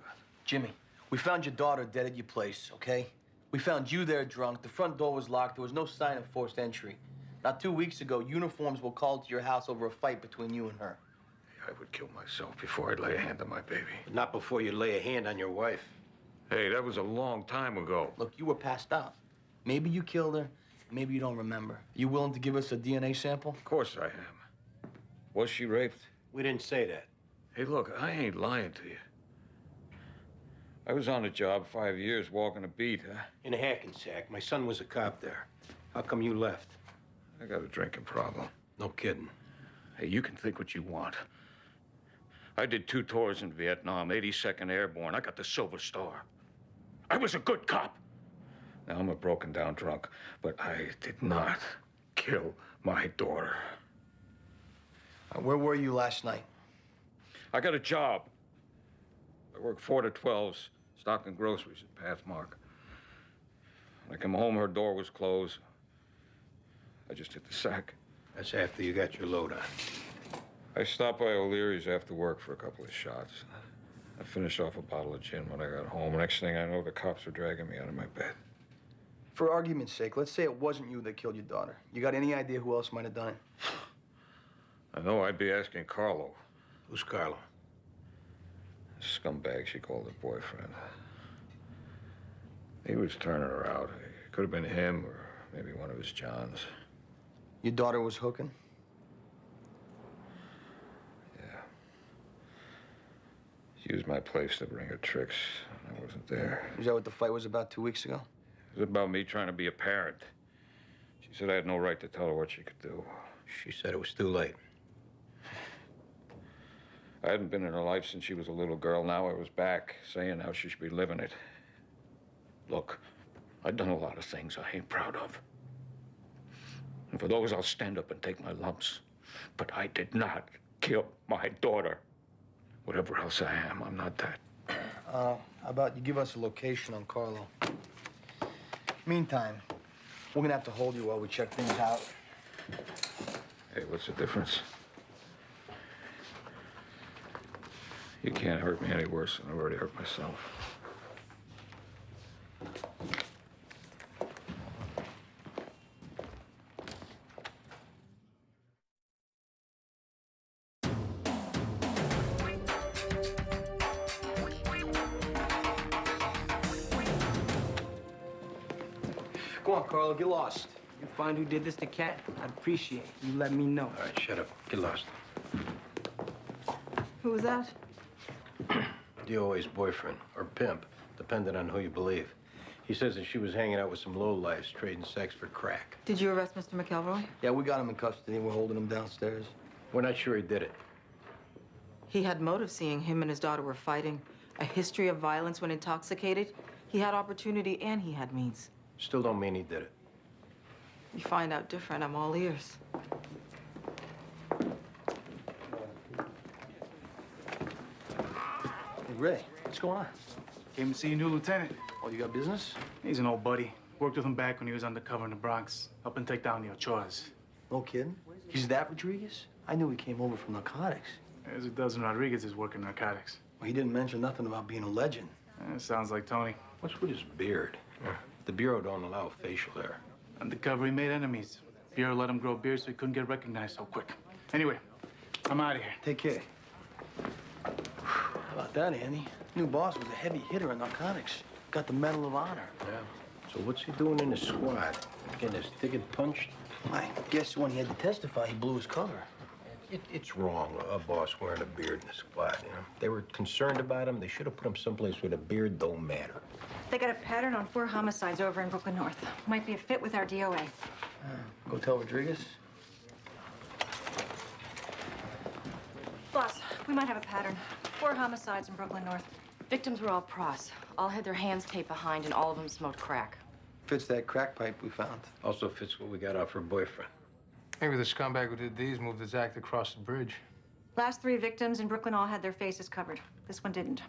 Jimmy, we found your daughter dead at your place, okay? We found you there drunk. The front door was locked. There was no sign of forced entry. Not 2 weeks ago, uniforms were called to your house over a fight between you and her. I would kill myself before I'd lay a hand on my baby. Not before you lay a hand on your wife. Hey, that was a long time ago. Look, you were passed out. Maybe you killed her. Maybe you don't remember. You willing to give us a DNA sample? Of course I am. Was she raped? We didn't say that. Hey, look, I ain't lying to you. I was on the job 5 years walking a beat, huh? In Hackensack. My son was a cop there. How come you left? I got a drinking problem. No kidding. Hey, you can think what you want. I did 2 tours in Vietnam, 82nd Airborne. I got the Silver Star. I was a good cop. Now I'm a broken down drunk, but I did not kill my daughter. Where were you last night? I got a job. I worked 4 to 12s, stocking groceries at Pathmark. When I came home, her door was closed. I just hit the sack. That's after you got your load on. I stopped by O'Leary's after work for a couple of shots. I finished off a bottle of gin when I got home. Next thing I know, the cops were dragging me out of my bed. For argument's sake, let's say it wasn't you that killed your daughter. You got any idea who else might have done it? I know I'd be asking Carlo. Who's Carlo? Scumbag she called her boyfriend. He was turning her out. It could have been him or maybe one of his Johns. Your daughter was hooking? Yeah. She used my place to bring her tricks. I wasn't there. Is that what the fight was about 2 weeks ago? It was about me trying to be a parent. She said I had no right to tell her what she could do. She said it was too late. I hadn't been in her life since she was a little girl. Now I was back, saying how she should be living it. Look, I've done a lot of things I ain't proud of. And for those, I'll stand up and take my lumps. But I did not kill my daughter. Whatever else I am, I'm not that. How about you give us a location on Carlo? Meantime, we're gonna have to hold you while we check things out. Hey, what's the difference? You can't hurt me any worse than I've already hurt myself. Go on, Carlo, get lost. You find who did this to Kat, I'd appreciate it. You let me know. All right, shut up. Get lost. Who was that? DOA's boyfriend, or pimp, depending on who you believe. He says that she was hanging out with some lowlifes trading sex for crack. Did you arrest Mr. McElroy? Yeah, we got him in custody. We're holding him downstairs. We're not sure he did it. He had motive, seeing him and his daughter were fighting. a history of violence when intoxicated. He had opportunity and he had means. Still don't mean he did it. You find out different, I'm all ears. Hey, Ray, what's going on? Came to see a new lieutenant. Oh, you got business? He's an old buddy. Worked with him back when he was undercover in the Bronx, helping take down the Ochoas. No kidding? He's that Rodriguez? I knew he came over from narcotics. There's a dozen Rodriguez's working narcotics. Well, he didn't mention nothing about being a legend. Sounds like Tony. What's with his beard? The Bureau don't allow facial hair. Undercover, he made enemies. Bureau let him grow beard so he couldn't get recognized so quick. Anyway, I'm out of here. Take care. How about that, Andy? New boss was a heavy hitter in narcotics. Got the Medal of Honor. Yeah. So what's he doing in the squad? Getting his ticket punched? I guess when he had to testify, he blew his cover. It's wrong, a boss wearing a beard in the squad, you know? They were concerned about him. They should have put him someplace where the beard don't matter. They got a pattern on 4 homicides over in Brooklyn North. Might be a fit with our DOA. Go tell Rodriguez. Boss, we might have a pattern. 4 homicides in Brooklyn North. Victims were all pros. All had their hands taped behind, and all of them smoked crack. Fits that crack pipe we found. Also fits what we got off her boyfriend. Maybe the scumbag who did these moved his act across the bridge. Last 3 victims in Brooklyn all had their faces covered. This one didn't.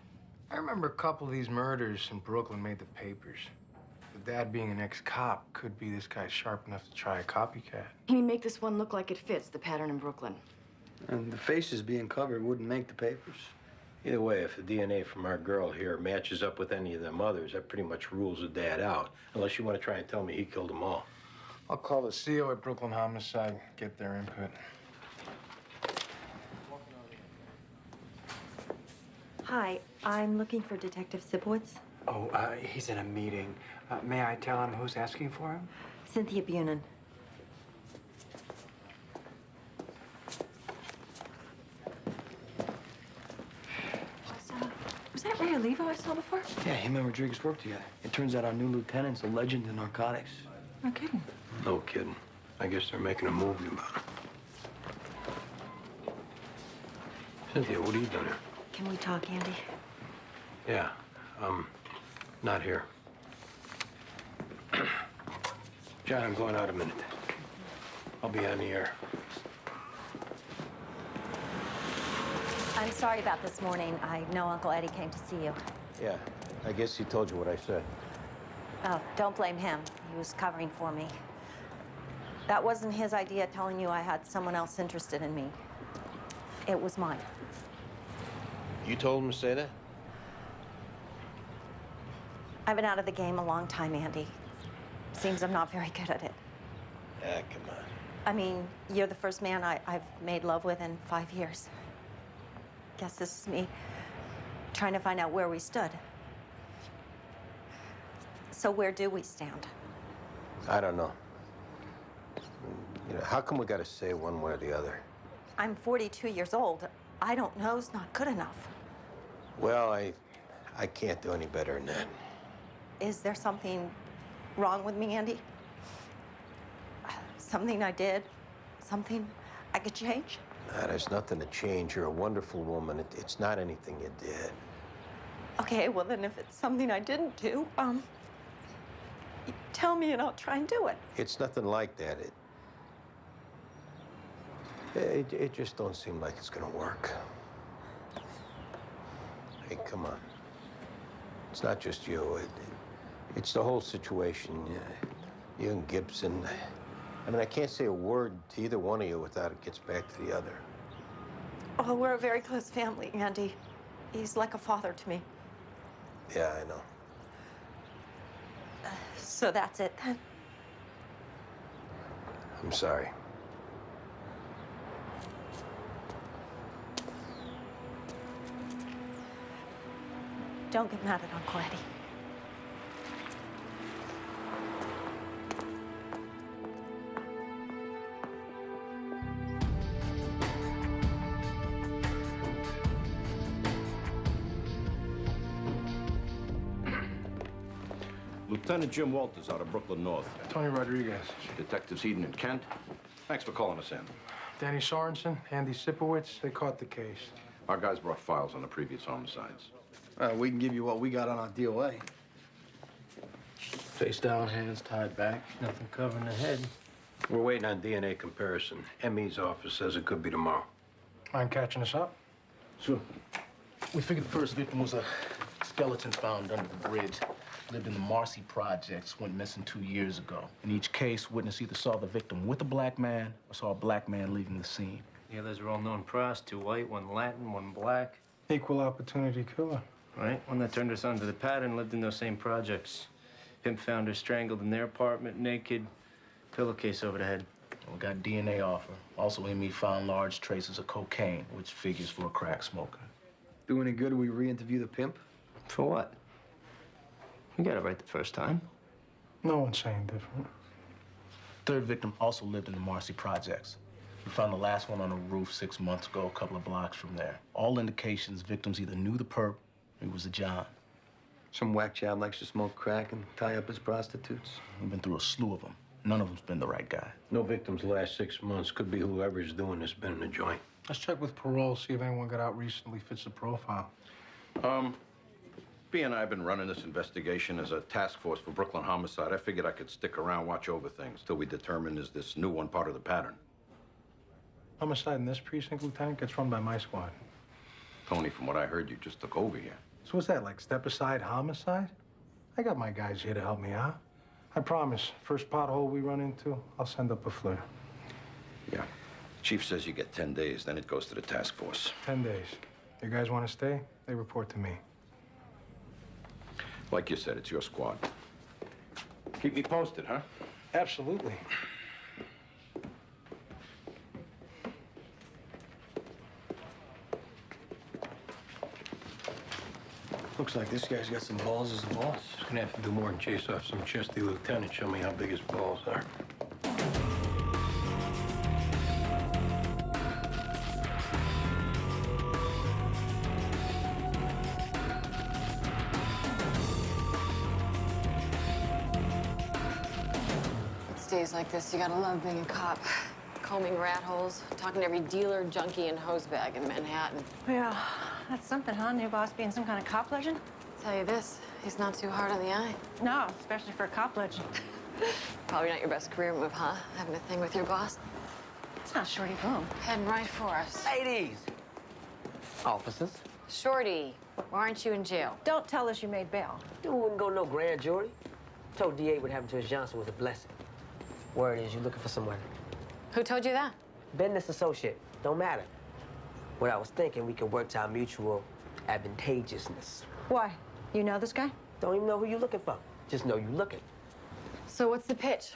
I remember a couple of these murders in Brooklyn made the papers. The dad being an ex-cop could be this guy sharp enough to try a copycat. He make this one look like it fits the pattern in Brooklyn. And the faces being covered wouldn't make the papers. Either way, if the DNA from our girl here matches up with any of them others, that pretty much rules the dad out. Unless you want to try and tell me he killed them all. I'll call the CO at Brooklyn Homicide, get their input. Hi, I'm looking for Detective Sipowicz. Oh, he's in a meeting. May I tell him who's asking for him? Cynthia Bunin. Was that Ray Olivo I saw before? Yeah, him and Rodriguez work together. It turns out our new lieutenant's a legend in narcotics. No kidding. No kidding. I guess they're making a movie about it. Cynthia, what are you doing here? Can we talk, Andy? Yeah, not here. John, I'm going out a minute. I'll be on the air. I'm sorry about this morning. I know Uncle Eddie came to see you. Yeah, I guess he told you what I said. Oh, don't blame him. He was covering for me. That wasn't his idea, telling you I had someone else interested in me. It was mine. You told him to say that? I've been out of the game a long time, Andy. Seems I'm not very good at it. Ah, come on. I mean, you're the first man I've made love with in 5 years. Guess this is me trying to find out where we stood. So where do we stand? I don't know. You know, how come we got to say one way or the other? I'm 42 years old. I don't know's not good enough. Well, I can't do any better than that. Is there something wrong with me, Andy? Something I did? Something I could change? Nah, there's nothing to change. You're a wonderful woman. It's not anything you did. Okay, well then if it's something I didn't do, you tell me and I'll try and do it. It's nothing like that. It just don't seem like it's gonna work. Hey, come on. It's not just you. It's the whole situation. You and Gibson. I mean, I can't say a word to either one of you without it gets back to the other. Oh, we're a very close family, Andy. He's like a father to me. Yeah, I know. So that's it then. I'm sorry. Don't get mad at Uncle Eddie. Lieutenant Jim Walters out of Brooklyn North. Tony Rodriguez. Detectives Eden and Kent. Thanks for calling us in. Danny Sorensen, Andy Sipowicz, they caught the case. Our guys brought files on the previous homicides. We can give you what we got on our DOA. Face down, hands tied back, nothing covering the head. We're waiting on DNA comparison. ME's office says it could be tomorrow. Mind catching us up? Sure. We figured the first victim was a skeleton found under the bridge. Lived in the Marcy projects, went missing 2 years ago. In each case, witness either saw the victim with a black man or saw a black man leaving the scene. The others are all known pros, 2 white, 1 Latin, 1 black. Equal opportunity killer. Right? One that turned us onto the pattern lived in those same projects. Pimp found her strangled in their apartment, naked, pillowcase over the head. We got DNA off her. Also, ME found large traces of cocaine, which figures for a crack smoker. Do any good if we re-interview the pimp? For what? We got it right the first time. No one's saying different. Third victim also lived in the Marcy projects. We found the last one on a roof 6 months ago, a couple of blocks from there. All indications victims either knew the perp or he was a John. Some whack job likes to smoke crack and tie up his prostitutes. We've been through a slew of them. None of them's been the right guy. No victims last 6 months. Could be whoever's doing this been in the joint. Let's check with parole, see if anyone got out recently fits the profile. B and I have been running this investigation as a task force for Brooklyn homicide. I figured I could stick around, watch over things till we determine is this new one part of the pattern. Homicide in this precinct, Lieutenant, gets run by my squad. Tony, from what I heard, you just took over here. So what's that, like step-aside homicide? I got my guys here to help me out. I promise, first pothole we run into, I'll send up a flare. Yeah. Chief says you get 10 days, then it goes to the task force. 10 days. You guys want to stay? They report to me. Like you said, it's your squad. Keep me posted, huh? Absolutely. Looks like this guy's got some balls as a boss. He's gonna have to do more than chase off some chesty lieutenant. Show me how big his balls are. It's days like this, you gotta love being a cop. Combing rat holes, talking to every dealer, junkie, and hosebag in Manhattan. Yeah, that's something, huh? New boss being some kind of cop legend? Tell you this, he's not too hard on the eye. No, especially for a cop legend. Probably not your best career move, huh? Having a thing with your boss. It's not Shorty Boom. Heading right for us. Ladies! Officers. Shorty, why aren't you in jail? Don't tell us you made bail. Dude wouldn't go no grand jury. Told DA what happened to his Johnson was a blessing. Word is you looking for someone. Who told you that? Business associate. Don't matter. What I was thinking, we could work to our mutual advantageousness. Why? You know this guy? Don't even know who you're looking for. Just know you're looking. So what's the pitch?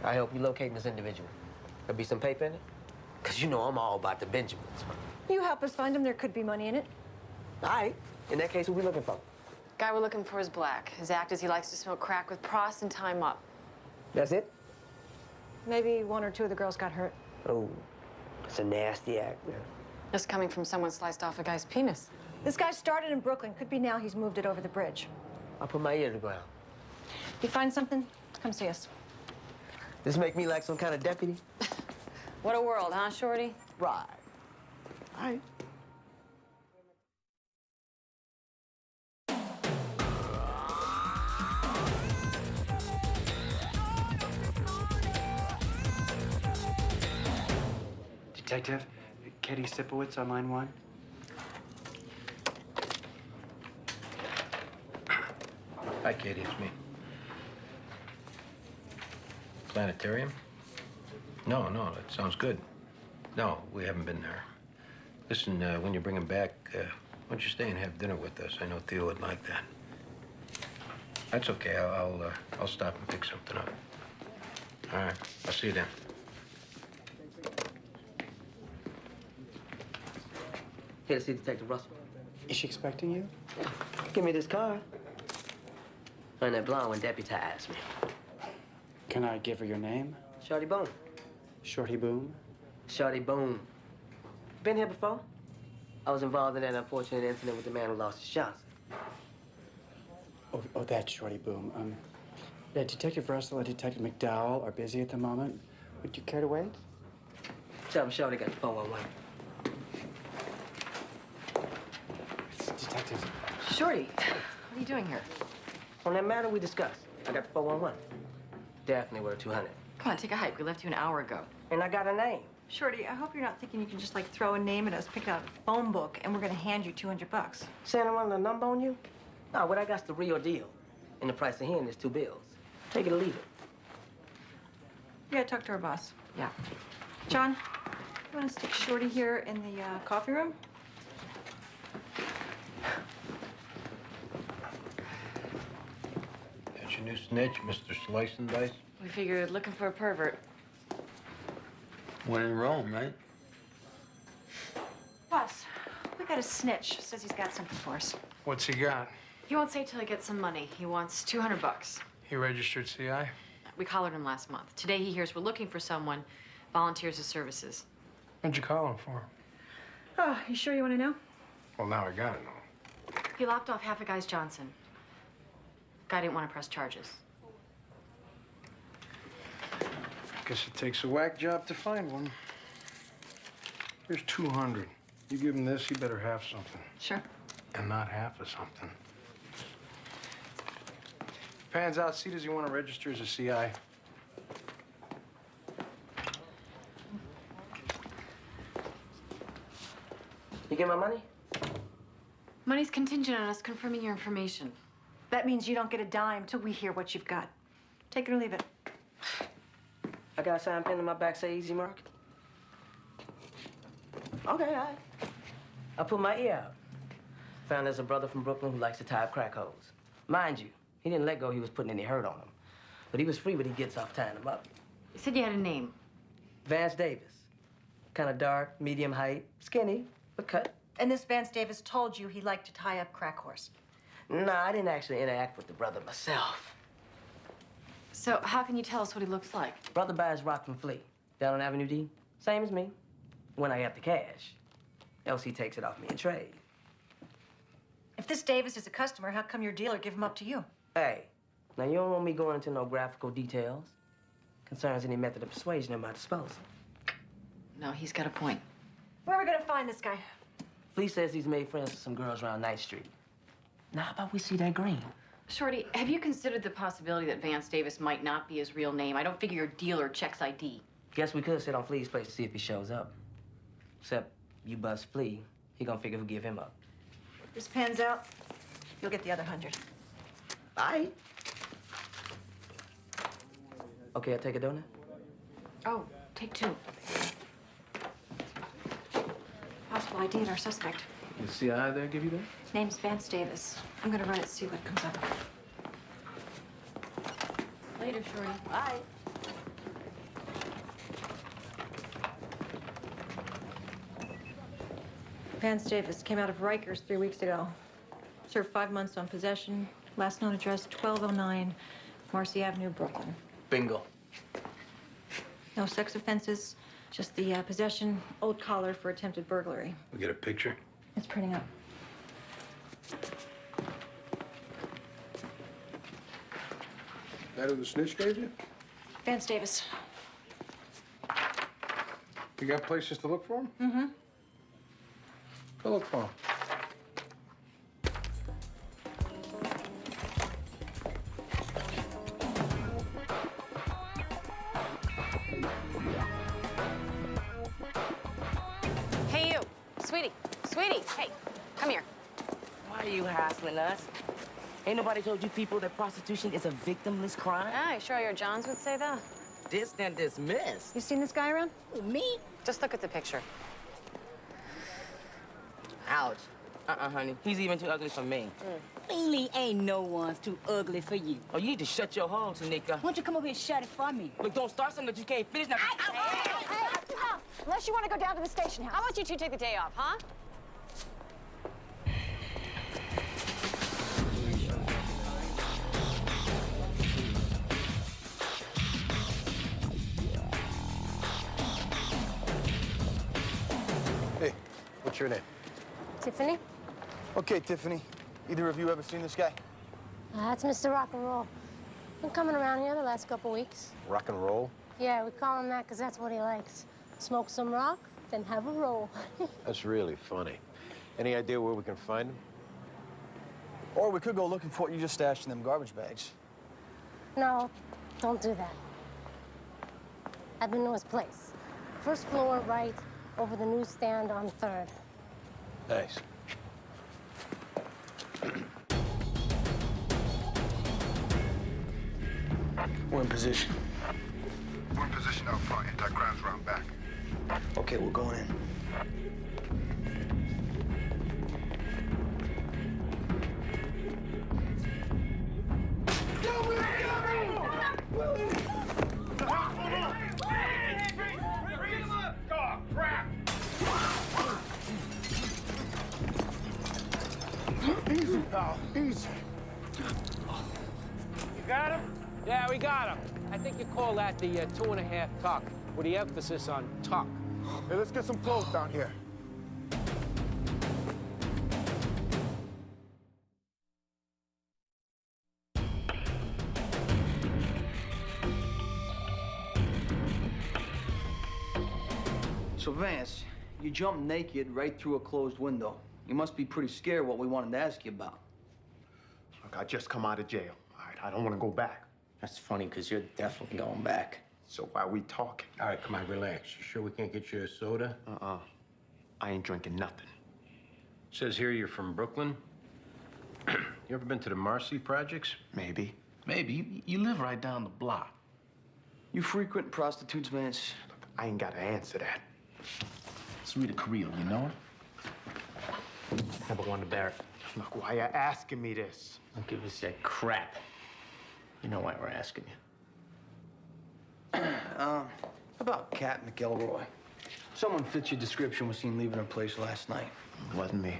I help you locate this individual. There'll be some paper in it. Because you know I'm all about the Benjamins. You help us find him, there could be money in it. All right. In that case, who we looking for? Guy we're looking for is black. His act is he likes to smoke crack with pros and tie him up. That's it? Maybe 1 or 2 of the girls got hurt. Oh, it's a nasty act, man. This coming from someone sliced off a guy's penis. This guy started in Brooklyn. Could be now he's moved it over the bridge. I'll put my ear to the ground. If you find something, come see us. This make me like some kind of deputy? What a world, huh, Shorty? Right. All right. Detective, Katie Sipowicz on line 1. Hi, Katie, it's me. Planetarium? No, that sounds good. No, we haven't been there. Listen, when you bring him back, why don't you stay and have dinner with us? I know Theo would like that. That's okay. I'll stop and pick something up. All right. I'll see you then. Here to see Detective Russell. Is she expecting you? Give me this card. And that blonde one deputized me. Can I give her your name? Shorty Boom. Shorty Boom? Shorty Boom. Been here before? I was involved in that unfortunate incident with the man who lost his Johnson. Oh, that's Shorty Boom. Yeah, Detective Russell and Detective McDowell are busy at the moment. Would you care to wait? Tell him Shorty got the 411. It's Detective Shorty, what are you doing here? On that matter we discussed, I got the 411. Definitely worth 200. Come on, take a hike. We left you an hour ago. And I got a name. Shorty, I hope you're not thinking you can just like throw a name at us, pick out a phone book, and we're gonna hand you $200. Saying I want a number on you? No, what I got's the real deal. And the price of hearing is 2 bills. Take it or leave it. Yeah, talk to our boss. Yeah. John, you want to stick Shorty here in the coffee room? That's your new snitch, Mr. Slice and Dice? We figured looking for a pervert. When in Rome, right? Boss, we got a snitch. Says he's got something for us. What's he got? He won't say till he gets some money. He wants $200. He registered CI? We collared him last month. Today he hears we're looking for someone, volunteers his services. What'd you call him for? Oh, you sure you want to know? Well, now I gotta know. He lopped off half a guy's Johnson. Guy didn't want to press charges. Guess it takes a whack job to find one. Here's 200. You give him this, he better have something. Sure. And not half of something. Pans out, see, does he want to register as a CI? You get my money? Money's contingent on us confirming your information. That means you don't get a dime till we hear what you've got. Take it or leave it. I got a sign pinned on my back, say Easy Mark. Okay, all right. I put my ear out. Found there's a brother from Brooklyn who likes to tie up crack holes. Mind you, he didn't let go he was putting any hurt on him. But he was free when he gets off tying him up. You said you had a name. Vance Davis. Kind of dark, medium height, skinny, but cut. And this Vance Davis told you he liked to tie up crack horse. Nah, I didn't actually interact with the brother myself. So how can you tell us what he looks like? Brother buys rock from Flea, down on Avenue D. Same as me, when I have the cash. Else he takes it off me in trade. If this Davis is a customer, how come your dealer give him up to you? Hey, now you don't want me going into no graphical details. Concerns any method of persuasion at my disposal. No, he's got a point. Where are we gonna find this guy? Flea says he's made friends with some girls around 9th Street. Now, how about we see that green? Shorty, have you considered the possibility that Vance Davis might not be his real name? I don't figure your dealer checks ID. Guess we could sit on Flea's place to see if he shows up. Except you bust Flea, he gonna figure who give him up. If this pans out, you'll get the other 100. All right. Okay, I'll take a donut. Oh, take 2. Possible ID at our suspect. The CI there give you that? Name's Vance Davis. I'm gonna run it, see what comes up. Later, Shorty. Bye. Vance Davis came out of Rikers 3 weeks ago. Served 5 months on possession. Last known address, 1209 Marcy Avenue, Brooklyn. Bingo. No sex offenses, just the possession, old collar for attempted burglary. We get a picture? It's printing up. That who the snitch gave you? Vance Davis. You got places to look for him? Mm-hmm. Go look for him. Hey, you. Sweetie. Sweetie, hey, come here. Why are you hassling us? Ain't nobody told you people that prostitution is a victimless crime? Ah, you sure your Johns would say that? Dismissed and dismissed. You seen this guy around? Me? Just look at the picture. Ouch. Honey. He's even too ugly for me. Really ain't no one's too ugly for you. Oh, you need to shut your hole, Tanika. Why don't you come over here and shut it for me? Look, don't start something that you can't finish now. Unless you want to go down to the station house. How about you two take the day off, huh? Hey, what's your name? Tiffany? Okay, Tiffany. Either of you ever seen this guy? That's Mr. Rock and Roll. Been coming around here the last couple weeks. Rock and roll? Yeah, we call him that because that's what he likes. Smoke some rock, then have a roll. That's really funny. Any idea where we can find him? Or we could go looking for what you just stashed in them garbage bags. No, don't do that. I've been to his place. First floor, right, over the newsstand on 3rd. Thanks. We're in position. We're in position out front, anti-crime's round back. Okay, we're going in. Easy, pal, easy. You got him? Yeah, we got him. I think you call that the 2.5 tuck, with the emphasis on tuck. Hey, let's get some clothes down here. So, Vance, you jumped naked right through a closed window. You must be pretty scared what we wanted to ask you about. Look, I just come out of jail. All right, I don't want to go back. That's funny, because you're definitely going back. So why are we talking? All right, come on, relax. You sure we can't get you a soda? I ain't drinking nothing. Says here you're from Brooklyn. You ever been to the Marcy projects? Maybe. Maybe. You live right down the block. You frequent prostitutes, Vance? Look, I ain't got to answer that. It's Rita Carrillo, you know her? Never wanted to bear it. Look, why you asking me this? Don't give us that crap. You know why we're asking you. About Kat McElroy. Someone fits your description was seen leaving her place last night. It wasn't me.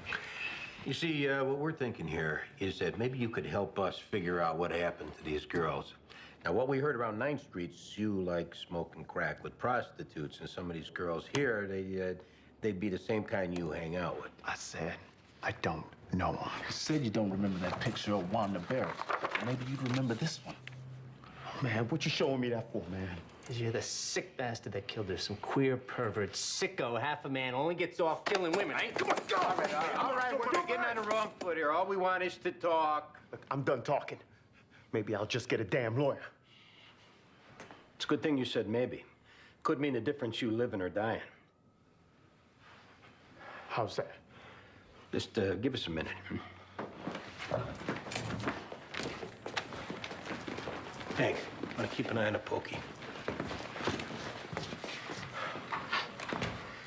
You see, what we're thinking here is that maybe you could help us figure out what happened to these girls. Now, what we heard around 9th Street, you like smoking crack with prostitutes, and some of these girls here, they'd be the same kind you hang out with. I said, I don't know him. You said you don't remember that picture of Wanda Barrett. Maybe you'd remember this one. Man, what you showing me that for, man? Because you're the sick bastard that killed her. Some queer pervert, sicko, half a man, only gets off killing women. Come on, go! All right, we're getting on the wrong foot here. All we want is to talk. Look, I'm done talking. Maybe I'll just get a damn lawyer. It's a good thing you said maybe. Could mean the difference you living or dying. How's that? Just give us a minute. Hank, I want to keep an eye on the pokey.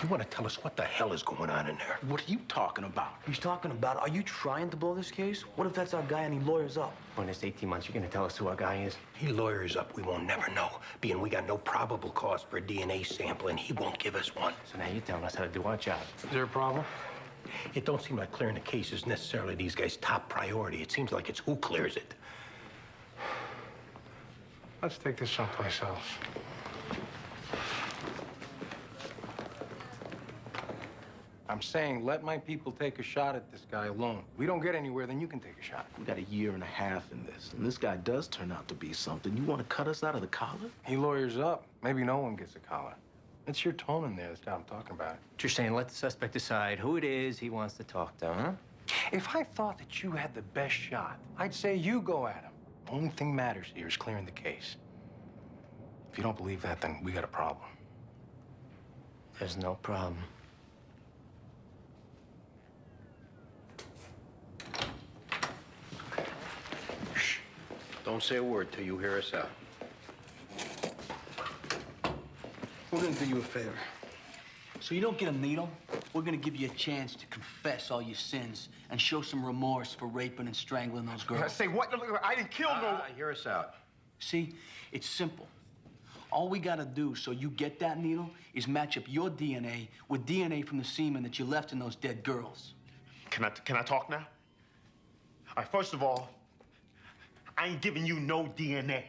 You want to tell us what the hell is going on in there? What are you talking about? He's talking about, are you trying to blow this case? What if that's our guy and he lawyers up? Well, in this 18 months, you're going to tell us who our guy is? He lawyers up, we won't never know. Being we got no probable cause for a DNA sample, and he won't give us one. So now you're telling us how to do our job. Is there a problem? It don't seem like clearing the case is necessarily these guys' top priority. It seems like it's who clears it. Let's take this someplace else. I'm saying let my people take a shot at this guy alone. We don't get anywhere, then you can take a shot. We got 1.5 years in this, and this guy does turn out to be something. You want to cut us out of the collar? He lawyers up. Maybe no one gets a collar. It's your tone in there that's what I'm talking about. You're saying let the suspect decide who it is he wants to talk to, huh? If I thought that you had the best shot, I'd say you go at him. The only thing matters here is clearing the case. If you don't believe that, then we got a problem. There's no problem. Shh. Don't say a word till you hear us out. We're gonna do you a favor. So you don't get a needle, we're gonna give you a chance to confess all your sins and show some remorse for raping and strangling those girls. Say what? I didn't kill no... Hear us out. See, it's simple. All we gotta do so you get that needle is match up your DNA with DNA from the semen that you left in those dead girls. Can I talk now? All right, first of all, I ain't giving you no DNA.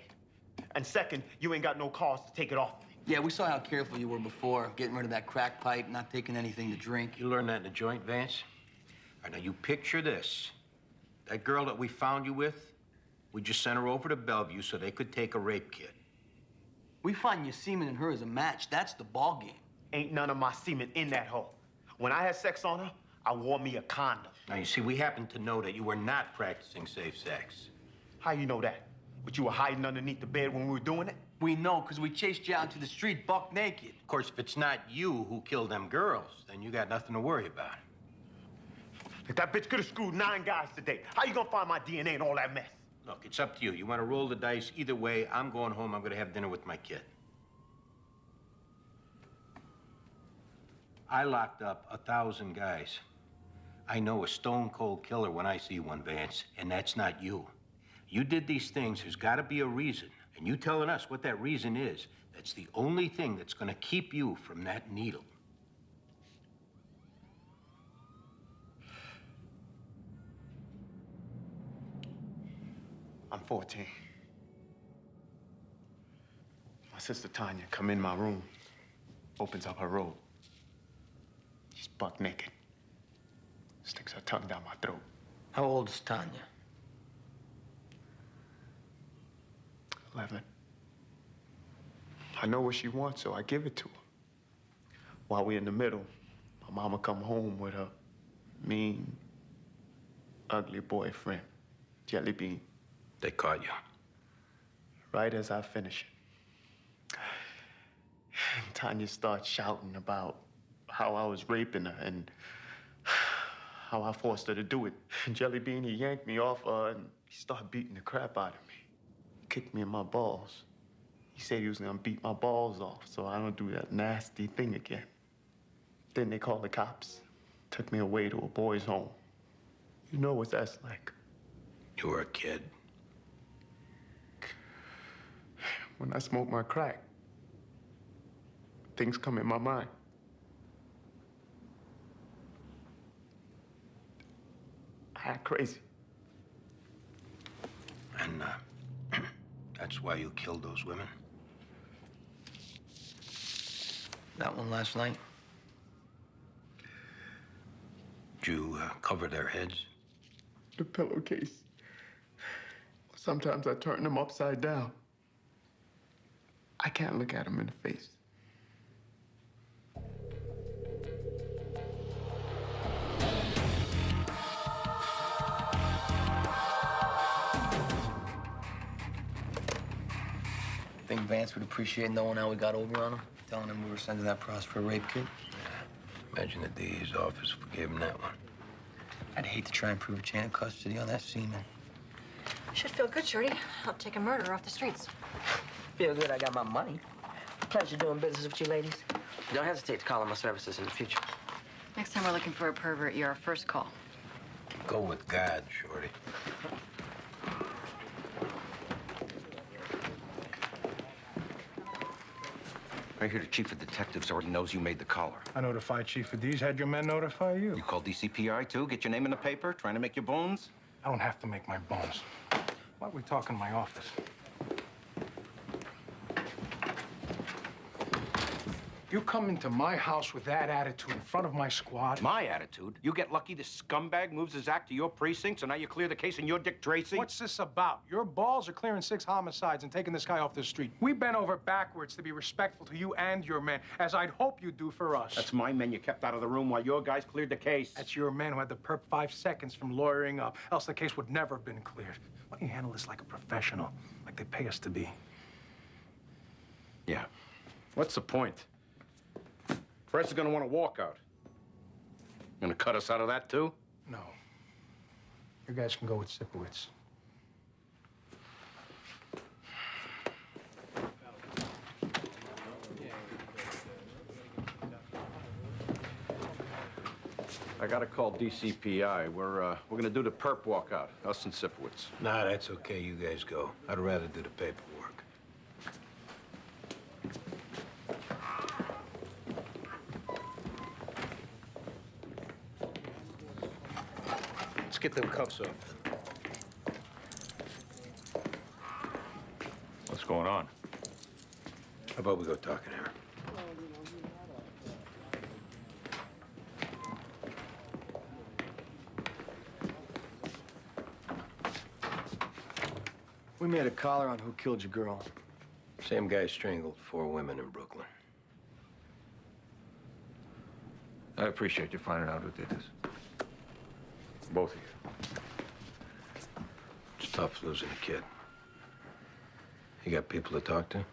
And second, you ain't got no cause to take it off me. Yeah, we saw how careful you were before, getting rid of that crack pipe, not taking anything to drink. You learned that in the joint, Vance? All right, now you picture this. That girl that we found you with, we just sent her over to Bellevue so they could take a rape kit. We find your semen and her as a match. That's the ball game. Ain't none of my semen in that hole. When I had sex on her, I wore me a condom. Now, you see, we happen to know that you were not practicing safe sex. How you know that? But you were hiding underneath the bed when we were doing it? We know, because we chased you out into the street buck naked. Of course, if it's not you who killed them girls, then you got nothing to worry about. If that bitch could have screwed 9 guys today, how you gonna find my DNA and all that mess? Look, it's up to you. You want to roll the dice either way. I'm going home. I'm going to have dinner with my kid. I locked up 1,000 guys. I know a stone-cold killer when I see one, Vance, and that's not you. You did these things. There's got to be a reason. And you telling us what that reason is, that's the only thing that's going to keep you from that needle. I'm 14. My sister Tanya come in my room, opens up her robe. She's buck naked. Sticks her tongue down my throat. How old is Tanya? 11. I know what she wants, so I give it to her. While we're in the middle, my mama come home with her mean, ugly boyfriend, Jelly Bean. They caught you. Right as I finish it. And Tanya starts shouting about how I was raping her and how I forced her to do it. And Jelly Bean, he yanked me off her and he started beating the crap out of me. He kicked me in my balls. He said he was gonna beat my balls off so I don't do that nasty thing again. Then they called the cops, took me away to a boys' home. You know what that's like. You were a kid. When I smoke my crack, things come in my mind. I act crazy. And, that's why you killed those women? That one last night? Did you, cover their heads? The pillowcase. Sometimes I turn them upside down. I can't look at them in the face. Think Vance would appreciate knowing how we got over on him? Telling him we were sending that pros for a rape kit? Imagine the DA's office forgave him that one. I'd hate to try and prove a chain of custody on that seaman. Should feel good, Shorty. Help take a murderer off the streets. Feel good I got my money. Pleasure doing business with you ladies. Don't hesitate to call on my services in the future. Next time we're looking for a pervert, you're our first call. Go with God, Shorty. I hear the chief of detectives already knows you made the collar. I notified Chief of D's. Had your men notify you. You called DCPI too? Get your name in the paper? Trying to make your bones? I don't have to make my bones. Why don't we talk in my office? You come into my house with that attitude in front of my squad. My attitude? You get lucky this scumbag moves his act to your precinct, so now you clear the case and you're Dick Tracy? What's this about? Your balls are clearing 6 homicides and taking this guy off the street. We bent over backwards to be respectful to you and your men, as I'd hope you'd do for us. That's my men you kept out of the room while your guys cleared the case. That's your men who had the perp 5 seconds from lawyering up, else the case would never have been cleared. Why don't you handle this like a professional, like they pay us to be? Yeah. What's the point? Press is gonna want a walkout. Gonna cut us out of that, too? No. You guys can go with Sipowicz. I gotta call DCPI. We're gonna do the perp walkout, us and Sipowicz. Nah, that's okay. You guys go. I'd rather do the paperwork. Let's get them cuffs off. What's going on? How about we go talk in here? We made a collar on who killed your girl. Same guy strangled 4 women in Brooklyn. I appreciate you finding out who did this. Both of you. It's tough losing a kid. You got people to talk to?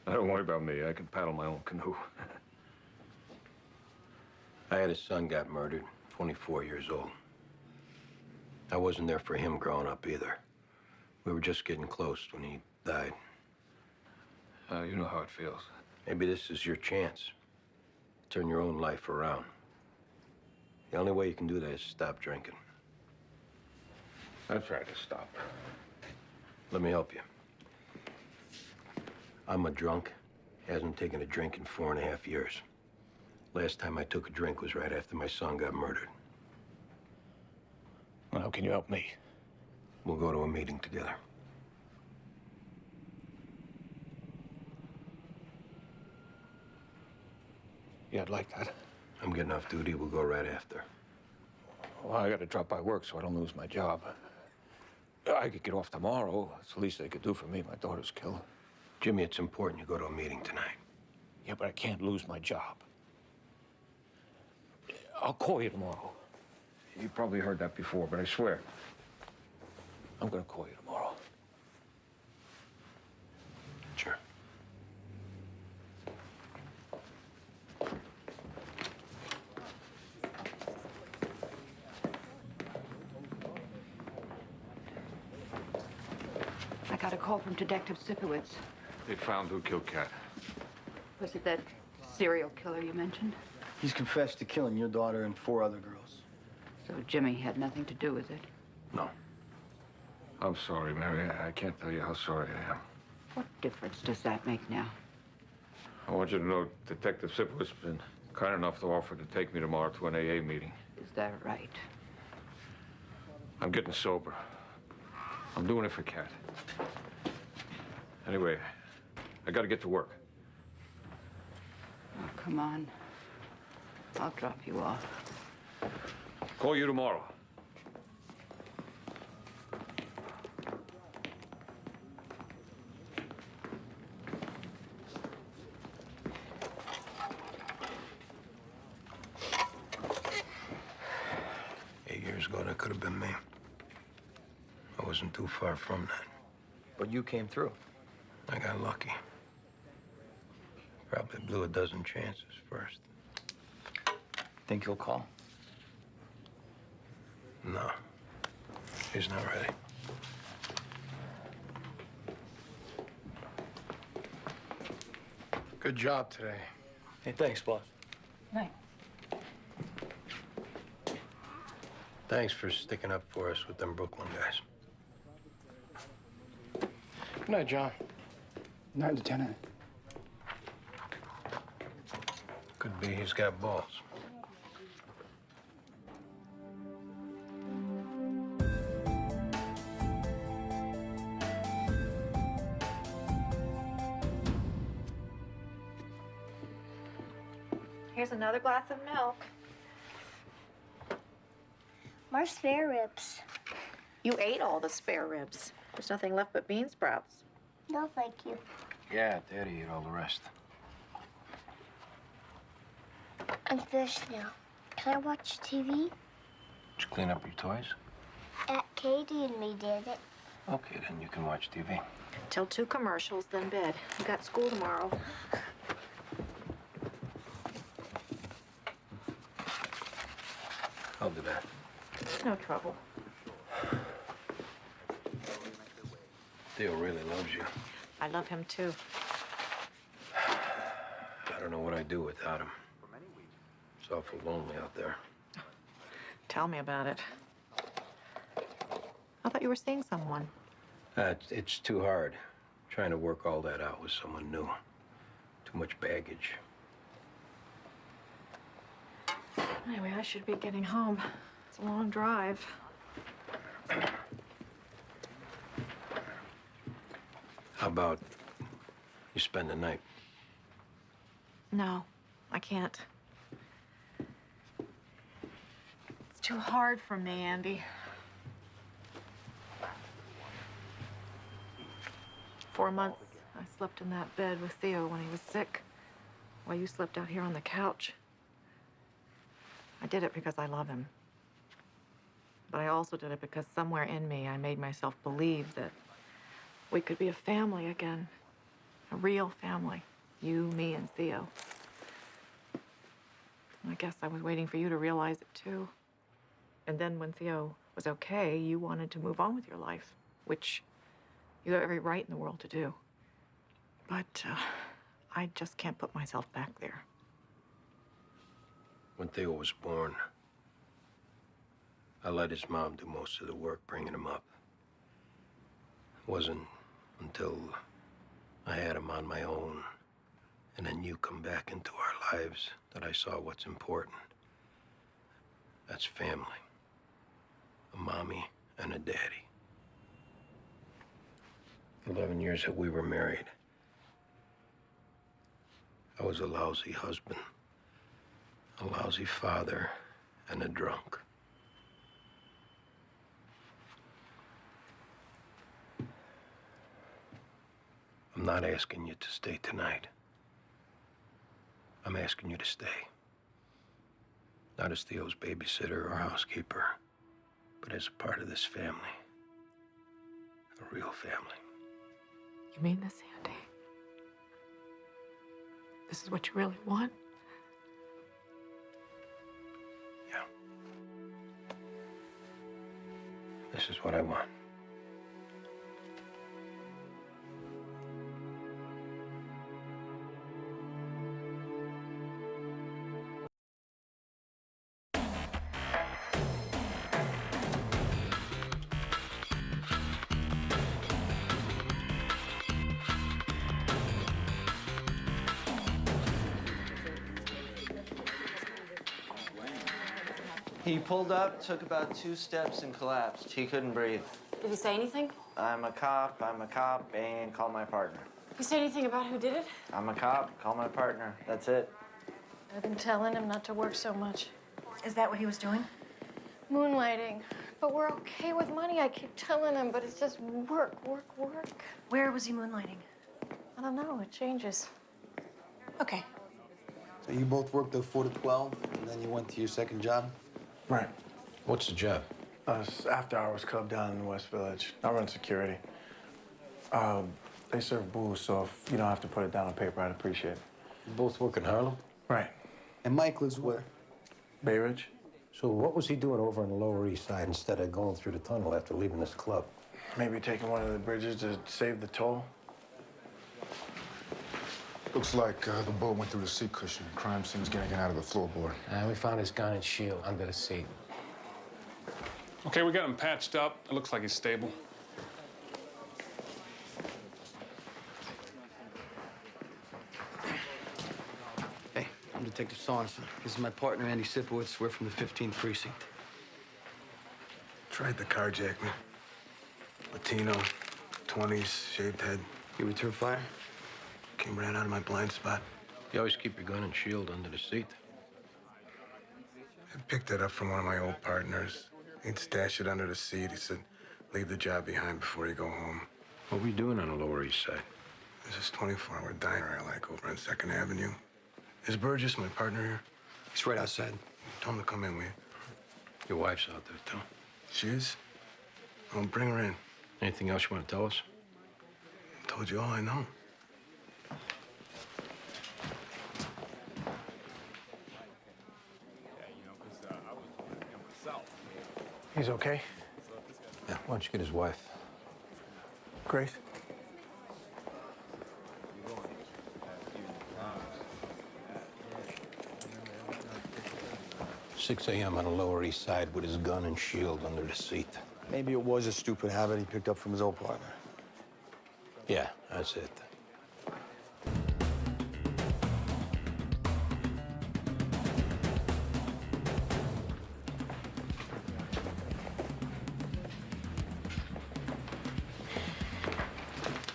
Don't worry about me. I can paddle my own canoe. I had a son got murdered, 24 years old. I wasn't there for him growing up either. We were just getting close when he died. You know how it feels. Maybe this is your chance. Turn your own life around. The only way you can do that is stop drinking. I tried to stop. Let me help you. I'm a drunk. Hasn't taken a drink in 4.5 years. Last time I took a drink was right after my son got murdered. Well, how can you help me? We'll go to a meeting together. Yeah, I'd like that. I'm getting off duty. We'll go right after. Well, I gotta drop by work so I don't lose my job. I could get off tomorrow. It's the least they could do for me. My daughter's killed. Jimmy, it's important you go to a meeting tonight. Yeah, but I can't lose my job. I'll call you tomorrow. You probably heard that before, but I swear, I'm gonna call you tomorrow. Sure. I got a call from Detective Sipowicz. They found who killed Kat. Was it that serial killer you mentioned? He's confessed to killing your daughter and 4 other girls. So Jimmy had nothing to do with it? No. I'm sorry, Mary. I can't tell you how sorry I am. What difference does that make now? I want you to know Detective Sipowicz has been kind enough to offer to take me tomorrow to an AA meeting. Is that right? I'm getting sober. I'm doing it for Kat. Anyway, I gotta get to work. Oh, come on. I'll drop you off. Call you tomorrow. Years ago, that could have been me. I wasn't too far from that. But you came through. I got lucky. Probably blew a dozen chances first. Think you'll call? No. He's not ready. Good job today. Hey, thanks, boss. Right. Thanks for sticking up for us with them Brooklyn guys. Good night, John. Good night, Lieutenant. Could be he's got balls. Here's another glass of milk. More spare ribs. You ate all the spare ribs. There's nothing left but bean sprouts. No, thank you. Yeah, Daddy ate all the rest. I'm finished now. Can I watch TV? Did you clean up your toys? Katie and me did it. Okay, then you can watch TV. Till 2 commercials, then bed. You got school tomorrow. I'll do that. No trouble. Theo really loves you. I love him too. I don't know what I'd do without him. It's awful lonely out there. Tell me about it. I thought you were seeing someone. It's too hard. Trying to work all that out with someone new. Too much baggage. Anyway, I should be getting home. It's a long drive. How about you spend the night? No, I can't. It's too hard for me, Andy. 4 months, I slept in that bed with Theo when he was sick, while you slept out here on the couch. I did it because I love him. But I also did it because somewhere in me, I made myself believe that we could be a family again. A real family. You, me, and Theo. I guess I was waiting for you to realize it, too. And then when Theo was okay, you wanted to move on with your life, which you have every right in the world to do. But I just can't put myself back there. When Theo was born, I let his mom do most of the work bringing him up. It wasn't until I had him on my own, and then you come back into our lives, that I saw what's important. That's family. A mommy and a daddy. 11 years that we were married, I was a lousy husband, a lousy father, and a drunk. I'm not asking you to stay tonight. I'm asking you to stay. Not as Theo's babysitter or housekeeper, but as a part of this family. A real family. You mean this, Andy? This is what you really want? Yeah. This is what I want. He pulled up, took about 2 steps, and collapsed. He couldn't breathe. Did he say anything? I'm a cop, and call my partner. Did he say anything about who did it? I'm a cop, call my partner. That's it. I've been telling him not to work so much. Is that what he was doing? Moonlighting. But we're okay with money. I keep telling him, but it's just work, work, work. Where was he moonlighting? I don't know. It changes. Okay. So you both worked the 4 to 12, and then you went to your second job? Right. What's the job? It's after-hours club down in the West Village. I run security. They serve booze, so if you don't have to put it down on paper, I'd appreciate it. You both work in Harlem? Right. And Mike lives where? Bay Ridge. So what was he doing over on the Lower East Side instead of going through the tunnel after leaving this club? Maybe taking one of the bridges to save the toll. Looks like the bullet went through the seat cushion. Crime scene's getting out of the floorboard. We found his gun and shield under the seat. Okay, we got him patched up. It looks like he's stable. Hey, I'm Detective Sorensen. This is my partner, Andy Sipowicz. We're from the 15th Precinct. Tried to carjack me. Latino, 20s, shaved head. You return fire? Came right out of my blind spot. You always keep your gun and shield under the seat. I picked it up from one of my old partners. He'd stash it under the seat. He said, leave the job behind before you go home. What were you doing on the Lower East Side? There's this 24-hour diner I like over on 2nd Avenue. Is Burgess, my partner here? He's right outside. Tell him to come in, will you? Your wife's out there, too. She is? Well, bring her in. Anything else you want to tell us? I told you all I know. He's okay? Yeah, why don't you get his wife? Grace? 6 a.m. on the Lower East Side with his gun and shield under the seat. Maybe it was a stupid habit he picked up from his old partner. Yeah, that's it.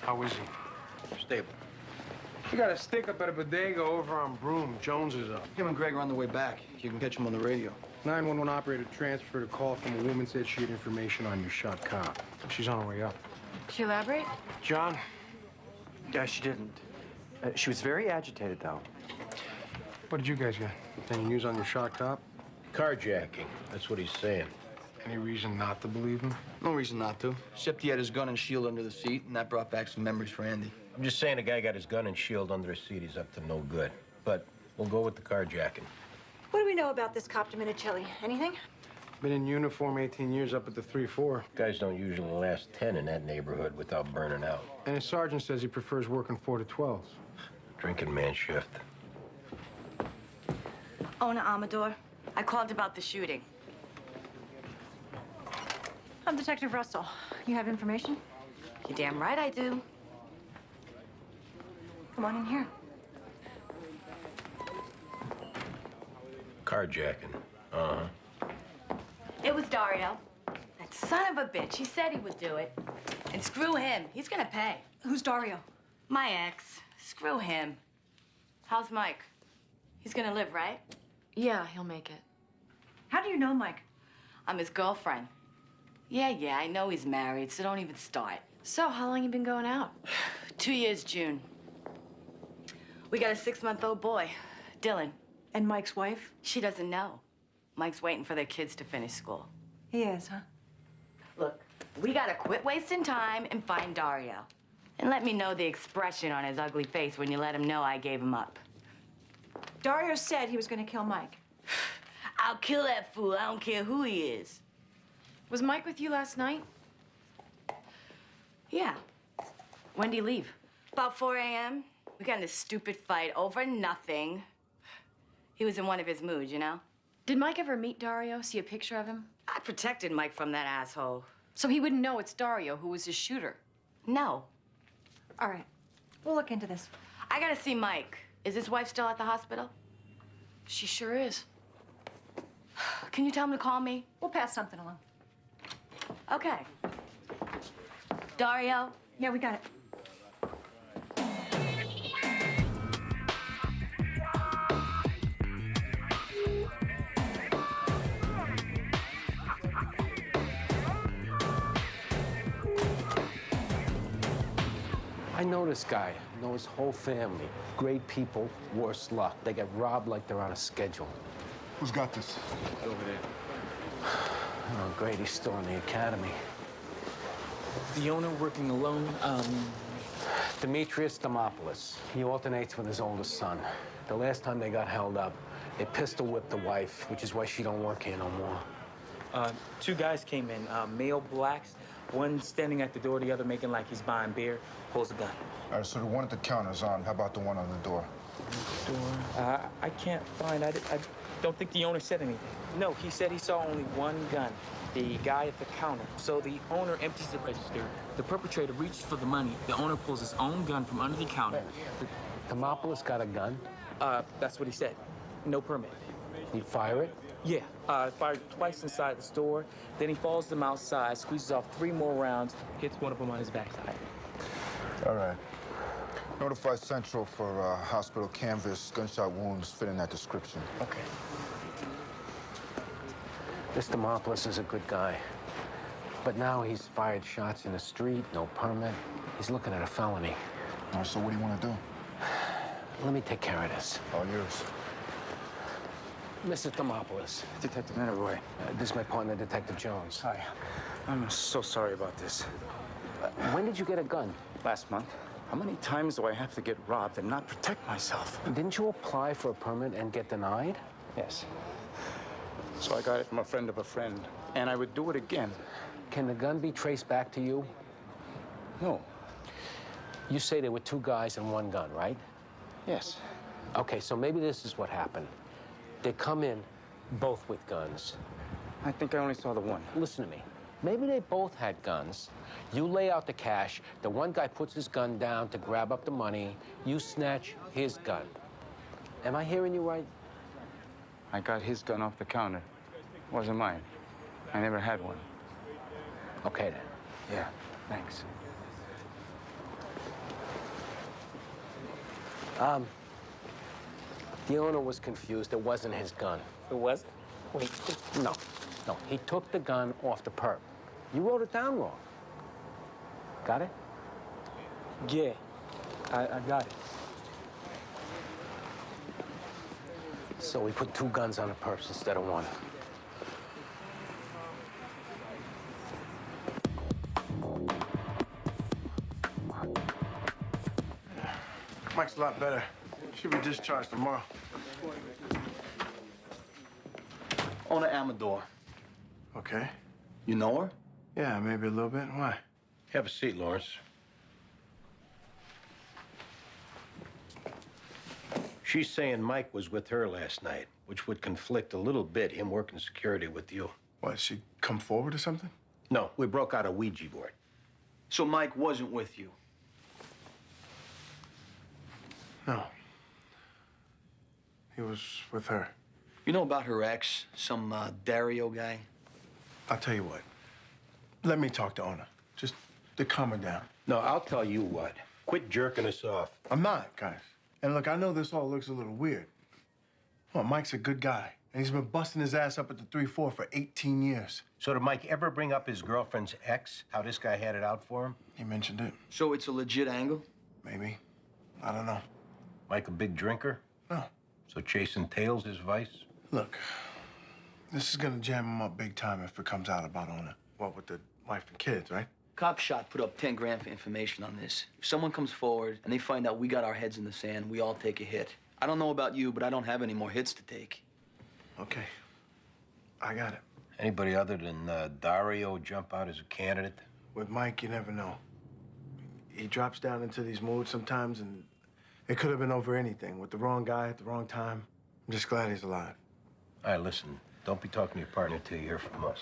How is he? Stable. You got a stick up at a bodega over on Broome. Jones is up. Him and Greg are on the way back. You can catch him on the radio. 911 operator transferred a call from a woman, said she had information on your shot cop. She's on her way up. Could you elaborate? John? Yeah, she didn't. She was very agitated, though. What did you guys get? Any news on your shot cop? Carjacking. That's what he's saying. Any reason not to believe him? No reason not to. Except he had his gun and shield under the seat, and that brought back some memories for Andy. I'm just saying the guy got his gun and shield under his seat. He's up to no good. But we'll go with the carjacking. What do we know about this cop Dominicelli? Anything? Been in uniform 18 years up at the 3-4. Guys don't usually last 10 in that neighborhood without burning out. And his sergeant says he prefers working 4 to 12s. Drinking man shift. Ona Amador, I called about the shooting. I'm Detective Russell. You have information? You're damn right I do. Come on in here. Carjacking. Uh-huh. It was Dario. That son of a bitch. He said he would do it. And screw him. He's gonna pay. Who's Dario? My ex. Screw him. How's Mike? He's gonna live, right? Yeah, he'll make it. How do you know Mike? I'm his girlfriend. Yeah, I know he's married, so don't even start. So, how long you been going out? 2 years, June. We got a 6-month-old boy, Dylan. And Mike's wife? She doesn't know. Mike's waiting for their kids to finish school. He is, huh? Look, we gotta quit wasting time and find Dario. And let me know the expression on his ugly face when you let him know I gave him up. Dario said he was gonna kill Mike. I'll kill that fool. I don't care who he is. Was Mike with you last night? Yeah. When'd he leave? About 4 a.m. We got in this stupid fight over nothing. He was in one of his moods, you know? Did Mike ever meet Dario? See a picture of him? I protected Mike from that asshole. So he wouldn't know it's Dario who was his shooter? No. All right. We'll look into this. I gotta see Mike. Is his wife still at the hospital? She sure is. Can you tell him to call me? We'll pass something along. Okay. Dario? Yeah, we got it. I know this guy. I know his whole family. Great people, worse luck. They get robbed like they're on a schedule. Who's got this? Over there. Oh, great. He's still in the academy. The owner working alone, Demetrius Demopoulos. He alternates with his oldest son. The last time they got held up, they pistol whipped the wife, which is why she don't work here no more. 2 guys came in, male blacks, one standing at the door, the other making like he's buying beer, pulls a gun. All right, so the one at the counter's on. How about the one on the door? Door? I can't find, I don't think the owner said anything. No, he said he saw only one gun, the guy at the counter. So the owner empties the register, the perpetrator reaches for the money, the owner pulls his own gun from under the counter. Demopoulos got a gun? That's what he said. No permit. He fire it? Yeah, fired twice inside the store. Then he follows them outside, squeezes off 3 more rounds, hits one of them on his backside. All right. Notify Central for hospital canvas, gunshot wounds fitting that description. Okay. This Demopoulos is a good guy. But now he's fired shots in the street, no permit. He's looking at a felony. All right, so what do you want to do? Let me take care of this. All yours. Mrs. Demopoulos. Detective Netterroy. This is my partner, Detective Jones. Hi. I'm so sorry about this. When did you get a gun? Last month. How many times do I have to get robbed and not protect myself? Didn't you apply for a permit and get denied? Yes. So I got it from a friend of a friend, and I would do it again. Can the gun be traced back to you? No. You say there were 2 guys and 1 gun, right? Yes. Okay, so maybe this is what happened. They come in both with guns. I think I only saw the one. Listen to me. Maybe they both had guns. You lay out the cash. The one guy puts his gun down to grab up the money. You snatch his gun. Am I hearing you right? I got his gun off the counter. It wasn't mine. I never had one. Okay, then. Yeah, thanks. The owner was confused. It wasn't his gun. It wasn't? Wait. No. He took the gun off the perp. You wrote it down wrong. Got it? Yeah, I got it. So we put 2 guns on the perps instead of 1. Mike's a lot better. Should be discharged tomorrow. Owner Amador. Okay. You know her? Yeah, maybe a little bit. Why? Have a seat, Lawrence. She's saying Mike was with her last night, which would conflict a little bit, him working security with you. What, she come forward or something? No, we broke out a Ouija board. So Mike wasn't with you? No. He was with her. You know about her ex, some Dario guy? I'll tell you what. Let me talk to Ona. Just to calm her down. No, I'll tell you what. Quit jerking us off. I'm not, guys. And look, I know this all looks a little weird. Well, Mike's a good guy, and he's been busting his ass up at the 3-4 for 18 years. So did Mike ever bring up his girlfriend's ex, how this guy had it out for him? He mentioned it. So it's a legit angle? Maybe. I don't know. Mike a big drinker? No. So chasing tails is vice? Look, this is gonna jam him up big time if it comes out about Ona. What, with the wife and kids, right? Cop shot put up 10 grand for information on this. If someone comes forward and they find out we got our heads in the sand, we all take a hit. I don't know about you, but I don't have any more hits to take. Okay. I got it. Anybody other than Dario jump out as a candidate? With Mike, you never know. He drops down into these moods sometimes, and it could have been over anything. With the wrong guy at the wrong time. I'm just glad he's alive. All right, listen. Don't be talking to your partner until you hear from us.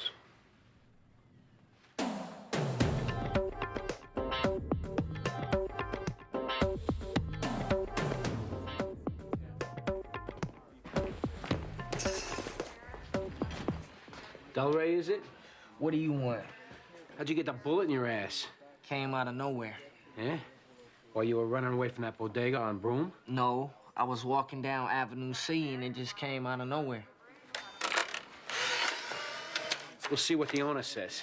Del Rey, is it? What do you want? How'd you get the bullet in your ass? Came out of nowhere. Eh? While you were running away from that bodega on Broome? No, I was walking down Avenue C and it just came out of nowhere. We'll see what the owner says.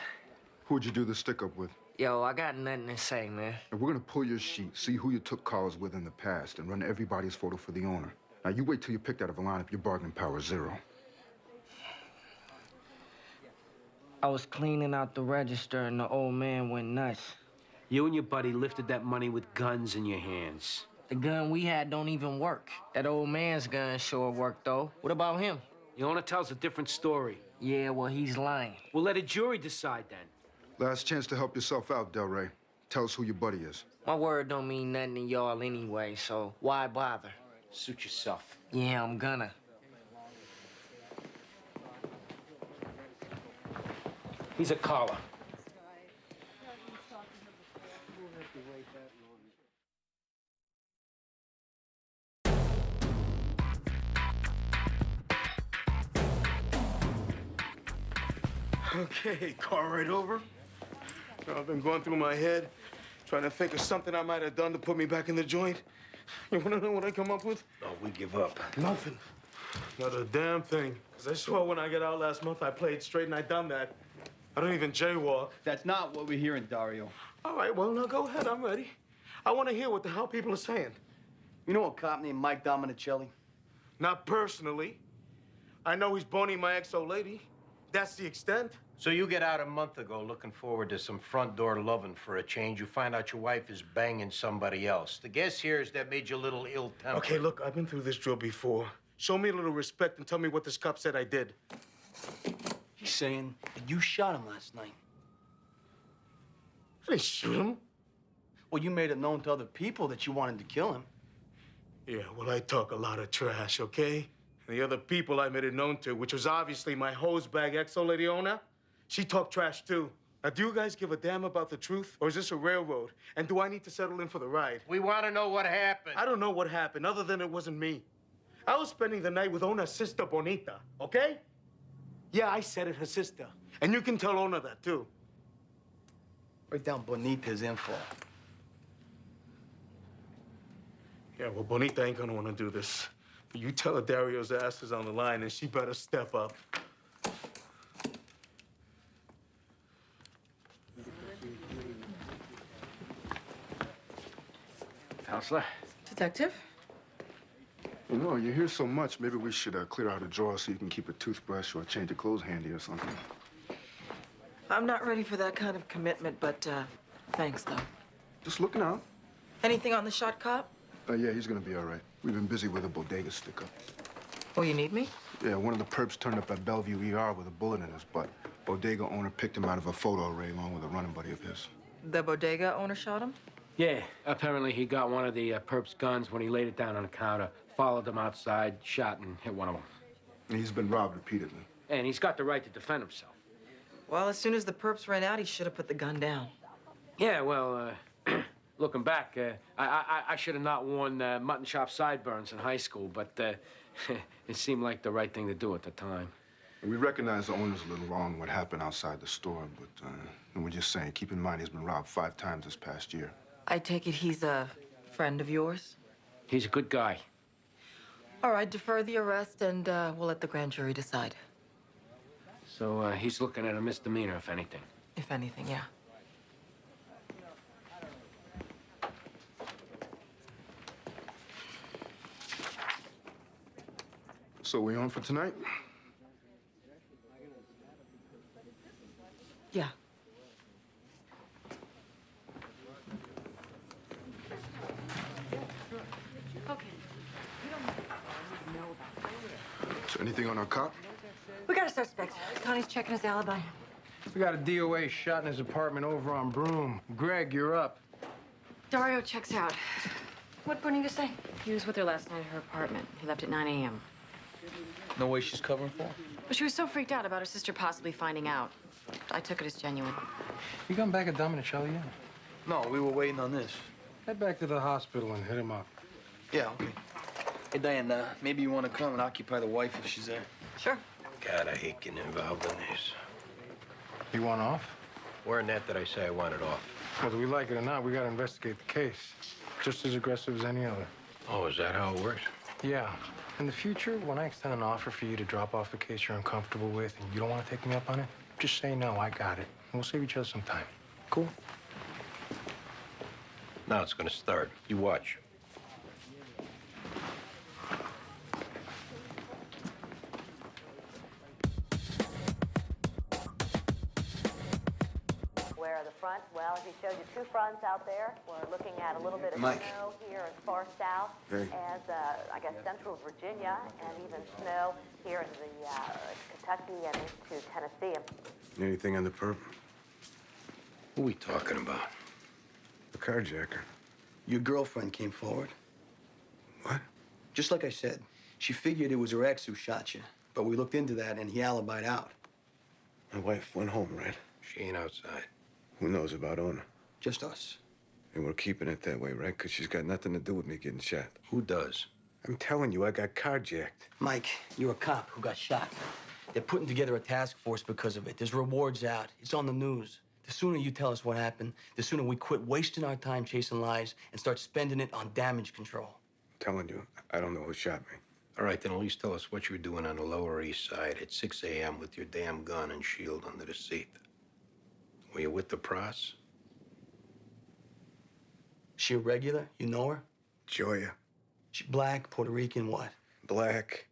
Who'd you do the stick-up with? Yo, I got nothing to say, man. And we're gonna pull your sheet, see who you took calls with in the past, and run everybody's photo for the owner. Now, you wait till you're picked out of a lineup, your bargaining power is 0. I was cleaning out the register and the old man went nuts. You and your buddy lifted that money with guns in your hands. The gun we had don't even work. That old man's gun sure worked, though. What about him? The owner tells a different story. Yeah, well, he's lying. We'll let a jury decide then. Last chance to help yourself out, Del Rey. Tell us who your buddy is. My word don't mean nothing to y'all anyway, so why bother? Suit yourself. Yeah, I'm gonna. He's a caller. Okay, car right over. I've been going through my head, trying to think of something I might have done to put me back in the joint. You wanna know what I come up with? No, we give up. Nothing. Not a damn thing. Because I swore when I got out last month, I played straight and I done that. I don't even jaywalk. That's not what we're hearing, Dario. All right, well, now go ahead. I'm ready. I want to hear what the hell people are saying. You know a cop named Mike Dominicelli? Not personally. I know he's boning my ex-old lady. That's the extent. So you get out a month ago looking forward to some front door loving for a change. You find out your wife is banging somebody else. The guess here is that made you a little ill-tempered. Okay, look, I've been through this drill before. Show me a little respect and tell me what this cop said I did. He's saying that you shot him last night. I didn't shoot him. Well, you made it known to other people that you wanted to kill him. Yeah, well, I talk a lot of trash, okay? And the other people I made it known to, which was obviously my hosebag ex-old lady owner, she talked trash too. Now, do you guys give a damn about the truth? Or is this a railroad? And do I need to settle in for the ride? We want to know what happened. I don't know what happened, other than it wasn't me. I was spending the night with Ona's sister, Bonita, okay? Yeah, I said it, her sister. And you can tell Ona that, too. Write down Bonita's info. Yeah, well, Bonita ain't gonna wanna do this. But you tell her Dario's ass is on the line, and she better step up. Counselor? Detective? You know, you hear so much, maybe we should clear out a drawer so you can keep a toothbrush or a change of clothes handy or something. I'm not ready for that kind of commitment, but thanks, though. Just looking out. Anything on the shot cop? Yeah, he's gonna be all right. We've been busy with a bodega stick-up. Oh, you need me? Yeah, one of the perps turned up at Bellevue ER with a bullet in his butt. Bodega owner picked him out of a photo array along with a running buddy of his. The bodega owner shot him? Yeah, apparently he got one of the perp's guns when he laid it down on the counter, followed them outside, shot and hit one of them. And he's been robbed repeatedly. And he's got the right to defend himself. Well, as soon as the perps ran out, he should have put the gun down. Yeah, well, looking back, I should have not worn mutton chop sideburns in high school, but it seemed like the right thing to do at the time. We recognize the owner's a little wrong what happened outside the store, but we're just saying, keep in mind he's been robbed 5 times this past year. I take it he's a friend of yours? He's a good guy. All right, defer the arrest, and we'll let the grand jury decide. So he's looking at a misdemeanor, if anything. If anything, yeah. So we on for tonight? Yeah. Okay. So anything on our cop? We got a suspect. Connie's checking his alibi. We got a DOA shot in his apartment over on Broome. Greg, you're up. Dario checks out. What Bernie to say? He was with her last night at her apartment. He left at 9 a.m. No way she's covering for? But she was so freaked out about her sister possibly finding out. I took it as genuine. You come back at Dominicelli yet? No, we were waiting on this. Head back to the hospital and hit him up. Yeah, okay. Hey, Diane, maybe you want to come and occupy the wife if she's there. Sure. God, I hate getting involved in this. You want off? Where in that did I say I wanted off? Whether we like it or not, we gotta investigate the case. Just as aggressive as any other. Oh, is that how it works? Yeah. In the future, when I extend an offer for you to drop off a case you're uncomfortable with and you don't want to take me up on it, just say no, I got it. And we'll save each other some time. Cool? Now it's gonna start. You watch. Where are the fronts? Well, he showed you 2 fronts out there. We're looking at a little bit of Mike. snow here as far south Hey. as, I guess, central Virginia, and even snow here in the Kentucky and into Tennessee. Anything on the perp? Who are we talking about? The carjacker. Your girlfriend came forward. What? Just like I said, she figured it was her ex who shot you. But we looked into that, and he alibied out. My wife went home, right? She ain't outside. Who knows about Ona? Just us. And we're keeping it that way, right? Because she's got nothing to do with me getting shot. Who does? I'm telling you, I got carjacked. Mike, you're a cop who got shot. They're putting together a task force because of it. There's rewards out. It's on the news. The sooner you tell us what happened, the sooner we quit wasting our time chasing lies and start spending it on damage control. I'm telling you, I don't know who shot me. All right, then at least tell us what you were doing on the Lower East Side at 6 a.m. with your damn gun and shield under the seat. Were you with the pros? She a regular? You know her? Joya. She black, Puerto Rican, what? Black.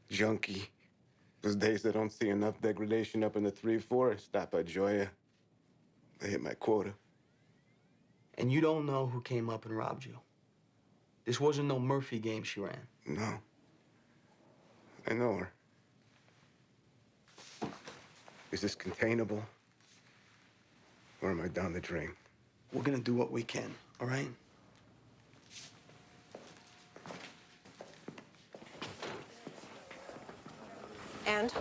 Junkie. Those days I don't see enough degradation up in the 3-4, I stop at Joya. I hit my quota. And you don't know who came up and robbed you? This wasn't no Murphy game she ran. No. I know her. Is this containable? Or am I down the drain? We're gonna do what we can, all right? And?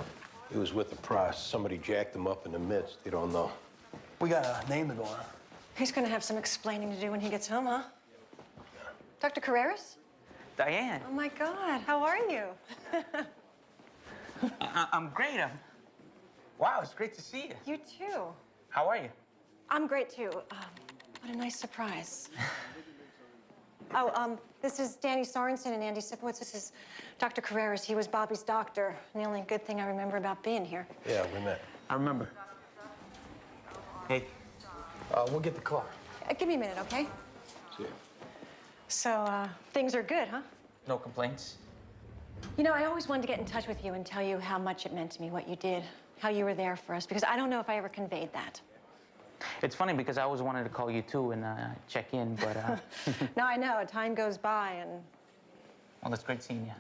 He was with the pros. Somebody jacked him up in the midst. You don't know. We got a name to go on. He's gonna have some explaining to do when he gets home, huh? Dr. Carreras? Diane. Oh, my God. How are you? I'm great. Wow, it's great to see you. You too. How are you? I'm great, too. What a nice surprise. This is Danny Sorensen and Andy Sipowicz. This is Dr. Carreras. He was Bobby's doctor. And the only good thing I remember about being here. Yeah, we met. I remember. Hey. We'll get the car. Give me a minute, okay? See ya. So, things are good, huh? No complaints? You know, I always wanted to get in touch with you and tell you how much it meant to me, what you did, how you were there for us, because I don't know if I ever conveyed that. It's funny because I always wanted to call you too and check in, but No, I know. Time goes by, and well, it's great seeing you.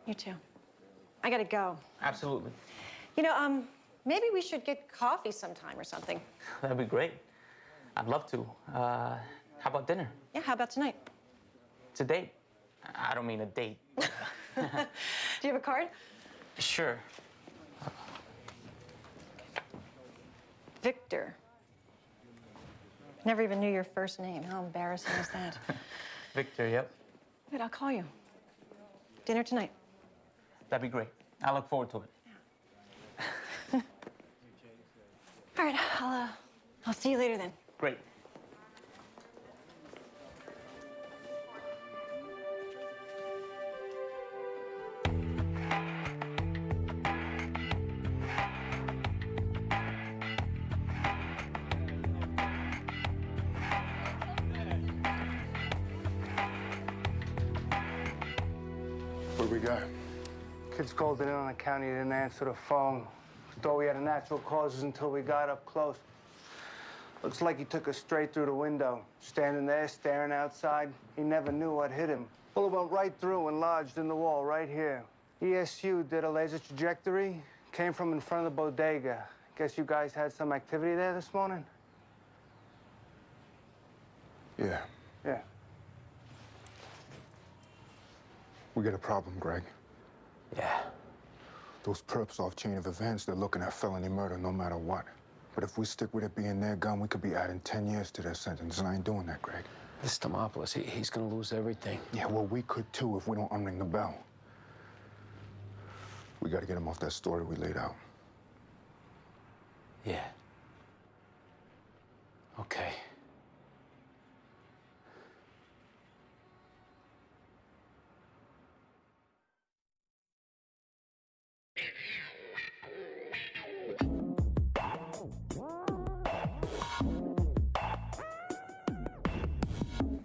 you too. I gotta go. Absolutely. You know, maybe we should get coffee sometime or something. That'd be great. I'd love to. How about dinner? Yeah, how about tonight? It's a date. I don't mean a date. Do you have a card? Sure. Victor. Never even knew your first name. How embarrassing is that? Victor, yep. Good, I'll call you. Dinner tonight. That'd be great. I look forward to it. All right, I'll see you later then. Great. What we got? Kid's called in on the county, didn't answer the phone. Thought we had a natural causes until we got up close. Looks like he took us straight through the window. Standing there, staring outside. He never knew what hit him. Bullet went right through and lodged in the wall right here. ESU did a laser trajectory. Came from in front of the bodega. Guess you guys had some activity there this morning? Yeah. Yeah. We got a problem, Greg. Yeah. Those perps off chain of events, they're looking at felony murder no matter what. But if we stick with it being their gun, we could be adding 10 years to their sentence, and I ain't doing that, Greg. This Demopoulos, he's gonna lose everything. Yeah, well, we could too if we don't unring the bell. We gotta get him off that story we laid out. Yeah. Okay.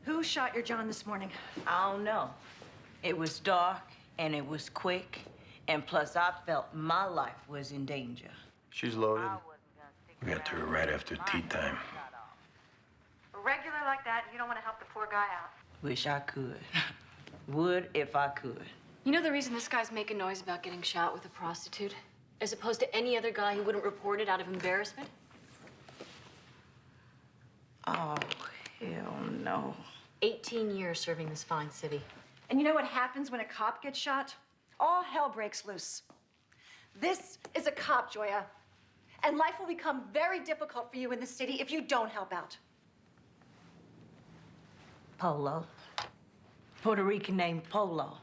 Who shot your John this morning? I don't know. It was dark and it was quick, and plus I felt my life was in danger. She's loaded. We got to her right after tea time. Regular like that, you don't want to help the poor guy out. Wish I could. Would if I could. You know the reason this guy's making noise about getting shot with a prostitute? As opposed to any other guy who wouldn't report it out of embarrassment? Oh, hell no. 18 years serving this fine city. And you know what happens when a cop gets shot? All hell breaks loose. This is a cop, Joya. And life will become very difficult for you in the city if you don't help out. Polo. Puerto Rican named Polo.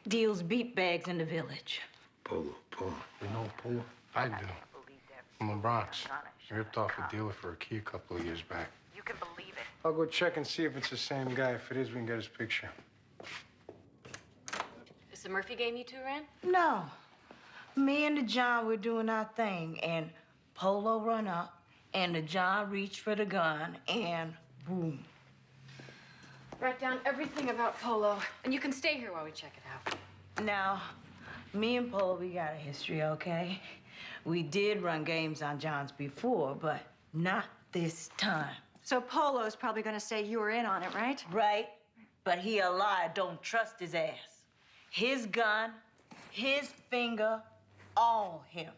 Deals beat bags in the village. Polo. You know Polo? I do. From the Bronx. I ripped off a dealer for a key a couple of years back. You can believe it. I'll go check and see if it's the same guy. If it is, we can get his picture. Is the Murphy game you two ran? No. Me and the John were doing our thing, and Polo run up, and the John reached for the gun, and boom. Write down everything about Polo, and you can stay here while we check it out. Now, me and Polo, we got a history, okay? We did run games on Johns before, but not this time. So Polo's probably going to say you were in on it, right? Right, but he a liar, don't trust his ass. His gun, his finger, all him.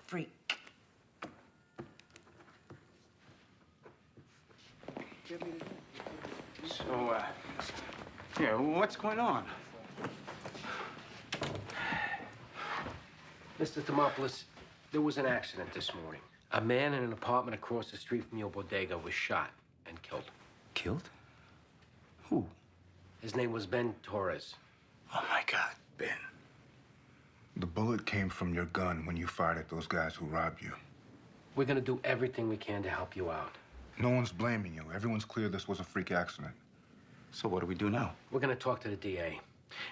Freak. So, yeah, what's going on? Mr. Demopoulos, there was an accident this morning. A man in an apartment across the street from your bodega was shot and killed. Killed? Who? His name was Ben Torres. Oh, my God, Ben. The bullet came from your gun when you fired at those guys who robbed you. We're gonna do everything we can to help you out. No one's blaming you. Everyone's clear this was a freak accident. So what do we do now? We're gonna talk to the DA.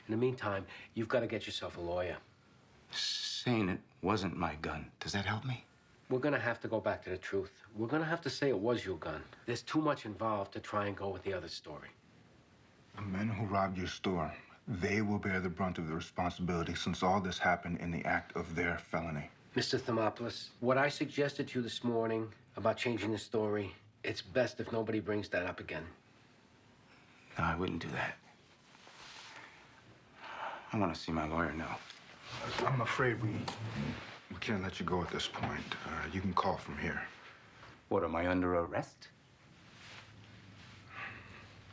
In the meantime, you've got to get yourself a lawyer. Saying it wasn't my gun, does that help me? We're gonna have to go back to the truth. We're gonna have to say it was your gun. There's too much involved to try and go with the other story. The men who robbed your store, they will bear the brunt of the responsibility since all this happened in the act of their felony. Mr. Thermopoulos, what I suggested to you this morning about changing the story, it's best if nobody brings that up again. No, I wouldn't do that. I want to see my lawyer now. I'm afraid we can't let you go at this point. You can call from here. What, am I under arrest?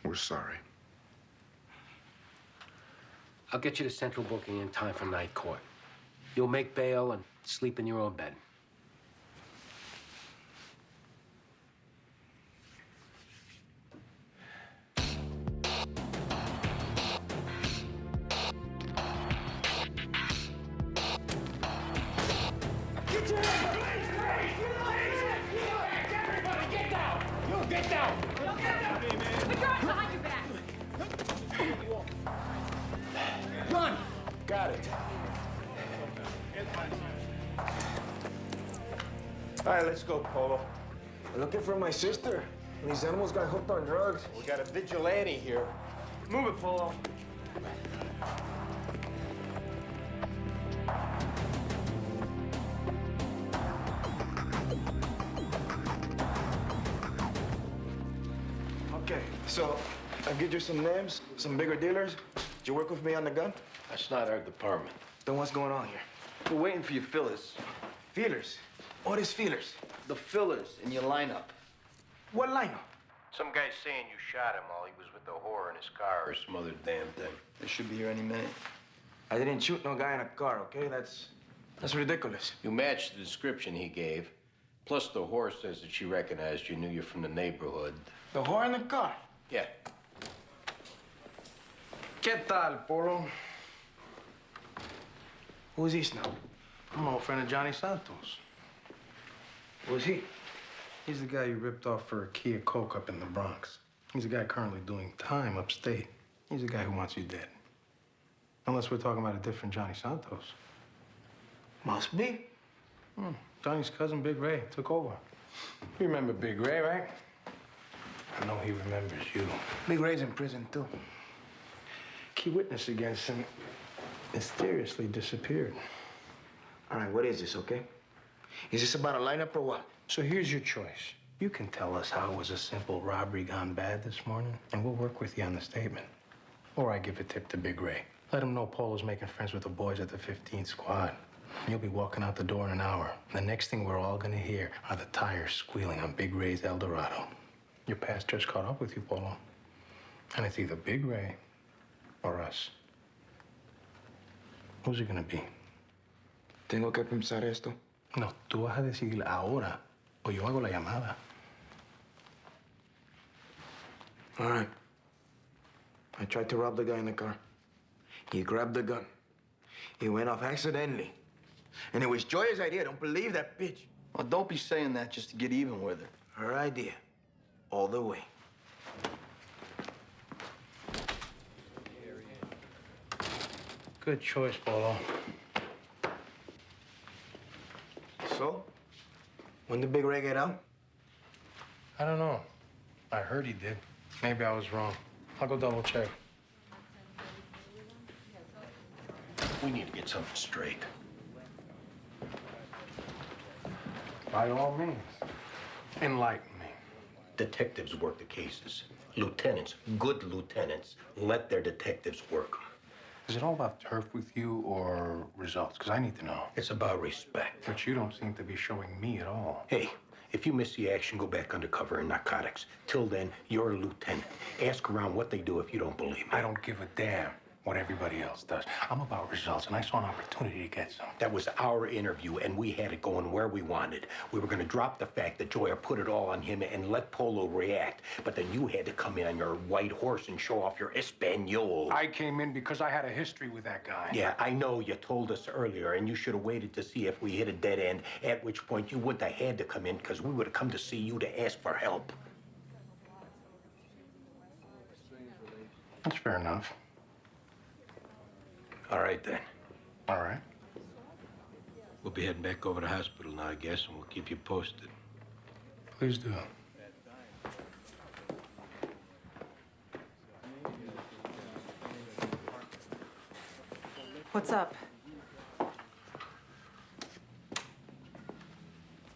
We're sorry. I'll get you to central booking in time for night court. You'll make bail and sleep in your own bed. Get your hands! Please! Everybody, get down! You get down! Put your arms behind your back. Run! Got it. All right, let's go, Polo. We're looking for my sister. These animals got hooked on drugs. We got a vigilante here. Move it, Polo. Okay, so I'll get you some names, some bigger dealers. Did you work with me on the gun? That's not our department. Then what's going on here? We're waiting for your fillers. Feelers? What is feelers? The fillers in your lineup. What lineup? Some guy's saying you shot him while he was with the whore in his car or some other damn thing. They should be here any minute. I didn't shoot no guy in a car, okay? That's ridiculous. You matched the description he gave. Plus, the whore says that she recognized you, knew you from the neighborhood. The whore in the car? Yeah. ¿Qué tal, Polo? Who's this now? I'm an old friend of Johnny Santos. Who's he? He's the guy you ripped off for a Kia Coke up in the Bronx. He's the guy currently doing time upstate. He's the guy who wants you dead. Unless we're talking about a different Johnny Santos. Must be. Johnny's cousin, Big Ray, took over. You remember Big Ray, right? I know he remembers you. Big Ray's in prison, too. Key witness against him mysteriously disappeared. All right, what is this, okay? Is this about a lineup or what? So here's your choice. You can tell us how it was a simple robbery gone bad this morning, and we'll work with you on the statement. Or I give a tip to Big Ray. Let him know Polo's making friends with the boys at the 15th Squad. You'll be walking out the door in an hour. The next thing we're all gonna hear are the tires squealing on Big Ray's Eldorado. Your past just caught up with you, Polo. And it's either Big Ray or us. Who's it gonna be? Tengo que pensar esto. No, tú vas a decidir ahora o yo hago la llamada. All right. I tried to rob the guy in the car. He grabbed the gun. He went off accidentally. And it was Joya's idea. Don't believe that bitch. Well, don't be saying that just to get even with her. Her idea. All the way. Good choice, Polo. So? When did Big Ray get out? I don't know. I heard he did. Maybe I was wrong. I'll go double check. We need to get something straight. By all means, enlighten me. Detectives work the cases. Lieutenants, good lieutenants, let their detectives work them. Is it all about turf with you or results? Because I need to know. It's about respect. But you don't seem to be showing me at all. Hey, if you miss the action, go back undercover in narcotics. Till then, you're a lieutenant. Ask around what they do if you don't believe me. I don't give a damn what everybody else does. I'm about results, and I saw an opportunity to get some. That was our interview, and we had it going where we wanted. We were going to drop the fact that Joya put it all on him and let Polo react. But then you had to come in on your white horse and show off your Espanol. I came in because I had a history with that guy. Yeah, I know you told us earlier, and you should have waited to see if we hit a dead end, at which point you wouldn't have had to come in because we would have come to see you to ask for help. That's fair enough. All right, then. All right. We'll be heading back over to the hospital now, I guess, and we'll keep you posted. Please do. What's up?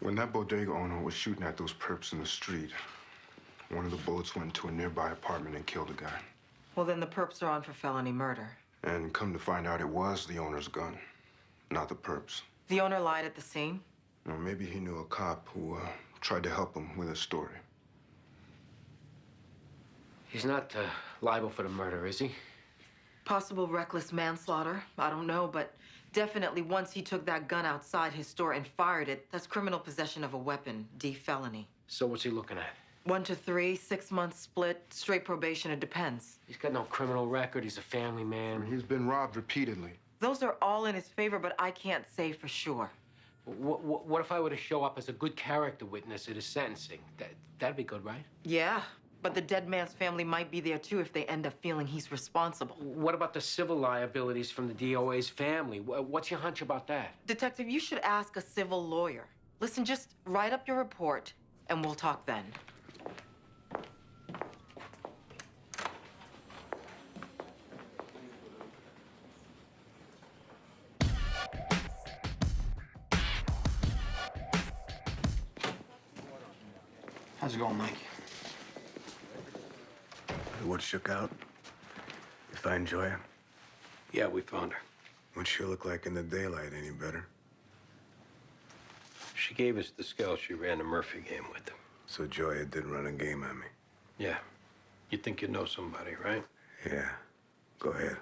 When that bodega owner was shooting at those perps in the street, one of the bullets went into a nearby apartment and killed a guy. Well, then the perps are on for felony murder. And come to find out, it was the owner's gun, not the perps. The owner lied at the scene? Or maybe he knew a cop who tried to help him with his story. He's not liable for the murder, is he? Possible reckless manslaughter. I don't know, but definitely once he took that gun outside his store and fired it, that's criminal possession of a weapon, D felony. So what's he looking at? 1 to 3, 6 months split, straight probation, it depends. He's got no criminal record. He's a family man. He's been robbed repeatedly. Those are all in his favor, but I can't say for sure. What if I were to show up as a good character witness at his sentencing? That'd be good, right? Yeah, but the dead man's family might be there too if they end up feeling he's responsible. What about the civil liabilities from the DOA's family? What's your hunch about that? Detective, you should ask a civil lawyer. Listen, just write up your report and we'll talk then. How's it going, Mike? What shook out? You find Joya? Yeah, we found her. What'd she look like in the daylight? Any better? She gave us the scale she ran the Murphy game with them. So Joya did run a game on me. Yeah. You think you know somebody, right? Yeah. Go ahead.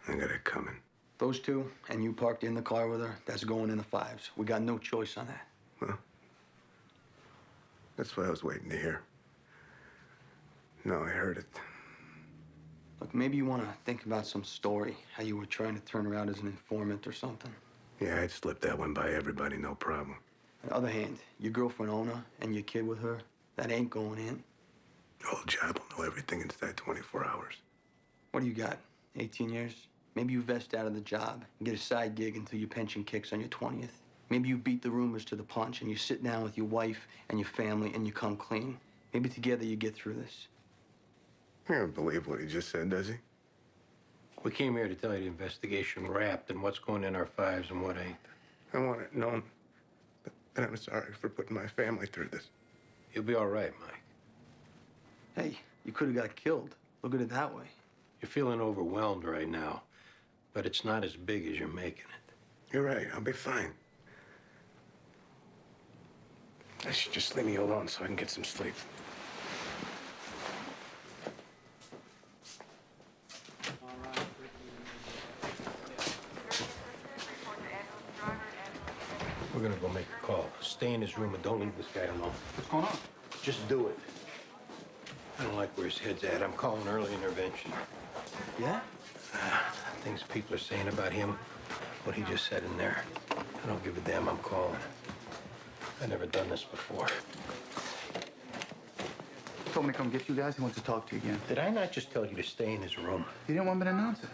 I got it coming. Those two, and you parked in the car with her, that's going in the 5s. We got no choice on that. Well, that's what I was waiting to hear. No, I heard it. Look, maybe you want to think about some story, how you were trying to turn her out as an informant or something. Yeah, I'd slip that one by everybody, no problem. On the other hand, your girlfriend Ona and your kid with her, that ain't going in. Old job will know everything inside 24 hours. What do you got, 18 years? Maybe you vest out of the job and get a side gig until your pension kicks on your 20th. Maybe you beat the rumors to the punch and you sit down with your wife and your family and you come clean. Maybe together you get through this. He don't believe what he just said, does he? We came here to tell you the investigation wrapped and what's going in our 5s and what ain't. I want it known that I'm sorry for putting my family through this. You'll be all right, Mike. Hey, you could have got killed. Look at it that way. You're feeling overwhelmed right now, but it's not as big as you're making it. You're right. I'll be fine. I should just leave me alone so I can get some sleep. We're gonna go make a call. Stay in his room and don't leave this guy alone. What's going on? Just do it. I don't like where his head's at. I'm calling early intervention. Yeah? Things people are saying about him, what he just said in there. I don't give a damn. I'm calling. I've never done this before. He told me to come get you guys. He wants to talk to you again. Did I not just tell you to stay in his room? He didn't want me to announce it.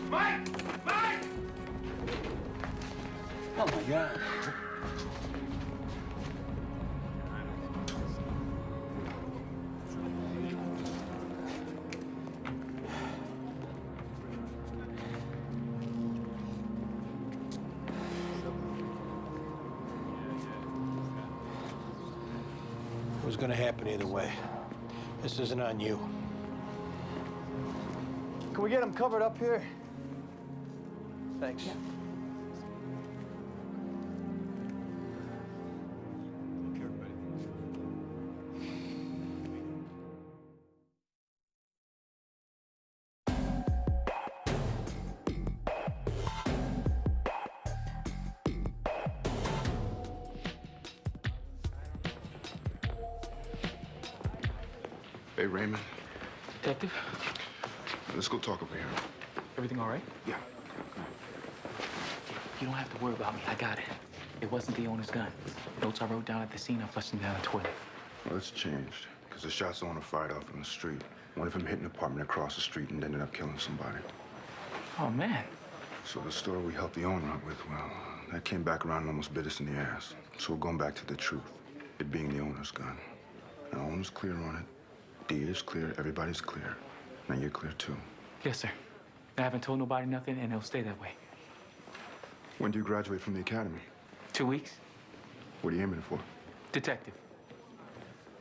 Mike! Mike! Oh, my God. It was gonna happen either way. This isn't on you. Can we get him covered up here? Thanks. Yeah. Hey, Raymond. Detective, Let's go talk over here. everything all right? Yeah. You don't have to worry about me. I got it. It wasn't the owner's gun. Notes I wrote down at the scene, I flushed them down the toilet. Well, it's changed, because the shots the owner fired off from the street. One of them hit an apartment across the street and ended up killing somebody. Oh, man. So the story we helped the owner up with, well, that came back around and almost bit us in the ass. So we're going back to the truth, it being the owner's gun. Now, owner's clear on it. D is clear, everybody's clear. Now you're clear, too. Yes, sir. I haven't told nobody nothing, and it'll stay that way. When do you graduate from the academy? 2 weeks. What are you aiming for? Detective.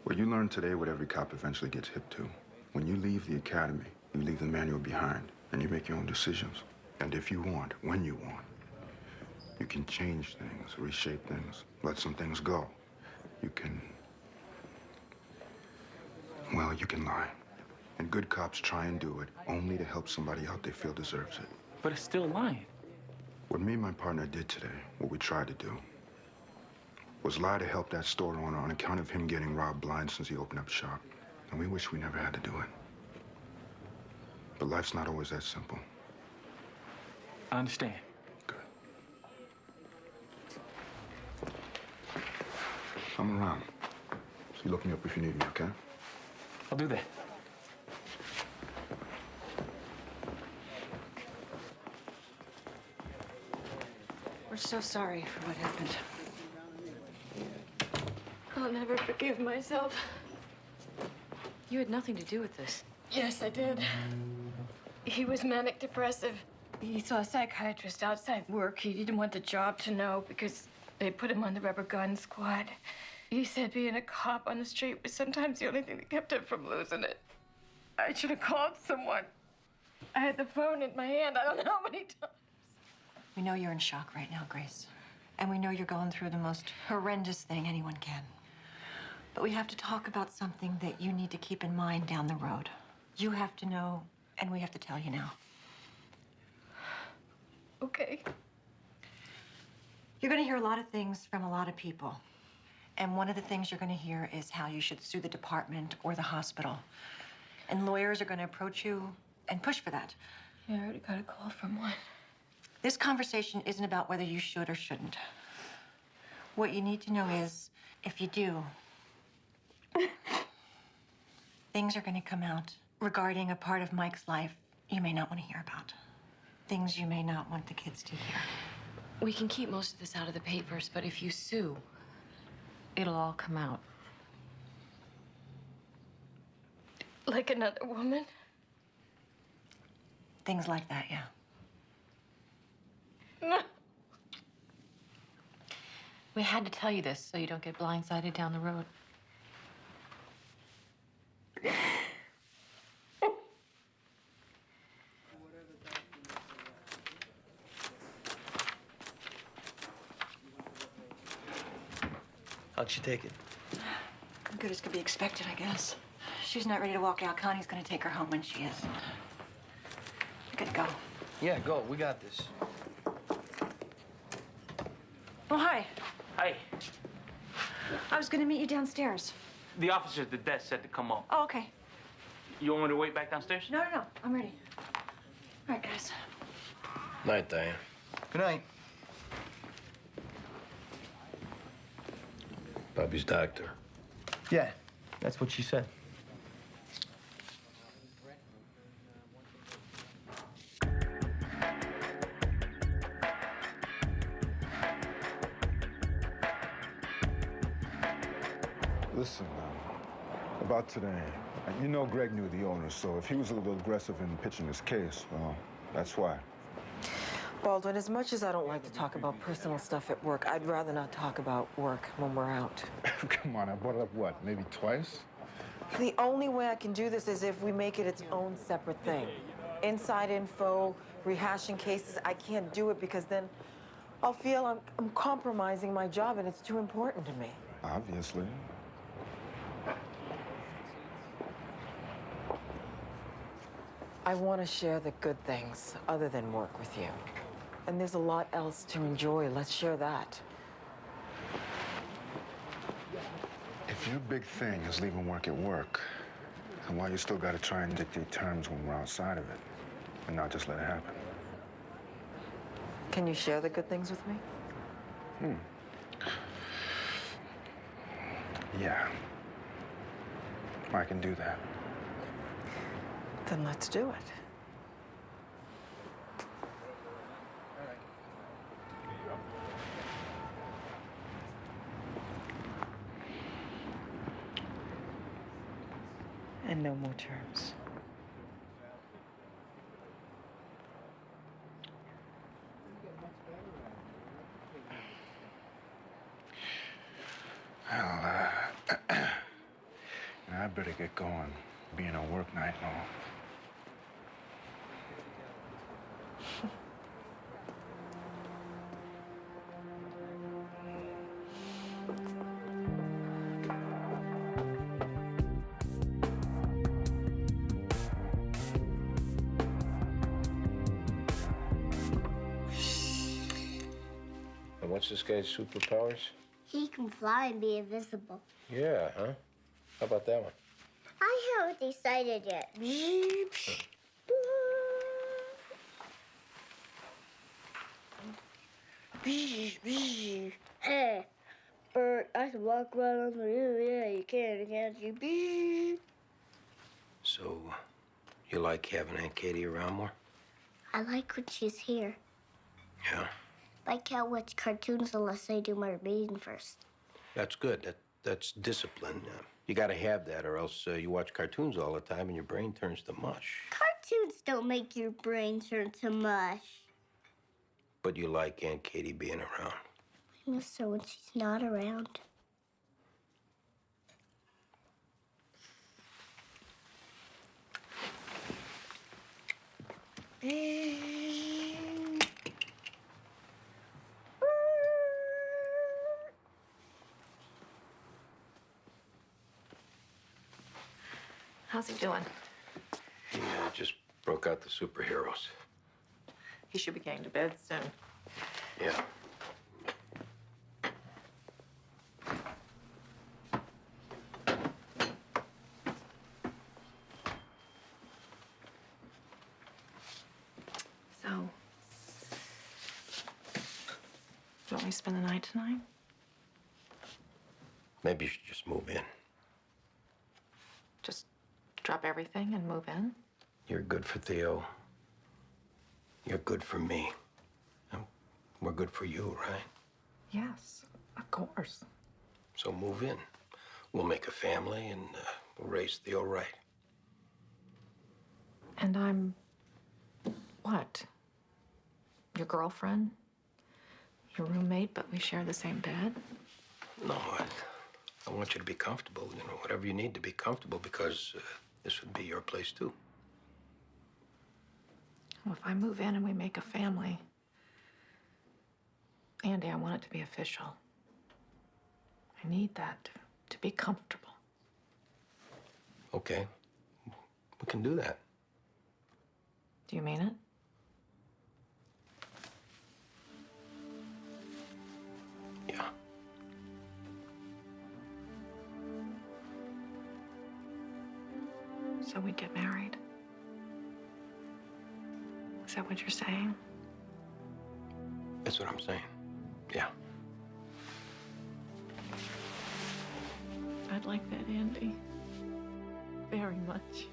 Well, you learn today what every cop eventually gets hip to. When you leave the academy, you leave the manual behind, and you make your own decisions. And if you want, when you want, you can change things, reshape things, let some things go. You can... well, you can lie. And good cops try and do it only to help somebody out they feel deserves it. But it's still lying. What me and my partner did today, what we tried to do, was lie to help that store owner on account of him getting robbed blind since he opened up shop. And we wish we never had to do it. But life's not always that simple. I understand. I'm around. So you look me up if you need me, okay? I'll do that. We're so sorry for what happened. I'll never forgive myself. You had nothing to do with this. Yes, I did. He was manic depressive. He saw a psychiatrist outside work. He didn't want the job to know because they put him on the rubber gun squad. He said being a cop on the street was sometimes the only thing that kept him from losing it. I should have called someone. I had the phone in my hand. I don't know how many times. We know you're in shock right now, Grace. And we know you're going through the most horrendous thing anyone can. But we have to talk about something that you need to keep in mind down the road. You have to know, and we have to tell you now. Okay. You're going to hear a lot of things from a lot of people. And one of the things you're going to hear is how you should sue the department or the hospital. And lawyers are going to approach you and push for that. Yeah, I already got a call from one. This conversation isn't about whether you should or shouldn't. What you need to know is, if you do, things are going to come out regarding a part of Mike's life you may not want to hear about. Things you may not want the kids to hear. We can keep most of this out of the papers, but if you sue, it'll all come out. Like another woman? Things like that, yeah. No. We had to tell you this so you don't get blindsided down the road. How'd she take it? Good as could be expected, I guess. She's not ready to walk out. Connie's going to take her home when she is. You gotta go. Yeah, go. We got this. Oh, hi. Hi. I was going to meet you downstairs. The officer at the desk said to come up. Oh, okay. You want me to wait back downstairs? No, no, no. I'm ready. All right, guys. Night, Diane. Good night. Bobby's doctor. Yeah, that's what she said. Listen, about today, you know Greg knew the owner, so if he was a little aggressive in pitching his case, well, that's why. Baldwin, as much as I don't like to talk about personal stuff at work, I'd rather not talk about work when we're out. Come on, I brought it up, what, maybe twice? The only way I can do this is if we make it its own separate thing. Inside info, rehashing cases, I can't do it because then I'll feel I'm compromising my job and it's too important to me. Obviously. I want to share the good things other than work with you. And there's a lot else to enjoy. Let's share that. If your big thing is leaving work at work, then why you still gotta try and dictate terms when we're outside of it and not just let it happen? Can you share the good things with me? Yeah. I can do that. Then let's do it. And no more terms. better get going. Being a work night and all. And what's this guy's superpowers? He can fly and be invisible. Yeah, huh? How about that one? I haven't decided yet. Hey, Bert, I can walk right under you. Yeah, you can, can't you? So, you like having Aunt Katie around more? I like when she's here. Yeah, I can't watch cartoons unless I do my reading first. that's good. That's discipline. You gotta have that, or else you watch cartoons all the time and your brain turns to mush. Cartoons don't make your brain turn to mush. But you like Aunt Katie being around. I miss her when she's not around. How's he doing? He just broke out the superheroes. He should be getting to bed soon. Yeah. So, do you want me to spend the night tonight? Maybe you should just move in. Just drop everything and move in? You're good for Theo. You're good for me. And we're good for you, right? Yes, of course. So move in. We'll make a family and we'll raise Theo right. And I'm what? Your girlfriend? Your roommate, but we share the same bed? No, I want you to be comfortable, you know, whatever you need to be comfortable, because this would be your place too. Well, if I move in and we make a family, Andy, I want it to be official. I need that to be comfortable. Okay, we can do that. Do you mean it? Yeah. So we get married? Is that what you're saying? That's what I'm saying. Yeah. I'd like that, Andy. Very much.